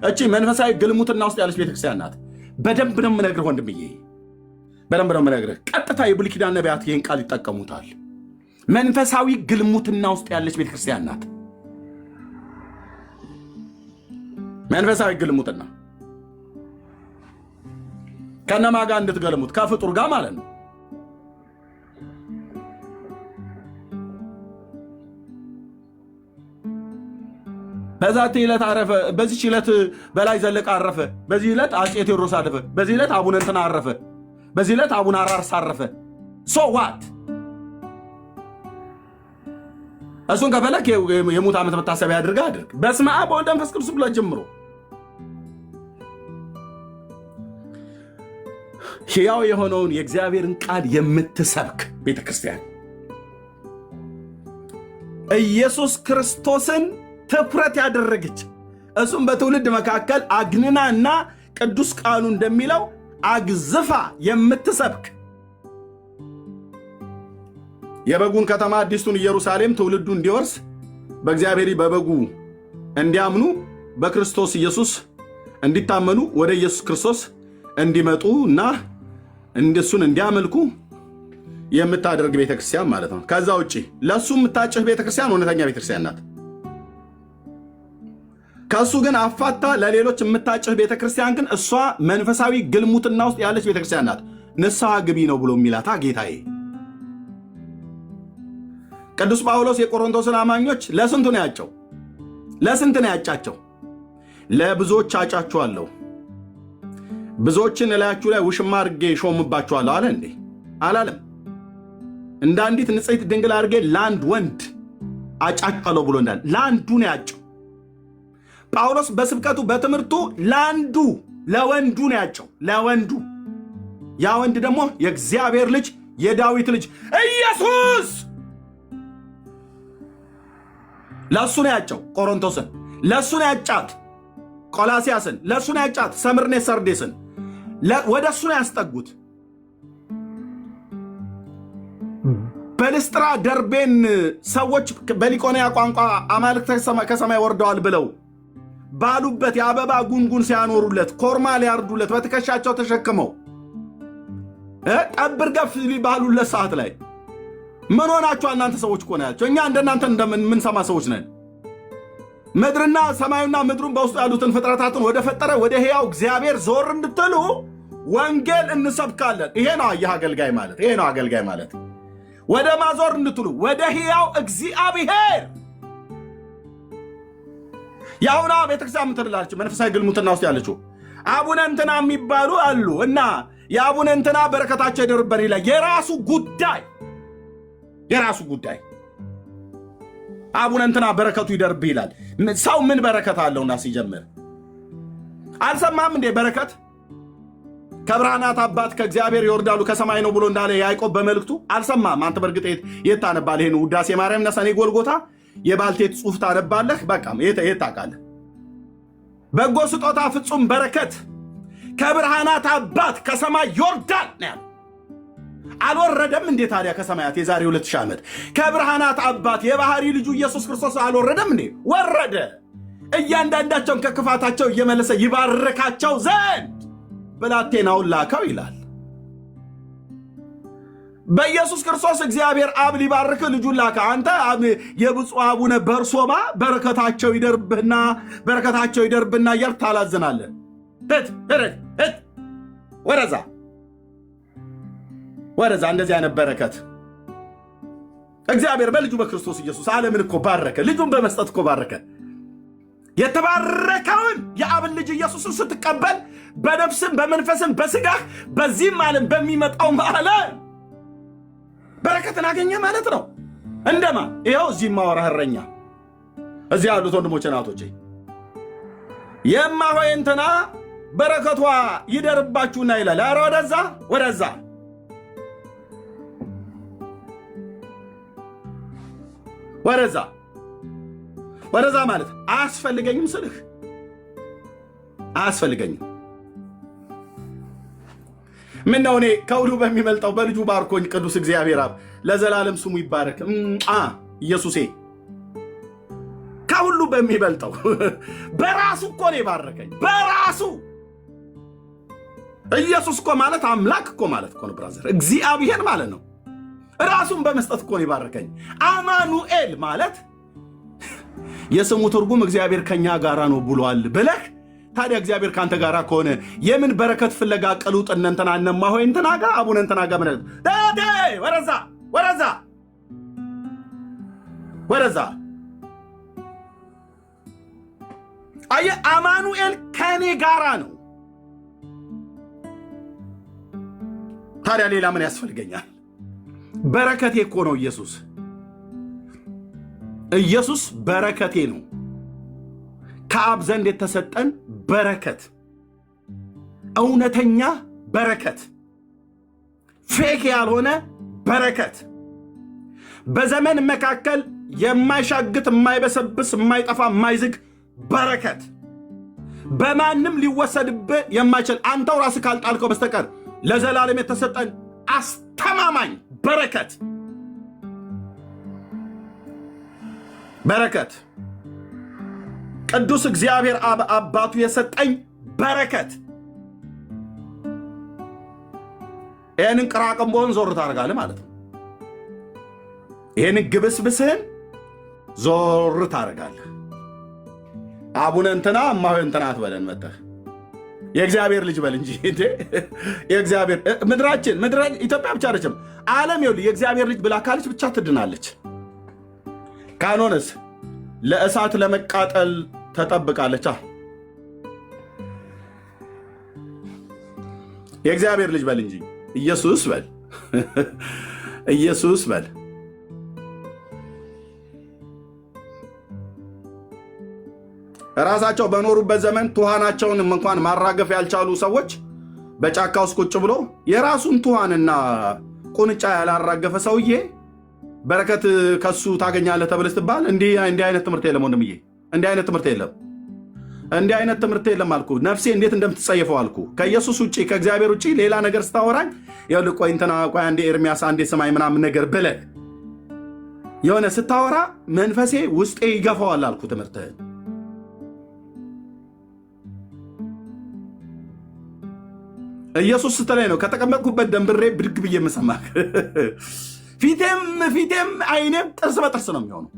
እቺ መንፈሳዊ ግልሙትና ውስጥ ያለች ቤተክርስቲያን ናት። በደንብ ነው የምነግርህ ወንድምዬ፣ በደንብ ነው የምነግርህ። ቀጥታ የብሉይ ኪዳን ነቢያት ይህን ቃል ይጠቀሙታል። መንፈሳዊ ግልሙትና ውስጥ ያለች ቤተክርስቲያን ናት። መንፈሳዊ ግልሙትና ከነማ ጋር እንድትገልሙት ከፍጡር ጋር ማለት ነው። በዛቲ ዕለት አረፈ፣ በዚህ ዕለት በላይ ዘለቀ አረፈ፣ በዚህ ዕለት አፄ ቴዎድሮስ አረፈ፣ በዚህ ዕለት አቡነ እንትና አረፈ፣ በዚህ ዕለት አቡነ አራርስ አረፈ። ሶ ዋት? እሱን ከፈለክ የሙት ዓመት መታሰቢያ አድርገህ አድርግ። በስመ አብ ወወልድ ወመንፈስ ቅዱስ ብሎ ጀምሮ ሕያው የሆነውን የእግዚአብሔርን ቃል የምትሰብክ ቤተክርስቲያን ኢየሱስ ክርስቶስን ትኩረት ያደረገች እሱም በትውልድ መካከል አግንና እና ቅዱስ ቃሉ እንደሚለው አግዝፋ የምትሰብክ የበጉን ከተማ አዲስቱን ኢየሩሳሌም ትውልዱ እንዲወርስ በእግዚአብሔር በበጉ እንዲያምኑ በክርስቶስ ኢየሱስ እንዲታመኑ ወደ ኢየሱስ ክርስቶስ እንዲመጡ እና እንደሱን እንዲያመልኩ የምታደርግ ቤተክርስቲያን ማለት ነው። ከዛ ውጪ ለሱ የምታጭህ ቤተክርስቲያን እውነተኛ ቤተክርስቲያን ናት። ከሱ ግን አፋታ ለሌሎች የምታጭህ ቤተክርስቲያን ግን እሷ መንፈሳዊ ግልሙትና ውስጥ ያለች ቤተክርስቲያን ናት። ንስሐ ግቢ ነው ብሎ የሚላታ ጌታዬ። ቅዱስ ጳውሎስ የቆሮንቶስን አማኞች ለስንቱ ነው ያጨው? ለስንት ነው ያጫቸው? ለብዙዎች አጫችኋለሁ፣ ብዙዎችን እላያችሁ ላይ ውሽማ አድርጌ ሾምባችኋለሁ አለ እንዴ? አላለም። እንደ አንዲት ንጽሕት ድንግል አድርጌ ለአንድ ወንድ አጫጫለሁ ብሎ እንዳለ ለአንዱ ነው ያጨው። ጳውሎስ በስብከቱ በትምህርቱ ለአንዱ ለወንዱ ነው ያጨው፣ ለወንዱ። ያ ወንድ ደግሞ የእግዚአብሔር ልጅ የዳዊት ልጅ ኢየሱስ ለሱ ነው ያጨው። ቆሮንቶስን ለሱ ነው ያጫት፣ ቆላሲያስን ለሱ ነው ያጫት፣ ሰምርኔስ ሰርዴስን ወደ እሱ ነው ያስጠጉት። በልስጥራ ደርቤን ሰዎች በሊቆንያ ቋንቋ አማልክት ከሰማይ ወርደዋል ብለው ባሉበት የአበባ ጉንጉን ሲያኖሩለት ኮርማ ሊያርዱለት በትከሻቸው ተሸክመው ጠብር ገፍ ባሉለት ሰዓት ላይ ምን ሆናችሁ እናንተ ሰዎች እኮ ነው ያላቸው። እኛ እንደናንተ እንደምንሰማ ሰዎች ነን። ምድርና ሰማዩና ምድሩን በውስጡ ያሉትን ፍጥረታትን ወደ ፈጠረ ወደ ሕያው እግዚአብሔር ዞር እንድትሉ ወንጌል እንሰብካለን። ይሄ ነው አገልጋይ ማለት። ይሄ ነው አገልጋይ ማለት። ወደ ማዞር እንድትሉ ወደ ሕያው እግዚአብሔር። ያውና ቤተክርስቲያን ምትላችሁ መንፈሳዊ ግልሙትና ውስጥ ያለችው አቡነ እንትና የሚባሉ አሉ እና የአቡነ እንትና በረከታቸው ይደርብን ይላል። የራሱ ጉዳይ አቡነ እንትና በረከቱ ይደርብ ይላል። ሰው ምን በረከት አለውና ሲጀምር አልሰማም እንዴ? በረከት ከብርሃናት አባት ከእግዚአብሔር ይወርዳሉ ከሰማይ ነው ብሎ እንዳለ ያዕቆብ በመልእክቱ አልሰማም? አንተ በርግጥ የት ታነባለህ? ይሄን ውዳሴ ማርያምና ሰኔ ጎልጎታ የባልቴት ጽሑፍ ታነባለህ? በቃም የት ታውቃለህ? በጎ ስጦታ ፍጹም በረከት ከብርሃናት አባት ከሰማይ ይወርዳል ነው ያለው። አልወረደም እንዴ ታዲያ ከሰማያት? የዛሬ 2000 ዓመት ከብርሃናት አባት የባህሪ ልጁ ኢየሱስ ክርስቶስ አልወረደም እንዴ? ወረደ። እያንዳንዳቸውን ከክፋታቸው እየመለሰ ይባርካቸው ዘንድ ብላቴናውን ላከው ይላል። በኢየሱስ ክርስቶስ እግዚአብሔር አብ ሊባርክ ልጁን ላከ። አንተ የብፁዕ አቡነ በርሶማ በረከታቸው ይደርብህና እያልክ ታላዝናለህ። ወደዛ እንደዚህ አይነት በረከት እግዚአብሔር በልጁ በክርስቶስ ኢየሱስ ዓለምን እኮ ባረከ። ልጁን በመስጠት እኮ ባረከ። የተባረከውን የአብን ልጅ ኢየሱስን ስትቀበል በነፍስም በመንፈስም በስጋህ በዚህም ዓለም በሚመጣው ዓለም በረከትን አገኘ ማለት ነው። እንደማ ይኸው እዚህ ማወራህ እረኛ እዚህ ያሉት ወንድሞቼ ናቶቼ የማሆይ እንትና በረከቷ ይደርባችሁና ይላል። ኧረ ወደዛ ማለት አያስፈልገኝም ስልህ አያስፈልገኝም። ምን ነው እኔ ከሁሉ በሚበልጠው በልጁ ባርኮኝ ቅዱስ እግዚአብሔር አብ ለዘላለም ስሙ ይባረክ። ኢየሱሴ ከሁሉ በሚበልጠው በራሱ እኮ ነው የባረከኝ። በራሱ ኢየሱስ እኮ ማለት አምላክ እኮ ማለት እኮ ነው ብራዘር፣ እግዚአብሔር ማለት ነው። ራሱን በመስጠት እኮ ነው የባረከኝ። አማኑኤል ማለት የስሙ ትርጉም እግዚአብሔር ከኛ ጋራ ነው ብሏል ብለህ ታዲያ እግዚአብሔር ካንተ ጋራ ከሆነ የምን በረከት ፍለጋ ቀሉጥ እንትና እነማሆይ እንትና ጋር አቡነ እንትና ጋር ምን ወረዛ አየህ፣ አማኑኤል ከኔ ጋራ ነው። ታዲያ ሌላ ምን ያስፈልገኛል? በረከቴ እኮ ነው ኢየሱስ በረከቴ ነው። ከአብ ዘንድ የተሰጠን በረከት፣ እውነተኛ በረከት፣ ፌክ ያልሆነ በረከት፣ በዘመን መካከል የማይሻግት የማይበሰብስ የማይጠፋ የማይዝግ በረከት፣ በማንም ሊወሰድብህ የማይችል አንተው ራስህ ካልጣልከው በስተቀር ለዘላለም የተሰጠን አስተማማኝ በረከት ቅዱስ እግዚአብሔር አባቱ የሰጠኝ በረከት። ይህንን ቅራቅንቦህን ዞር ታደርጋለህ ማለት ነው። ይህንን ግብስብስህን ዞር ታደርጋለህ። አቡነ እንትና እማሆይ እንትና አትበለን መጠህ የእግዚአብሔር ልጅ በል እንጂ የእግዚአብሔር ምድራችን ኢትዮጵያ ብቻ አይደለም ዓለም ይኸውልህ የእግዚአብሔር ልጅ ብላ ካለች ብቻ ትድናለች። ካልሆነስ ለእሳት ለመቃጠል ተጠብቃለች። የእግዚአብሔር ልጅ በል እንጂ ኢየሱስ በል ኢየሱስ በል። ራሳቸው በኖሩበት ዘመን ትኋናቸውንም እንኳን ማራገፍ ያልቻሉ ሰዎች በጫካ ውስጥ ቁጭ ብሎ የራሱን ትኋንና ቁንጫ ያላራገፈ ሰውዬ በረከት ከሱ ታገኛለህ ተብለህ ስትባል እንዲህ አይነት ትምህርት የለም ወንድምዬ፣ እንዲህ አይነት ትምህርት የለም አልኩ። ነፍሴ እንዴት እንደምትጸየፈው አልኩ። ከኢየሱስ ውጪ ከእግዚአብሔር ውጪ ሌላ ነገር ስታወራኝ ይኸውልህ ቆይ እንትና ቆይ አንዴ ኤርሚያስ አንዴ ሰማይ ምናምን ነገር ብለህ የሆነ ስታወራ መንፈሴ ውስጤ ይገፋዋል አልኩ ትምህርትህን። ኢየሱስ ስትለኝ ነው ከተቀመጥኩበት ደንብሬ ብድግ ብዬ የምሰማህ። ፊቴም አይኔም ጥርስ በጥርስ ነው የሚሆነው።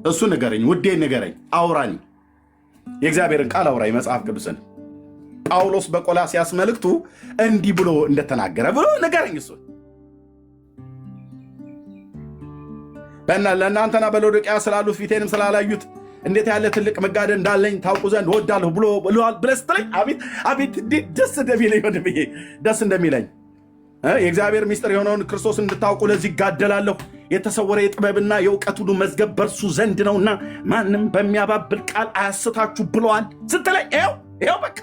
እሱ ንገረኝ ውዴ፣ ንገረኝ፣ አውራኝ፣ የእግዚአብሔርን ቃል አውራኝ፣ መጽሐፍ ቅዱስን ጳውሎስ በቆላስያስ መልእክቱ እንዲህ ብሎ እንደተናገረ ብሎ ንገረኝ። እሱ ለእናንተና በሎዶቅያ ስላሉት ፊቴንም ስላላዩት እንዴት ያለ ትልቅ መጋደል እንዳለኝ ታውቁ ዘንድ እወዳለሁ ብለህ ስትለኝ አቤት ደስ እንደሚለኝ ወንድምዬ፣ ደስ እንደሚለኝ የእግዚአብሔር ምስጢር የሆነውን ክርስቶስ እንድታውቁ ለዚህ ይጋደላለሁ። የተሰወረ የጥበብና የእውቀት ሁሉ መዝገብ በእርሱ ዘንድ ነውና ማንም በሚያባብል ቃል አያስታችሁ ብለዋል ስትለኝ ይኸው በቃ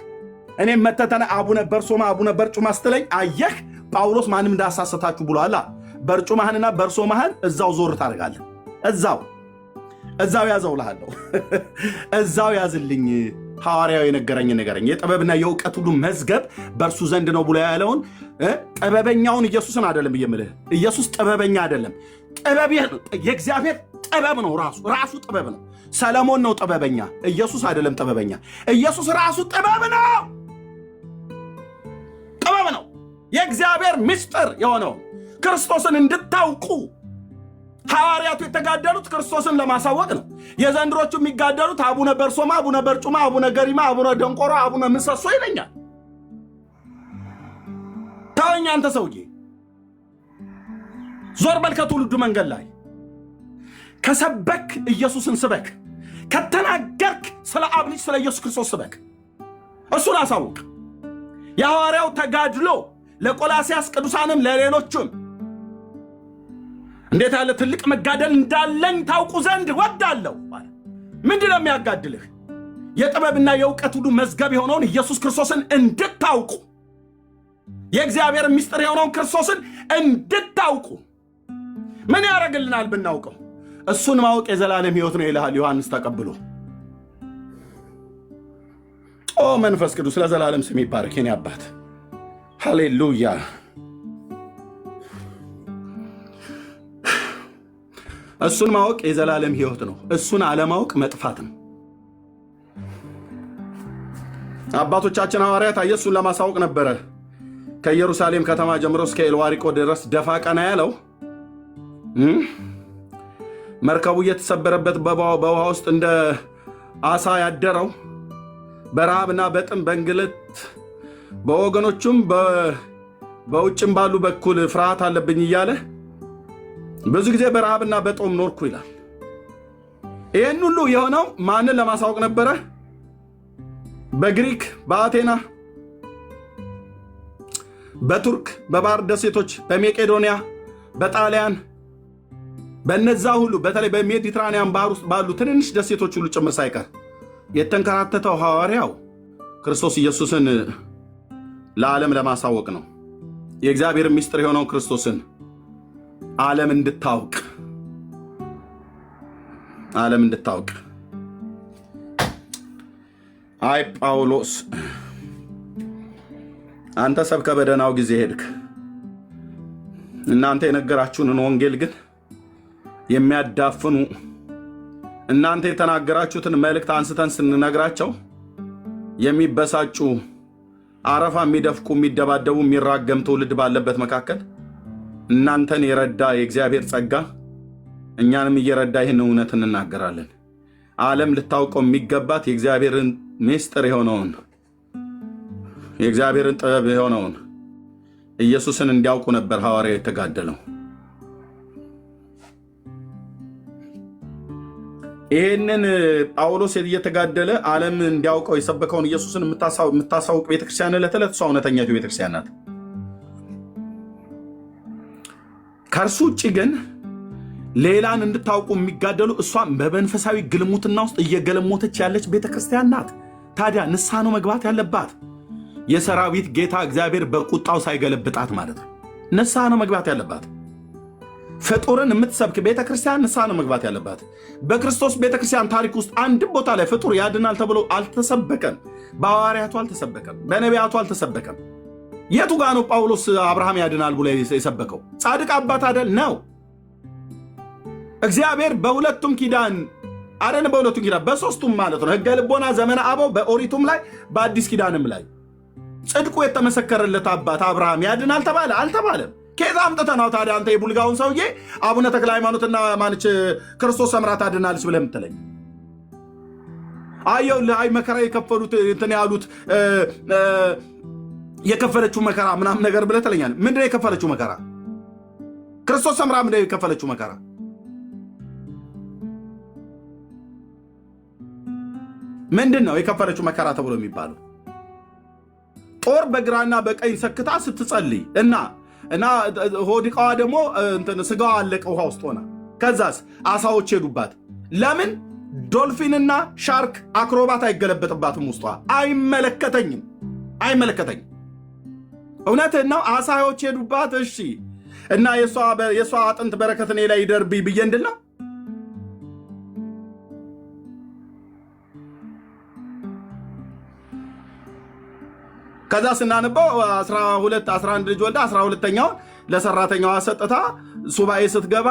እኔም መተተነ አቡነ በርሶማ አቡነ በርጩማ ስትለኝ አየህ ጳውሎስ ማንም እንዳያሳስታችሁ ብለዋል። በርጩማህንና በርሶማህን እዛው ዞር ታደርጋለህ። እዛው ያዘው እልሃለሁ። እዛው ያዝልኝ። ሐዋርያው የነገረኝ የጥበብና የእውቀት ሁሉ መዝገብ በእርሱ ዘንድ ነው ብሎ ያለውን ጥበበኛውን ኢየሱስን አይደለም የምልህ። ኢየሱስ ጥበበኛ አይደለም። የእግዚአብሔር ጥበብ ነው። ራሱ ጥበብ ነው። ሰለሞን ነው ጥበበኛ፣ ኢየሱስ አይደለም ጥበበኛ። ኢየሱስ ራሱ ጥበብ ነው። የእግዚአብሔር ምስጢር የሆነው ክርስቶስን እንድታውቁ ሐዋርያቱ የተጋደሉት ክርስቶስን ለማሳወቅ ነው። የዘንድሮቹ የሚጋደሉት አቡነ በርሶማ፣ አቡነ በርጩማ፣ አቡነ ገሪማ፣ አቡነ ደንቆሮ፣ አቡነ ምሰሶ ይለኛል። ተወኝ አንተ ሰውዬ፣ ዞር በል ከትውልዱ መንገድ ላይ። ከሰበክ ኢየሱስን ስበክ፣ ከተናገርክ ስለ አብ ልጅ ስለ ኢየሱስ ክርስቶስ ስበክ፣ እሱን አሳውቅ። የሐዋርያው ተጋድሎ ለቆላስያስ ቅዱሳንም ለሌሎቹም እንዴት ያለ ትልቅ መጋደል እንዳለኝ ታውቁ ዘንድ ወዳለሁ። ምንድነው የሚያጋድልህ? የጥበብና የእውቀት ሁሉ መዝገብ የሆነውን ኢየሱስ ክርስቶስን እንድታውቁ፣ የእግዚአብሔር ምስጢር የሆነውን ክርስቶስን እንድታውቁ። ምን ያደርግልናል ብናውቀው? እሱን ማወቅ የዘላለም ሕይወት ነው ይልሃል ዮሐንስ ተቀብሎ። ኦ መንፈስ ቅዱስ ለዘላለም ስም ይባረክ የኔ አባት። ሃሌሉያ። እሱን ማወቅ የዘላለም ሕይወት ነው። እሱን አለማወቅ መጥፋት ነው። አባቶቻችን ሐዋርያት እሱን ለማሳወቅ ነበረ ከኢየሩሳሌም ከተማ ጀምሮ እስከ ኤልዋሪቆ ድረስ ደፋ ቀና ያለው። መርከቡ እየተሰበረበት በውሃ ውስጥ እንደ አሳ ያደረው፣ በረሃብና በጥም በእንግልት በወገኖቹም በውጭም ባሉ በኩል ፍርሃት አለብኝ እያለ ብዙ ጊዜ በረሃብና በጦም ኖርኩ ይላል። ይህን ሁሉ የሆነው ማንን ለማሳወቅ ነበረ? በግሪክ፣ በአቴና፣ በቱርክ፣ በባህር ደሴቶች፣ በሜቄዶንያ፣ በጣሊያን፣ በነዛ ሁሉ በተለይ በሜዲትራኒያን ባህር ውስጥ ባሉ ትንንሽ ደሴቶች ሁሉ ጭምር ሳይቀር የተንከራተተው ሐዋርያው ክርስቶስ ኢየሱስን ለዓለም ለማሳወቅ ነው። የእግዚአብሔር ምስጢር የሆነው ክርስቶስን ዓለም እንድታውቅ አይ ጳውሎስ አንተ ሰብከ በደህናው ጊዜ ሄድክ። እናንተ የነገራችሁንን ወንጌል ግን የሚያዳፍኑ እናንተ የተናገራችሁትን መልእክት አንስተን ስንነግራቸው የሚበሳጩ አረፋ የሚደፍቁ የሚደባደቡ የሚራገም ትውልድ ባለበት መካከል እናንተን የረዳ የእግዚአብሔር ጸጋ እኛንም እየረዳ ይህን እውነት እንናገራለን። ዓለም ልታውቀው የሚገባት የእግዚአብሔርን ምስጢር የሆነውን የእግዚአብሔርን ጥበብ የሆነውን ኢየሱስን እንዲያውቁ ነበር ሐዋርያው የተጋደለው። ይህንን ጳውሎስ እየተጋደለ ዓለም እንዲያውቀው የሰበከውን ኢየሱስን የምታሳውቅ ቤተክርስቲያን ለተለት እሷ እውነተኛቱ ቤተክርስቲያን ናት። ከእርሱ ውጭ ግን ሌላን እንድታውቁ የሚጋደሉ እሷም በመንፈሳዊ ግልሙትና ውስጥ እየገለሞተች ያለች ቤተክርስቲያን ናት። ታዲያ ንስሐ ነው መግባት ያለባት። የሰራዊት ጌታ እግዚአብሔር በቁጣው ሳይገለብጣት ማለት ነው። ንስሐ ነው መግባት ያለባት። ፍጡርን የምትሰብክ ቤተክርስቲያን ንስሐ ነው መግባት ያለባት። በክርስቶስ ቤተክርስቲያን ታሪክ ውስጥ አንድም ቦታ ላይ ፍጡር ያድናል ተብሎ አልተሰበከም። በሐዋርያቱ አልተሰበከም፣ በነቢያቱ አልተሰበከም። የቱ ጋ ነው ጳውሎስ አብርሃም ያድናል ብሎ የሰበከው? ጻድቅ አባት አይደል ነው? እግዚአብሔር በሁለቱም ኪዳን አረን በሁለቱም ኪዳን በሶስቱም ማለት ነው። ሕገ ልቦና ዘመነ አበው በኦሪቱም ላይ በአዲስ ኪዳንም ላይ ጽድቁ የተመሰከረለት አባት አብርሃም ያድናል ተባለ? አልተባለም። ከዛ አምጥተህ ነው ታዲያ አንተ የቡልጋውን ሰውዬ አቡነ ተክለ ሃይማኖትና ማንች ክርስቶስ ሰምራ ታድናለች ብለህ የምትለኝ? አየውልህ፣ አይ መከራ የከፈሉት እንትን ያሉት የከፈለችው መከራ ምናምን ነገር ብለህ ትለኛለህ። ምንድነው የከፈለችው መከራ? ክርስቶስ ሰምራ ምንድነው የከፈለችው መከራ? ምንድን ነው የከፈለችው መከራ ተብሎ የሚባለው? ጦር በግራና በቀኝ ሰክታ ስትጸልይ እና ሆዲቃዋ ደግሞ ስጋዋ አለቀ ውሃ ውስጥ ሆና፣ ከዛስ አሳዎች ሄዱባት። ለምን ዶልፊንና ሻርክ አክሮባት አይገለበጥባትም? ውስጧ አይመለከተኝም። እውነትህን ነው። አሳዎች ሄዱባት። እሺ፣ እና የእሷ አጥንት በረከት እኔ ላይ ይደርብኝ ብዬ እንድል ነው? ከዛ ስናነበው 11 ልጅ ወልዳ 12ኛውን ለሰራተኛዋ ሰጥታ ሱባኤ ስትገባ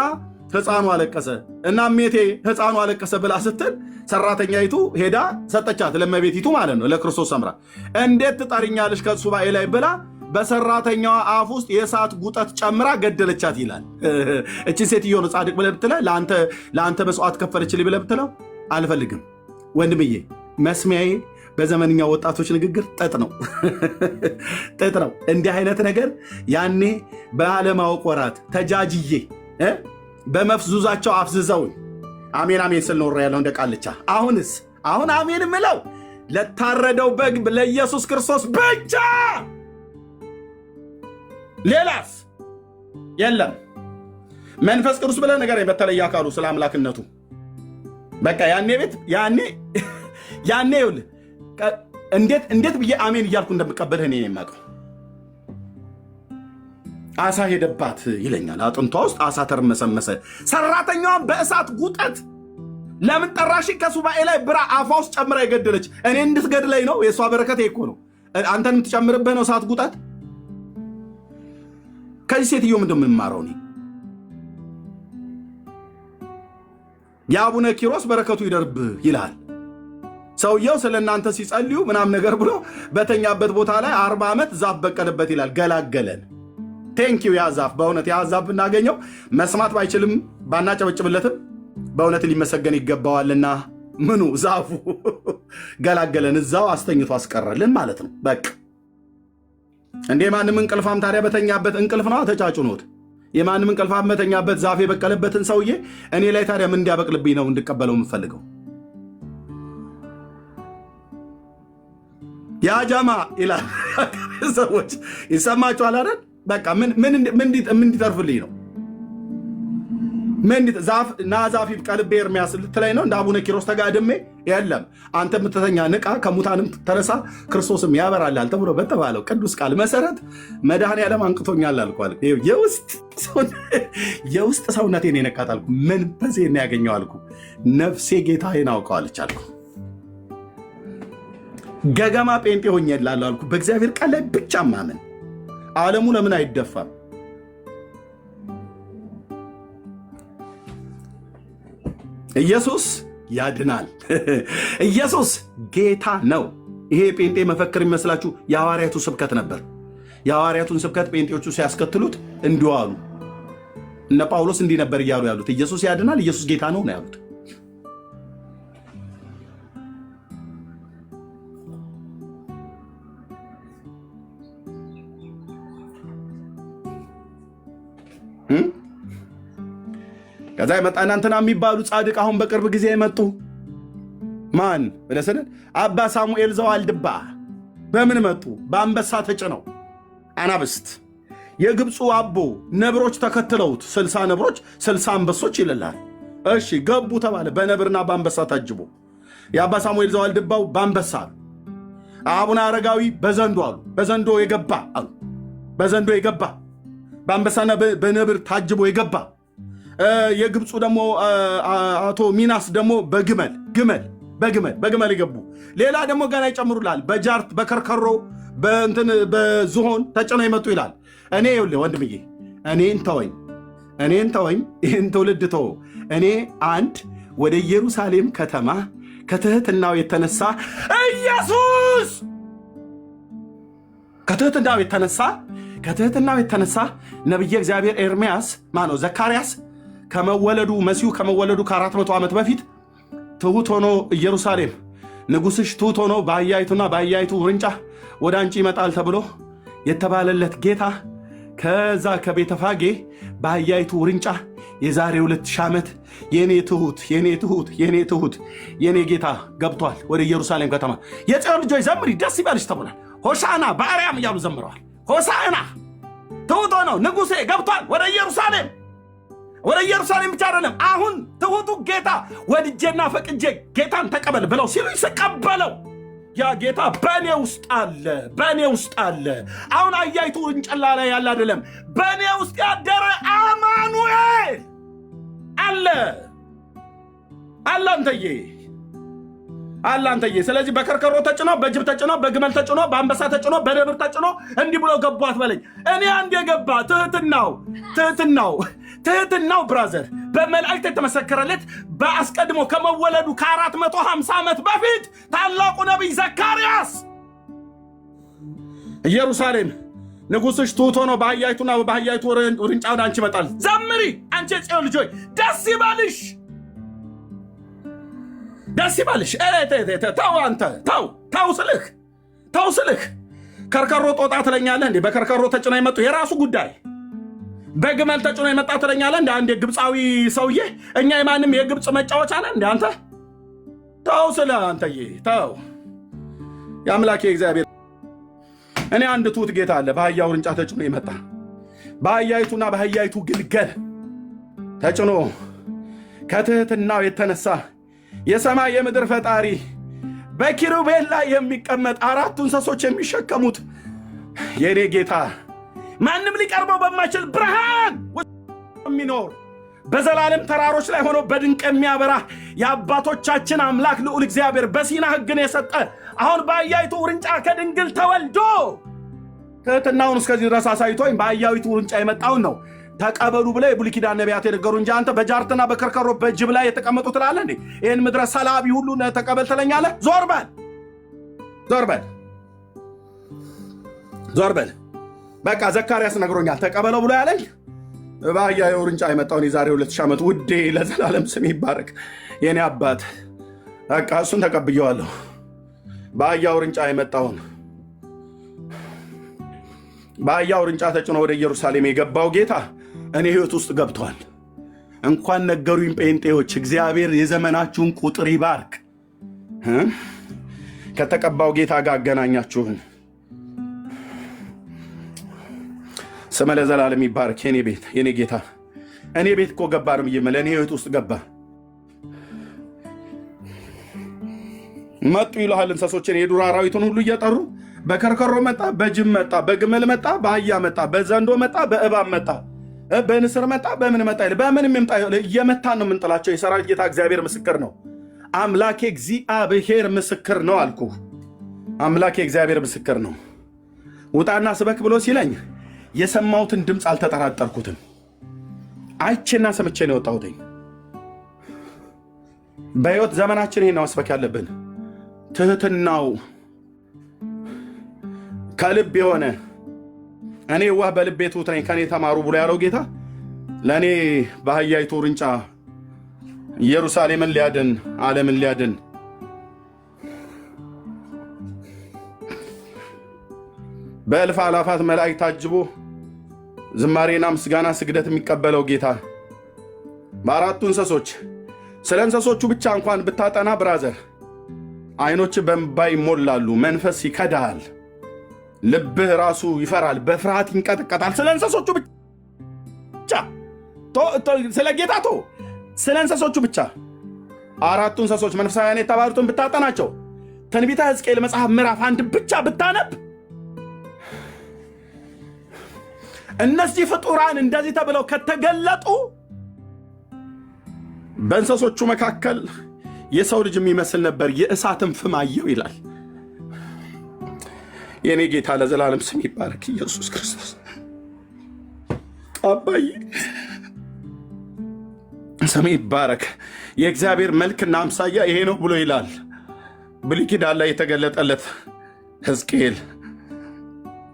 ሕፃኑ አለቀሰ እና ሜቴ ሕፃኑ አለቀሰ ብላ ስትል ሰራተኛይቱ ሄዳ ሰጠቻት፣ ለመቤቲቱ ማለት ነው፣ ለክርስቶስ ሰምራ። እንዴት ትጠሪኛለሽ ከሱባኤ ላይ ብላ በሰራተኛዋ አፍ ውስጥ የእሳት ጉጠት ጨምራ ገደለቻት ይላል። እቺ ሴትዮ ነው ጻድቅ ብለህ ብትለው፣ ለአንተ መስዋዕት ከፈለችልኝ ብለህ ብትለው አልፈልግም ወንድምዬ። መስሚያዬ በዘመንኛ ወጣቶች ንግግር ጥጥ ነው። እንዲህ አይነት ነገር ያኔ በአለማወቅ ወራት ተጃጅዬ በመፍዙዛቸው አፍዝዘውኝ አሜን አሜን ስል ኖር ያለው እንደ ቃልቻ። አሁን አሜን ምለው ለታረደው በግ ለኢየሱስ ክርስቶስ ብቻ፣ ሌላስ የለም። መንፈስ ቅዱስ ብለህ ነገር በተለየ አካሉ ስለ አምላክነቱ በቃ ያኔ ይኸውልህ እንዴት ብዬ አሜን እያልኩ እንደምቀበልህ እኔ የማውቀው። አሳ ሄደባት ይለኛል፣ አጥንቷ ውስጥ አሳ ተርመሰመሰ። ሰራተኛዋን በእሳት ጉጠት ለምን ጠራሽ? ከሱባኤ ላይ ብራ አፋ ውስጥ ጨምራ የገደለች እኔ እንድትገድለኝ ነው? የእሷ በረከት እኮ ነው። አንተን የምትጨምርብህ ነው እሳት ጉጠት። ከዚህ ሴትዮ ምንድን የምንማረው? እኔ የአቡነ ኪሮስ በረከቱ ይደርብህ ይልሃል ሰውየው። ስለ እናንተ ሲጸልዩ ምናም ነገር ብሎ በተኛበት ቦታ ላይ 40 ዓመት ዛፍ በቀለበት ይላል። ገላገለን። ቴንኪው ያ ዛፍ። በእውነት ያ ዛፍ ብናገኘው መስማት ባይችልም ባናጨበጭብለትም በእውነት ሊመሰገን ይገባዋልና ምኑ ዛፉ ገላገለን፣ እዛው አስተኝቶ አስቀረልን ማለት ነው። በቃ እንዴ ማንም እንቅልፋም ታዲያ በተኛበት እንቅልፍ ነው ተጫጩኖት። የማንም እንቅልፋም በተኛበት ዛፍ የበቀለበትን ሰውዬ እኔ ላይ ታዲያ ምን እንዲያበቅልብኝ ነው እንድቀበለው የምፈልገው? ያ ጃማ ይላል ሰዎች ይሰማችኋል አይደል? በቃ ምን እንዲተርፍልኝ ነው? ዛፍ ይብቀልብህ ኤርምያስ ልትለኝ ነው? እንደ አቡነ ኪሮስ ተጋድሜ የለም አንተ የምትተኛ ንቃ፣ ከሙታንም ተነሳ፣ ክርስቶስም ያበራላል ተብሎ በተባለው ቅዱስ ቃል መሰረት መድኃኔዓለም አንቅቶኛል አልኳል። የውስጥ ሰውነቴን የነካት አልኩ፣ መንፈሴን ያገኘው አልኩ፣ ነፍሴ ጌታዬን አውቀዋለች አልኩ። ገገማ ጴንጤ ሆኜላለሁ አልኩ። በእግዚአብሔር ቃል ላይ ብቻ ማመን። ዓለሙ ለምን አይደፋም? ኢየሱስ ያድናል። ኢየሱስ ጌታ ነው። ይሄ ጴንጤ መፈክር የሚመስላችሁ የሐዋርያቱ ስብከት ነበር። የሐዋርያቱን ስብከት ጴንጤዎቹ ሲያስከትሉት እንዲሁ አሉ። እነ ጳውሎስ እንዲህ ነበር እያሉ ያሉት፣ ኢየሱስ ያድናል፣ ኢየሱስ ጌታ ነው ነው ያሉት። ከዛ የመጣና እንትና የሚባሉ ጻድቅ አሁን በቅርብ ጊዜ የመጡ ማን ብለህ ስንል አባ ሳሙኤል ዘዋልድባ በምን መጡ? በአንበሳ ተጭነው አናብስት። የግብፁ አቦ ነብሮች ተከትለውት 60 ነብሮች 60 አንበሶች ይልላል። እሺ ገቡ ተባለ። በነብርና በአንበሳ ታጅቦ የአባ ሳሙኤል ዘዋልድባው በአንበሳ አሉ። አቡነ አረጋዊ በዘንዶ አሉ። በዘንዶ የገባ አሉ። በዘንዶ የገባ በአንበሳና በነብር ታጅቦ የገባ የግብፁ ደግሞ አቶ ሚናስ ደግሞ በግመል የገቡ። ሌላ ደግሞ ገና ይጨምሩላል። በጃርት በከርከሮ በዝሆን ተጭነው ይመጡ ይላል። እኔ ይኸውልህ ወንድምዬ እኔን ተወኝ፣ ይህን ትውልድ ተው። እኔ አንድ ወደ ኢየሩሳሌም ከተማ ከትህትናው የተነሳ ኢየሱስ ከትህትናው የተነሳ ነቢየ እግዚአብሔር ኤርምያስ ዘካርያስ መሲሁ ከመወለዱ ከ400 ዓመት በፊት ትሑት ሆኖ ኢየሩሳሌም ንጉሥሽ ትሑት ሆኖ በአህያይቱና በአህያይቱ ውርንጫ ወደ አንቺ ይመጣል ተብሎ የተባለለት ጌታ ከዛ ከቤተፋጌ በአህያይቱ ውርንጫ የዛሬ 2000 ዓመት የኔ ትሑት የኔ ጌታ ገብቷል ወደ ኢየሩሳሌም ከተማ። የጽዮን ልጆች ዘምሪ ደስ ይበልሽ ተብሏል። ሆሳዕና በአርያም እያሉ ዘምረዋል። ሆሳዕና ትሑት ሆኖ ንጉሴ ገብቷል ወደ ኢየሩሳሌም ብቻ አይደለም፣ አሁን ትሑቱ ጌታ ወድጄና ፈቅጄ ጌታን ተቀበል ብለው ሲሉ ይሰቀበለው ያ ጌታ በእኔ ውስጥ አለ። አሁን አህያይቱ ውርንጭላ ላይ ያለ አይደለም፣ በእኔ ውስጥ ያደረ አማኑኤል አለ አንተዬ። ስለዚህ በከርከሮ ተጭኖ በጅብ ተጭኖ በግመል ተጭኖ በአንበሳ ተጭኖ በነብር ተጭኖ እንዲህ ብሎ ገቡ አትበለኝ። እኔ አንድ የገባ ትህትናው ብራዘር በመላእክት የተመሰከረለት በአስቀድሞ ከመወለዱ ከ450 ዓመት በፊት ታላቁ ነቢይ ዘካርያስ ኢየሩሳሌም ንጉሥሽ ትሑት ሆኖ በአህያይቱና በአህያይቱ ውርንጫ ወደ አንቺ ይመጣል። ዘምሪ አንቺ የጽዮን ልጆች ደስ ይበልሽ። ተው ስልህ ከርከሮ ጦጣ ትለኛለህ እንዴ? በከርከሮ ተጭኖ የመጡ የራሱ ጉዳይ። በግመል ተጭኖ የመጣ ትለኛለህ እንዴ? አንድ ግብፃዊ ሰውዬ እኛ የማንም የግብፅ መጫወቻ ነን እንዴ? አንተ አንተዬ ተው። የአምላኬ እግዚአብሔር እኔ አንድ ትሑት ጌታ አለ በአህያ ውርንጫ ተጭኖ የመጣ በአህያይቱና በአህያይቱ ግልገል ተጭኖ ከትህትናው የተነሳ የሰማይ የምድር ፈጣሪ በኪሩቤል ላይ የሚቀመጥ 4 እንስሶች የሚሸከሙት የኔ ጌታ ማንም ሊቀርበው በማይችል ብርሃን የሚኖር በዘላለም ተራሮች ላይ ሆኖ በድንቅ የሚያበራ የአባቶቻችን አምላክ ልዑል እግዚአብሔር በሲና ሕግን የሰጠ አሁን በአህያይቱ ውርንጫ ከድንግል ተወልዶ ትህትናውን እስከዚህ ድረስ አሳይቶኝ በአህያይቱ ውርንጫ የመጣውን ነው ተቀበሉ ብለው የብሉይ ኪዳን ነቢያት የነገሩ እንጂ አንተ በጃርትና በከርከሮ በጅብ ላይ የተቀመጡ ትላለህ እንዴ? ይህን ምድረ ሰላቢ ሁሉ ተቀበል ትለኛለህ? ዞር በል። በቃ ዘካርያስ ነግሮኛል ተቀበለው ብሎ ያለኝ በአህያ ውርንጫ የመጣውን የዛሬ 2000 ዓመት ውዴ ለዘላለም ስም ይባረክ የኔ አባት። በቃ እሱን ተቀብየዋለሁ። በአህያ ውርንጫ የመጣውን በአህያ ውርንጫ ተጭኖ ወደ ኢየሩሳሌም የገባው ጌታ እኔ ህይወት ውስጥ ገብቷል። እንኳን ነገሩኝ ጴንጤዎች። እግዚአብሔር የዘመናችሁን ቁጥር ይባርክ። ከተቀባው ጌታ ጋር አገናኛችሁን። ስመ ለዘላለም ይባረክ። የኔ ጌታ እኔ ቤት እኮ ገባ ነው ብዬ እኔ ህይወት ውስጥ ገባ። መጡ ይልሃል እንስሶችን የዱር አራዊቱን ሁሉ እየጠሩ በከርከሮ መጣ፣ በጅብ መጣ፣ በግመል መጣ፣ በአህያ መጣ፣ በዘንዶ መጣ፣ በእባብ መጣ፣ በንስር መጣ፣ በምን መጣ ይል በምንም ይምጣ እየመታን ነው የምንጥላቸው። የሰራዊት ጌታ እግዚአብሔር ምስክር ነው። አምላኬ እግዚአብሔር ምስክር ነው አልኩ። አምላኬ እግዚአብሔር ምስክር ነው። ውጣና ስበክ ብሎ ሲለኝ የሰማሁትን ድምፅ አልተጠራጠርኩትም። አይቼና ሰምቼ ነው የወጣሁትኝ። በሕይወት ዘመናችን ይሄን ነው መስበክ ያለብን። ትህትናው ከልብ የሆነ እኔ ዋህ በልቤ ትሑት ነኝ ከኔ ተማሩ ብሎ ያለው ጌታ ለእኔ በአህያይቱ ውርንጫ ኢየሩሳሌምን ሊያድን ዓለምን ሊያድን በእልፍ አላፋት መላእክት ታጅቦ ዝማሬና ምስጋና ስግደት የሚቀበለው ጌታ በአራቱ እንስሶች ስለ እንስሶቹ ብቻ እንኳን ብታጠና ብራዘር አይኖች በእንባ ይሞላሉ፣ መንፈስ ይከዳል፣ ልብህ ራሱ ይፈራል፣ በፍርሃት ይንቀጠቀጣል። ስለ እንስሶቹ ብቻ ስለ ጌታ ስለ እንስሶቹ ብቻ አራቱ እንስሶች መንፈሳውያን የተባሉትን ብታጠናቸው ትንቢተ ሕዝቅኤል መጽሐፍ ምዕራፍ 1 ብቻ ብታነብ እነዚህ ፍጡራን እንደዚህ ተብለው ከተገለጡ በእንስሶቹ መካከል የሰው ልጅ የሚመስል ነበር፣ የእሳትን ፍም አየው ይላል። የኔ ጌታ ለዘላለም ስም ይባረክ። ኢየሱስ ክርስቶስ አባዬ ስም ይባረክ። የእግዚአብሔር መልክና አምሳያ ይሄ ነው ብሎ ይላል ብሉይ ኪዳን ላይ የተገለጠለት ሕዝቅኤል።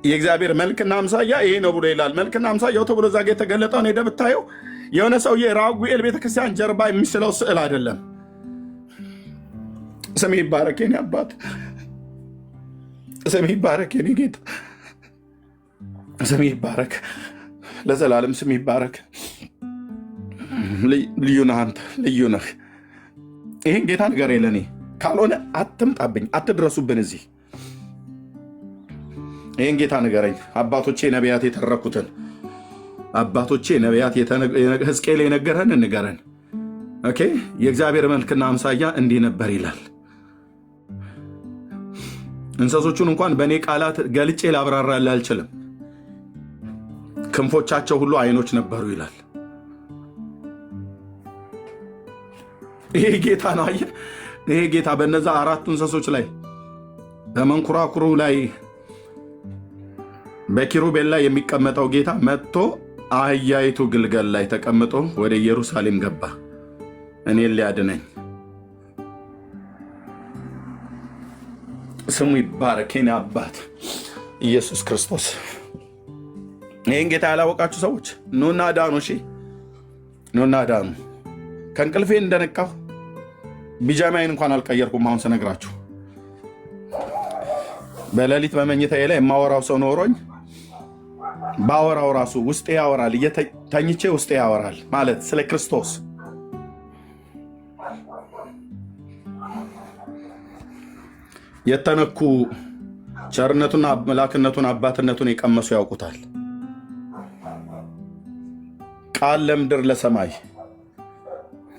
የእግዚአብሔር መልክና አምሳያ ይሄ ነው ብሎ ይላል። መልክና አምሳያው ተብሎ እዛ ጋ የተገለጠውን ሄደህ ብታየው የሆነ ሰውዬ ራጉኤል ቤተክርስቲያን ጀርባ የሚስለው ስዕል አይደለም። ስሜ ይባረክ የኔ አባት፣ ስሜ ይባረክ የኔ ጌታ፣ ስሜ ይባረክ ለዘላለም፣ ስሜ ይባረክ። ልዩ ነህ አንተ፣ ልዩ ነህ። ይህን ጌታ ነገር የለኔ ካልሆነ አትምጣብኝ፣ አትድረሱብን እዚህ። ይህን ጌታ ንገረኝ። አባቶቼ ነቢያት የተረኩትን አባቶቼ ነቢያት ሕዝቅኤል የነገረን ንገረን። ኦኬ የእግዚአብሔር መልክና አምሳያ እንዲህ ነበር ይላል። እንስሶቹን እንኳን በእኔ ቃላት ገልጬ ላብራራልህ አልችልም። ክንፎቻቸው ሁሉ አይኖች ነበሩ ይላል። ይሄ ጌታ ነው። አየህ፣ ይሄ ጌታ በነዛ አራቱ እንስሶች ላይ በመንኩራኩሩ ላይ በኪሩቤል ላይ የሚቀመጠው ጌታ መጥቶ አህያይቱ ግልገል ላይ ተቀምጦ ወደ ኢየሩሳሌም ገባ እኔን ሊያድነኝ። ስሙ ይባረክ የኔ አባት ኢየሱስ ክርስቶስ። ይህን ጌታ ያላወቃችሁ ሰዎች ኑና ዳኑ። እሺ ኑና ዳኑ። ከእንቅልፌ እንደነቃሁ ቢጃማዬን እንኳን አልቀየርኩም። አሁን ስነግራችሁ በሌሊት በመኝታዬ ላይ የማወራው ሰው ኖሮኝ ባወራው ራሱ ውስጤ ያወራል። ተኝቼ ውስጤ ያወራል ማለት ስለ ክርስቶስ። የተነኩ ቸርነቱና መላክነቱን አባትነቱን የቀመሱ ያውቁታል። ቃል ለምድር ለሰማይ።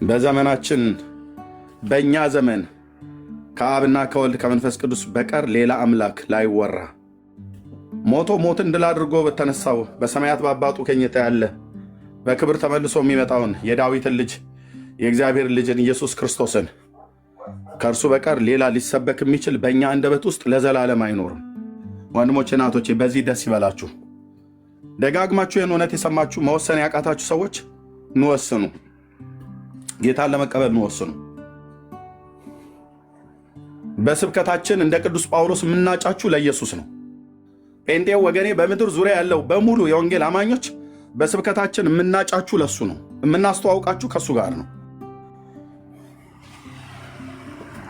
በዘመናችን በእኛ ዘመን ከአብና ከወልድ ከመንፈስ ቅዱስ በቀር ሌላ አምላክ ላይወራ ሞቶ ሞትን ድል አድርጎ በተነሳው በሰማያት በአባቱ ቀኝ ያለ በክብር ተመልሶ የሚመጣውን የዳዊትን ልጅ የእግዚአብሔር ልጅን ኢየሱስ ክርስቶስን ከእርሱ በቀር ሌላ ሊሰበክ የሚችል በእኛ አንደበት ውስጥ ለዘላለም አይኖርም። ወንድሞቼ እናቶቼ በዚህ ደስ ይበላችሁ። ደጋግማችሁ ይህን እውነት የሰማችሁ መወሰን ያቃታችሁ ሰዎች እንወስኑ። ጌታን ለመቀበል እንወስኑ። በስብከታችን እንደ ቅዱስ ጳውሎስ የምናጫችሁ ለኢየሱስ ነው። ጴንጤው ወገኔ በምድር ዙሪያ ያለው በሙሉ የወንጌል አማኞች በስብከታችን የምናጫችሁ ለሱ ነው። የምናስተዋውቃችሁ ከሱ ጋር ነው።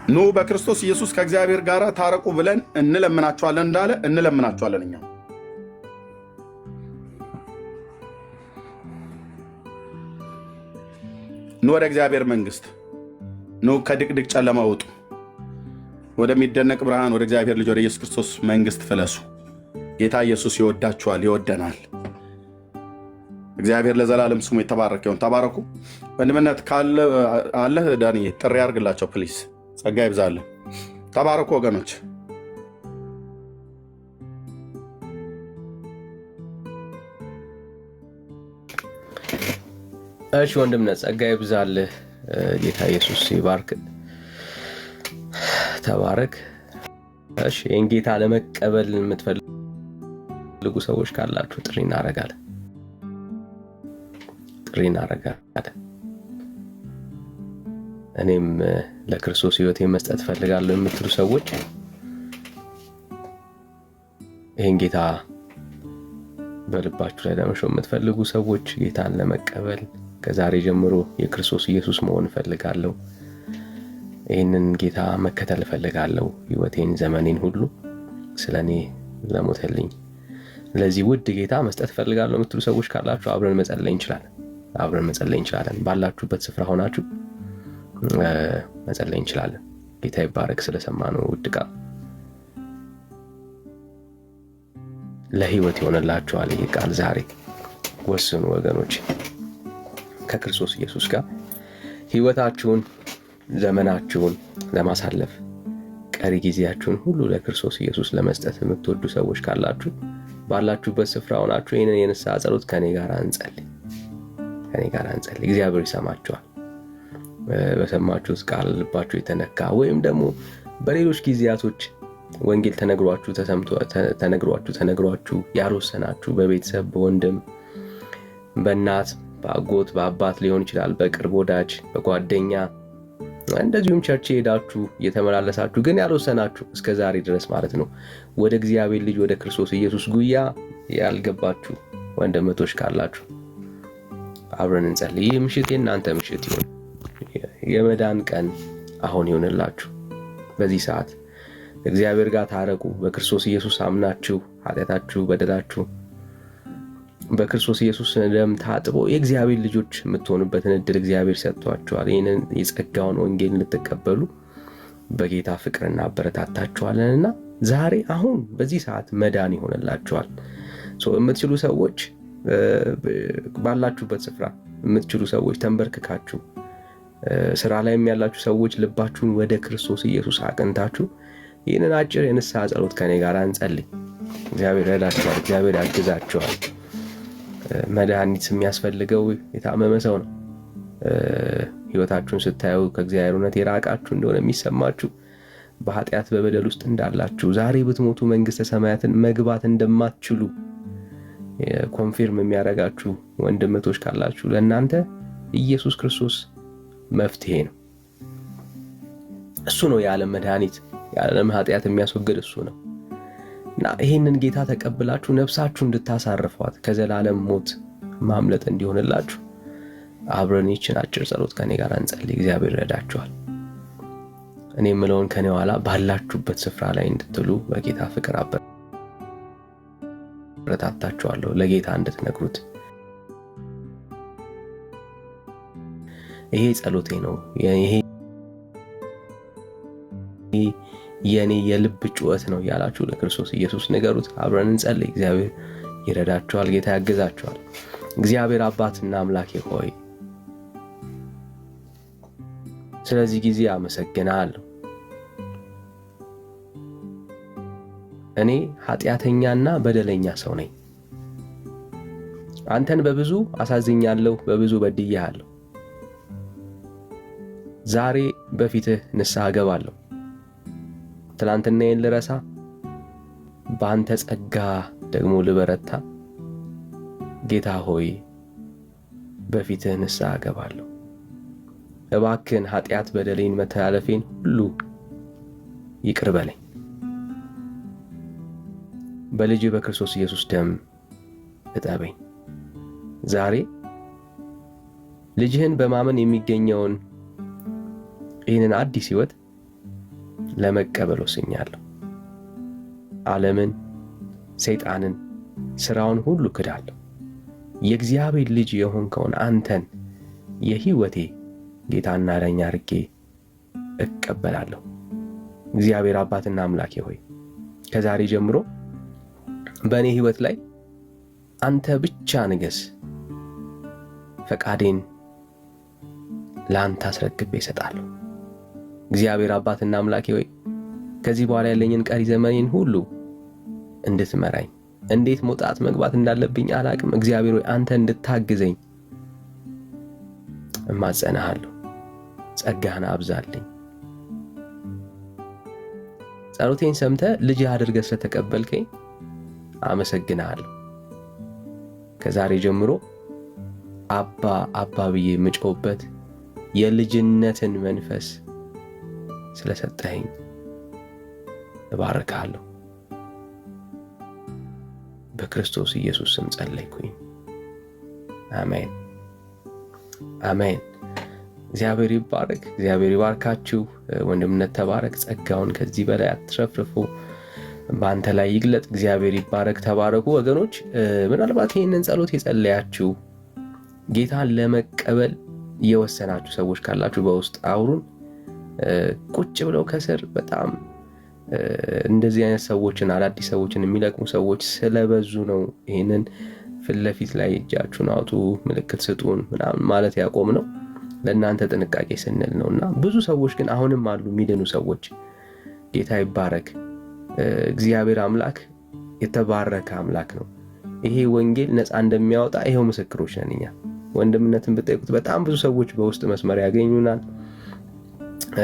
ኑ በክርስቶስ ኢየሱስ ከእግዚአብሔር ጋር ታረቁ ብለን እንለምናችኋለን እንዳለ እንለምናችኋለን። እኛ ኑ ወደ እግዚአብሔር መንግስት፣ ኑ ከድቅድቅ ጨለማ ውጡ፣ ወደሚደነቅ ብርሃን ወደ እግዚአብሔር ልጅ ወደ ኢየሱስ ክርስቶስ መንግስት ፍለሱ። ጌታ ኢየሱስ ይወዳችኋል፣ ይወደናል። እግዚአብሔር ለዘላለም ስሙ የተባረከ ይሁን። ተባረኩ። ወንድምነት ካለ አለ ዳንዬ ጥሪ አድርግላቸው ፕሊዝ። ጸጋ ይብዛልህ። ተባረኩ ወገኖች። እሺ ወንድምነት ጸጋ ይብዛልህ። ጌታ ኢየሱስ ይባርክ። ተባረክ። እሺ ይህን ጌታ ለመቀበል የምትፈልጉ ሰዎች ካላችሁ ጥሪ እናደርጋለን። እኔም ለክርስቶስ ሕይወቴን መስጠት ፈልጋለሁ የምትሉ ሰዎች ይህን ጌታ በልባችሁ ላይ ለመሾም የምትፈልጉ ሰዎች ጌታን ለመቀበል ከዛሬ ጀምሮ የክርስቶስ ኢየሱስ መሆን ፈልጋለሁ፣ ይህንን ጌታ መከተል ፈልጋለሁ፣ ሕይወቴን ዘመኔን ሁሉ ስለኔ ለሞተልኝ ለዚህ ውድ ጌታ መስጠት ፈልጋለሁ የምትሉ ሰዎች ካላችሁ አብረን መጸለይ እንችላለን። ባላችሁበት ስፍራ ሆናችሁ መጸለይ እንችላለን። ጌታ ይባረክ። ስለሰማነው ውድ ቃል ለሕይወት ይሆንላችኋል። ይህ ቃል ዛሬ ወስኑ ወገኖች። ከክርስቶስ ኢየሱስ ጋር ሕይወታችሁን ዘመናችሁን ለማሳለፍ ቀሪ ጊዜያችሁን ሁሉ ለክርስቶስ ኢየሱስ ለመስጠት የምትወዱ ሰዎች ካላችሁ ባላችሁበት ስፍራ ሆናችሁ ይህንን የንስሐ ጸሎት ከኔ ጋር እንጸልይ። እግዚአብሔር ይሰማችኋል። በሰማችሁት ቃል ልባችሁ የተነካ ወይም ደግሞ በሌሎች ጊዜያቶች ወንጌል ተነግሯችሁ ያልወሰናችሁ በቤተሰብ በወንድም በእናት በአጎት በአባት ሊሆን ይችላል፣ በቅርብ ወዳጅ በጓደኛ እንደዚሁም ቸርች ሄዳችሁ እየተመላለሳችሁ ግን ያልወሰናችሁ እስከ ዛሬ ድረስ ማለት ነው ወደ እግዚአብሔር ልጅ ወደ ክርስቶስ ኢየሱስ ጉያ ያልገባችሁ ወንድሞች ካላችሁ አብረን እንጸልይ። ይህ ምሽት የእናንተ ምሽት ይሁን። የመዳን ቀን አሁን ይሁንላችሁ። በዚህ ሰዓት እግዚአብሔር ጋር ታረቁ። በክርስቶስ ኢየሱስ አምናችሁ ኃጢአታችሁ በደላችሁ በክርስቶስ ኢየሱስ ደም ታጥቦ የእግዚአብሔር ልጆች የምትሆኑበትን እድል እግዚአብሔር ሰጥቷችኋል። ይህንን የጸጋውን ወንጌል እንድትቀበሉ በጌታ ፍቅር እናበረታታችኋለንና ዛሬ አሁን በዚህ ሰዓት መዳን ይሆንላችኋል። የምትችሉ ሰዎች ባላችሁበት ስፍራ የምትችሉ ሰዎች ተንበርክካችሁ፣ ስራ ላይ ያላችሁ ሰዎች ልባችሁን ወደ ክርስቶስ ኢየሱስ አቅንታችሁ ይህንን አጭር የንስሐ ጸሎት ከኔ ጋር እንጸልይ። እግዚአብሔር ይረዳችኋል። እግዚአብሔር ያግዛችኋል። መድኃኒት የሚያስፈልገው የታመመ ሰው ነው። ህይወታችሁን ስታዩ ከእግዚአብሔር እውነት የራቃችሁ እንደሆነ የሚሰማችሁ በኃጢአት በበደል ውስጥ እንዳላችሁ ዛሬ ብትሞቱ መንግስተ ሰማያትን መግባት እንደማትችሉ ኮንፊርም የሚያደርጋችሁ ወንድሞች ካላችሁ ለእናንተ ኢየሱስ ክርስቶስ መፍትሄ ነው። እሱ ነው የዓለም መድኃኒት። የዓለም ኃጢአት የሚያስወግድ እሱ ነው እና ይህንን ጌታ ተቀብላችሁ ነፍሳችሁ እንድታሳርፏት ከዘላለም ሞት ማምለጥ እንዲሆንላችሁ አብረን ይህችን አጭር ጸሎት ከኔ ጋር እንጸልይ። እግዚአብሔር ይረዳችኋል። እኔ የምለውን ከኔ ኋላ ባላችሁበት ስፍራ ላይ እንድትሉ በጌታ ፍቅር አበረታታችኋለሁ። ለጌታ እንድትነግሩት ይሄ ጸሎቴ ነው። ይሄ የኔ የልብ ጩኸት ነው ያላችሁ ለክርስቶስ ኢየሱስ ንገሩት። አብረን እንጸልይ። እግዚአብሔር ይረዳችኋል። ጌታ ያግዛችኋል። እግዚአብሔር አባትና አምላኬ ሆይ ስለዚህ ጊዜ አመሰግናለሁ። እኔ ኃጢአተኛና በደለኛ ሰው ነኝ። አንተን በብዙ አሳዝኛለሁ፣ በብዙ በድያለሁ። ዛሬ በፊትህ ንስሐ ገባለሁ። ትላንትናዬን ልረሳ፣ በአንተ ጸጋ ደግሞ ልበረታ። ጌታ ሆይ በፊትህ ንስሐ ገባለሁ። እባክህን ኃጢአት፣ በደሌን፣ መተላለፌን ሁሉ ይቅር በለኝ። በልጅ በክርስቶስ ኢየሱስ ደም እጠበኝ። ዛሬ ልጅህን በማመን የሚገኘውን ይህንን አዲስ ሕይወት ለመቀበል ወስኛለሁ። ዓለምን፣ ሰይጣንን፣ ስራውን ሁሉ ክዳለሁ። የእግዚአብሔር ልጅ የሆንከውን አንተን የሕይወቴ ጌታና ዳኛ አድርጌ እቀበላለሁ። እግዚአብሔር አባትና አምላኬ ሆይ ከዛሬ ጀምሮ በእኔ ሕይወት ላይ አንተ ብቻ ንገስ። ፈቃዴን ለአንተ አስረክቤ እሰጣለሁ። እግዚአብሔር አባትና አምላኬ ሆይ ከዚህ በኋላ ያለኝን ቀሪ ዘመኔን ሁሉ እንድትመራኝ፣ እንዴት መውጣት መግባት እንዳለብኝ አላቅም። እግዚአብሔር ሆይ አንተ እንድታግዘኝ እማጸናሃለሁ። ጸጋህን አብዛልኝ። ጸሎቴን ሰምተህ ልጅህ አድርገህ ስለተቀበልከኝ አመሰግናለሁ። ከዛሬ ጀምሮ አባ አባ ብዬ የምጮህበት የልጅነትን መንፈስ ስለሰጠኸኝ እባርካለሁ። በክርስቶስ ኢየሱስ ስም ጸለይኩኝ። አሜን አሜን። እግዚአብሔር ይባረክ። እግዚአብሔር ይባርካችሁ። ወንድምነት ተባረክ። ጸጋውን ከዚህ በላይ አትረፍርፉ፣ በአንተ ላይ ይግለጥ። እግዚአብሔር ይባረክ። ተባረኩ ወገኖች። ምናልባት ይህንን ጸሎት የጸለያችሁ ጌታን ለመቀበል የወሰናችሁ ሰዎች ካላችሁ በውስጥ አውሩን። ቁጭ ብለው ከስር በጣም እንደዚህ አይነት ሰዎችን አዳዲስ ሰዎችን የሚለቅሙ ሰዎች ስለበዙ ነው ይህንን ፊት ለፊት ላይ እጃችሁን አውጡ ምልክት ስጡን ምናምን ማለት ያቆም ነው። ለእናንተ ጥንቃቄ ስንል ነውና ብዙ ሰዎች ግን አሁንም አሉ የሚድኑ ሰዎች። ጌታ ይባረክ። እግዚአብሔር አምላክ የተባረከ አምላክ ነው። ይሄ ወንጌል ነፃ እንደሚያወጣ ይሄው ምስክሮች ነን እኛ። ወንድምነትን ብትጠይቁት በጣም ብዙ ሰዎች በውስጥ መስመር ያገኙናል።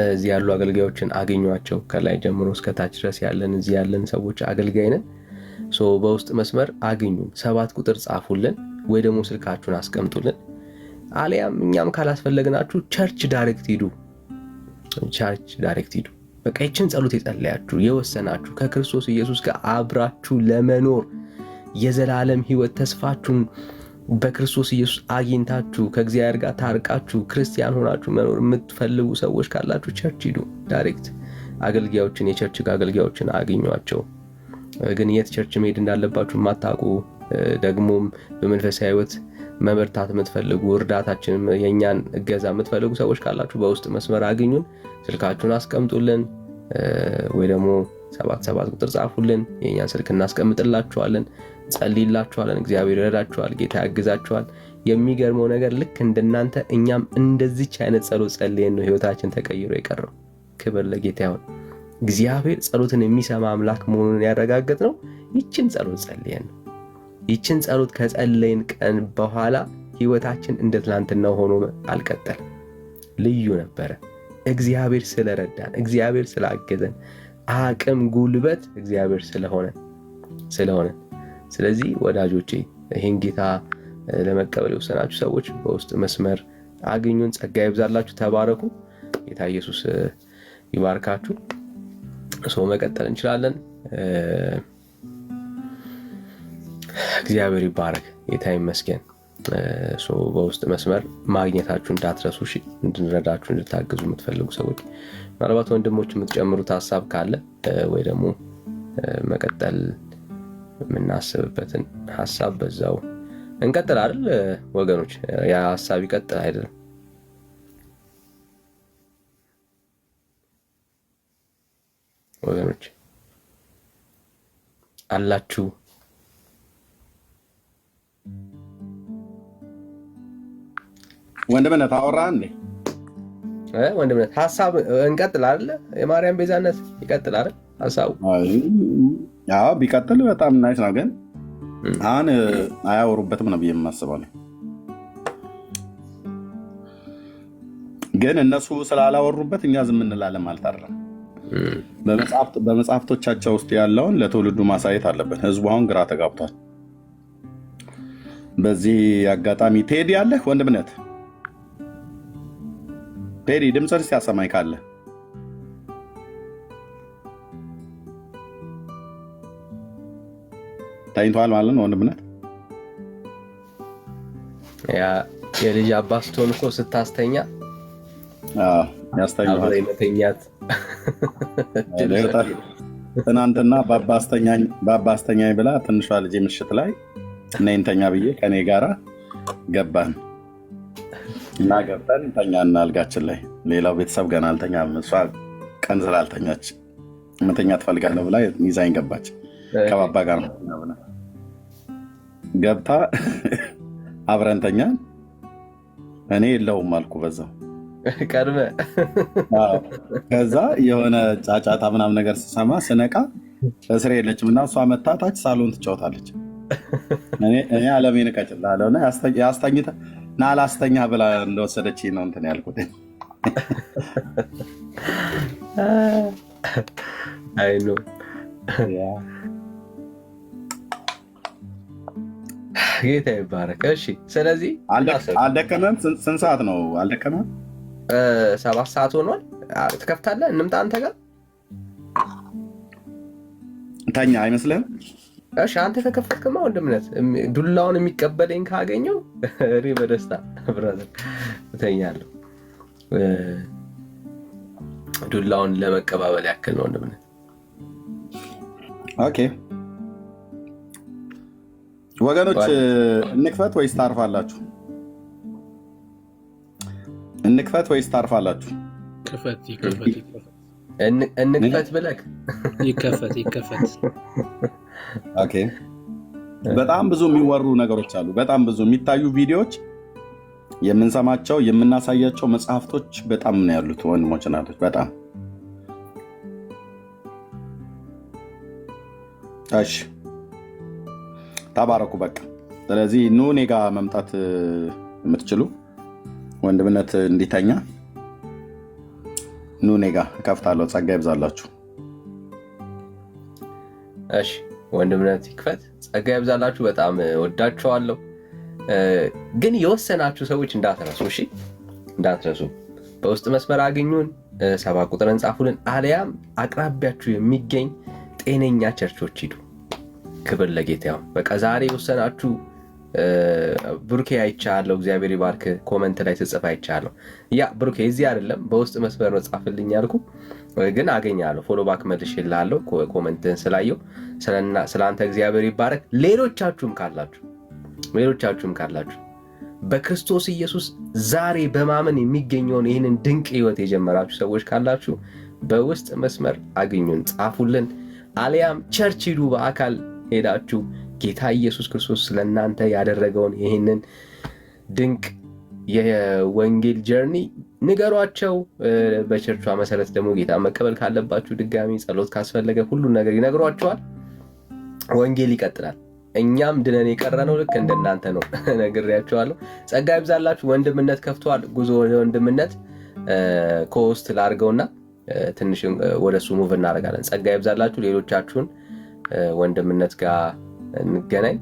እዚህ ያሉ አገልጋዮችን አገኟቸው። ከላይ ጀምሮ እስከ ታች ድረስ ያለን እዚህ ያለን ሰዎች አገልጋይ ነን። በውስጥ መስመር አግኙን። 7 ቁጥር ጻፉልን ወይ ደግሞ ስልካችሁን አስቀምጡልን። አሊያም እኛም ካላስፈለግናችሁ ቸርች ዳይሬክት ሂዱ። ቸርች ዳይሬክት ሂዱ። በቃ ይችን ጸሎት የጸለያችሁ የወሰናችሁ ከክርስቶስ ኢየሱስ ጋር አብራችሁ ለመኖር የዘላለም ህይወት ተስፋችሁን በክርስቶስ ኢየሱስ አግኝታችሁ ከእግዚአብሔር ጋር ታርቃችሁ ክርስቲያን ሆናችሁ መኖር የምትፈልጉ ሰዎች ካላችሁ ቸርች ሂዱ። ዳይሬክት አገልጋዮችን የቸርች አገልጋዮችን አግኟቸው። ግን የት ቸርች መሄድ እንዳለባችሁ የማታውቁ ደግሞም በመንፈሳዊ ህይወት መበርታት የምትፈልጉ እርዳታችንን የኛን እገዛ የምትፈልጉ ሰዎች ካላችሁ በውስጥ መስመር አግኙን። ስልካችሁን አስቀምጡልን ወይ ደግሞ 77 ቁጥር ጻፉልን። የኛን ስልክ እናስቀምጥላችኋለን፣ ጸልይላችኋለን። እግዚአብሔር ይረዳችኋል፣ ጌታ ያግዛችኋል። የሚገርመው ነገር ልክ እንደናንተ እኛም እንደዚች አይነት ጸሎት ጸልየን ነው ህይወታችን ተቀይሮ የቀረው። ክብር ለጌታ ይሁን። እግዚአብሔር ጸሎትን የሚሰማ አምላክ መሆኑን ያረጋገጥነው ይችን ጸሎት ጸልየን ነው። ይችን ጸሎት ከጸለይን ቀን በኋላ ህይወታችን እንደ ትናንትናው ሆኖ አልቀጠለም፣ ልዩ ነበረ። እግዚአብሔር ስለረዳን፣ እግዚአብሔር ስላገዘን፣ አቅም ጉልበት እግዚአብሔር ስለሆነ ስለዚህ ወዳጆቼ ይሄን ጌታ ለመቀበል የወሰናችሁ ሰዎች በውስጥ መስመር አግኙን። ጸጋ ይብዛላችሁ፣ ተባረኩ። ጌታ ኢየሱስ ይባርካችሁ። ሰው መቀጠል እንችላለን። እግዚአብሔር ይባረክ፣ ጌታ ይመስገን። በውስጥ መስመር ማግኘታችሁ እንዳትረሱ፣ እሺ። እንድንረዳችሁ እንድታግዙ የምትፈልጉ ሰዎች ምናልባት ወንድሞች የምትጨምሩት ሐሳብ ካለ ወይ ደግሞ መቀጠል የምናስብበትን ሐሳብ በዛው እንቀጥል አይደል ወገኖች? ያ ሐሳብ ይቀጥል አይደል? ወገኖች አላችሁ? ወንድምነት አወራ እንዴ? ወንድምነት ሐሳብ እንቀጥል አይደል? የማርያም ቤዛነት ይቀጥል አይደል ሐሳቡ? አዎ ቢቀጥል በጣም ናይስ ነው። ግን አሁን አያወሩበትም ነው ብዬ የማስበው ነው። ግን እነሱ ስላላወሩበት እኛ ዝም እንላለን ማለት አይደለም። በመጽሐፍቶቻቸው ውስጥ ያለውን ለትውልዱ ማሳየት አለብን። ህዝቡ አሁን ግራ ተጋብቷል። በዚህ አጋጣሚ ቴዲ ያለህ ወንድምነት ቴዲ ድምፅህን ሲያሰማኝ ካለ ታይቷል ማለት ነው። ወንድምነት ያ የልጅ አባት ስትሆን እኮ ስታስተኛ ያስተኛል መተኛት። ትናንትና ባባ አስተኛኝ ብላ ትንሿ ልጅ ምሽት ላይ ነይ እንተኛ ብዬ ከኔ ጋራ ገባን እና ገብተን ተኛና አልጋችን ላይ። ሌላው ቤተሰብ ገና አልተኛም። እሷ ቀን ስላልተኛች መተኛ ትፈልጋለህ ብላ ይዛኝ ገባች። ከባባ ጋር ገብታ አብረን ተኛን። እኔ የለውም አልኩ በዛው ቀድመ። ከዛ የሆነ ጫጫታ ምናምን ነገር ስሰማ ስነቃ እስሬ የለችም እና እሷ መታታች ሳሎን ትጫወታለች። እኔ አለሜን እቀጭላለሁ እና ያስተኝታ ና ላስተኛ ብላ እንደወሰደች ነው እንትን ያልኩት። አይ ኖ ጌታ ይባረክ። እሺ ስለዚህ አልደከመም። ስንት ሰዓት ነው? አልደከመም። 7 ሰዓት ሆኗል። ትከፍታለህ? እንምጣ አንተ ጋር ተኛ አይመስልህም? እሺ አንተ ከከፈትክማ ወንድምነት ዱላውን የሚቀበለኝ ካገኘው እኔ በደስታ ብራዘር እተኛለሁ። ዱላውን ለመቀባበል ያክል ነው ወንድምነት። ኦኬ ወገኖች እንክፈት ወይስ ታርፋላችሁ? እንክፈት ወይስ ታርፋላችሁ? እንክፈት ብለህ ይከፈት። ኦኬ በጣም ብዙ የሚወሩ ነገሮች አሉ። በጣም ብዙ የሚታዩ ቪዲዮዎች፣ የምንሰማቸው የምናሳያቸው መጽሐፍቶች በጣም ነው ያሉት ወንድሞች እናቶች። በጣም እሺ ተባረኩ። በቃ ስለዚህ ኑ እኔ ጋ መምጣት የምትችሉ ወንድምነት እንዲተኛ ኑ እኔ ጋ እከፍታለሁ። ጸጋ ይብዛላችሁ። እሺ ወንድምነት ይክፈት። ጸጋ ይብዛላችሁ። በጣም ወዳችኋለሁ። ግን የወሰናችሁ ሰዎች እንዳትረሱ፣ እሺ እንዳትረሱ። በውስጥ መስመር አግኙን፣ 7 ቁጥርን ጻፉልን፣ አሊያም አቅራቢያችሁ የሚገኝ ጤነኛ ቸርቾች ሂዱ። ክብር ለጌታ ይሁን። በቃ ዛሬ ወሰናችሁ ብሩኬ አይቻለሁ፣ እግዚአብሔር ይባርክ፣ ኮመንት ላይ ተጽፋ አይቻለሁ። ያ ብሩኬ እዚህ አይደለም በውስጥ መስመር ነው ጻፍልኝ ያልኩ፣ ግን አገኛለሁ፣ ፎሎ ባክ መልሼልሃለሁ ኮመንትን ስላየው። ስለአንተ እግዚአብሔር ይባረክ። ሌሎቻችሁም ካላችሁ በክርስቶስ ኢየሱስ ዛሬ በማመን የሚገኘውን ይህንን ድንቅ ህይወት የጀመራችሁ ሰዎች ካላችሁ በውስጥ መስመር አግኙን፣ ጻፉልን፣ አሊያም ቸርች ሂዱ። በአካል ሄዳችሁ ጌታ ኢየሱስ ክርስቶስ ስለእናንተ ያደረገውን ይህንን ድንቅ የወንጌል ጀርኒ ንገሯቸው። በቸርቿ መሰረት ደግሞ ጌታ መቀበል ካለባችሁ ድጋሚ ጸሎት ካስፈለገ ሁሉን ነገር ይነግሯቸዋል። ወንጌል ይቀጥላል። እኛም ድነን የቀረነው ልክ እንደናንተ ነው። ነግሬያቸዋለሁ። ጸጋ ይብዛላችሁ። ወንድምነት ከፍቷል። ጉዞ ወደ ወንድምነት ኮስት ላድርገውና ትንሽ ወደሱ ሙቭ እናደርጋለን። ጸጋ ይብዛላችሁ። ሌሎቻችሁን ወንድምነት ጋር እንገናኝ።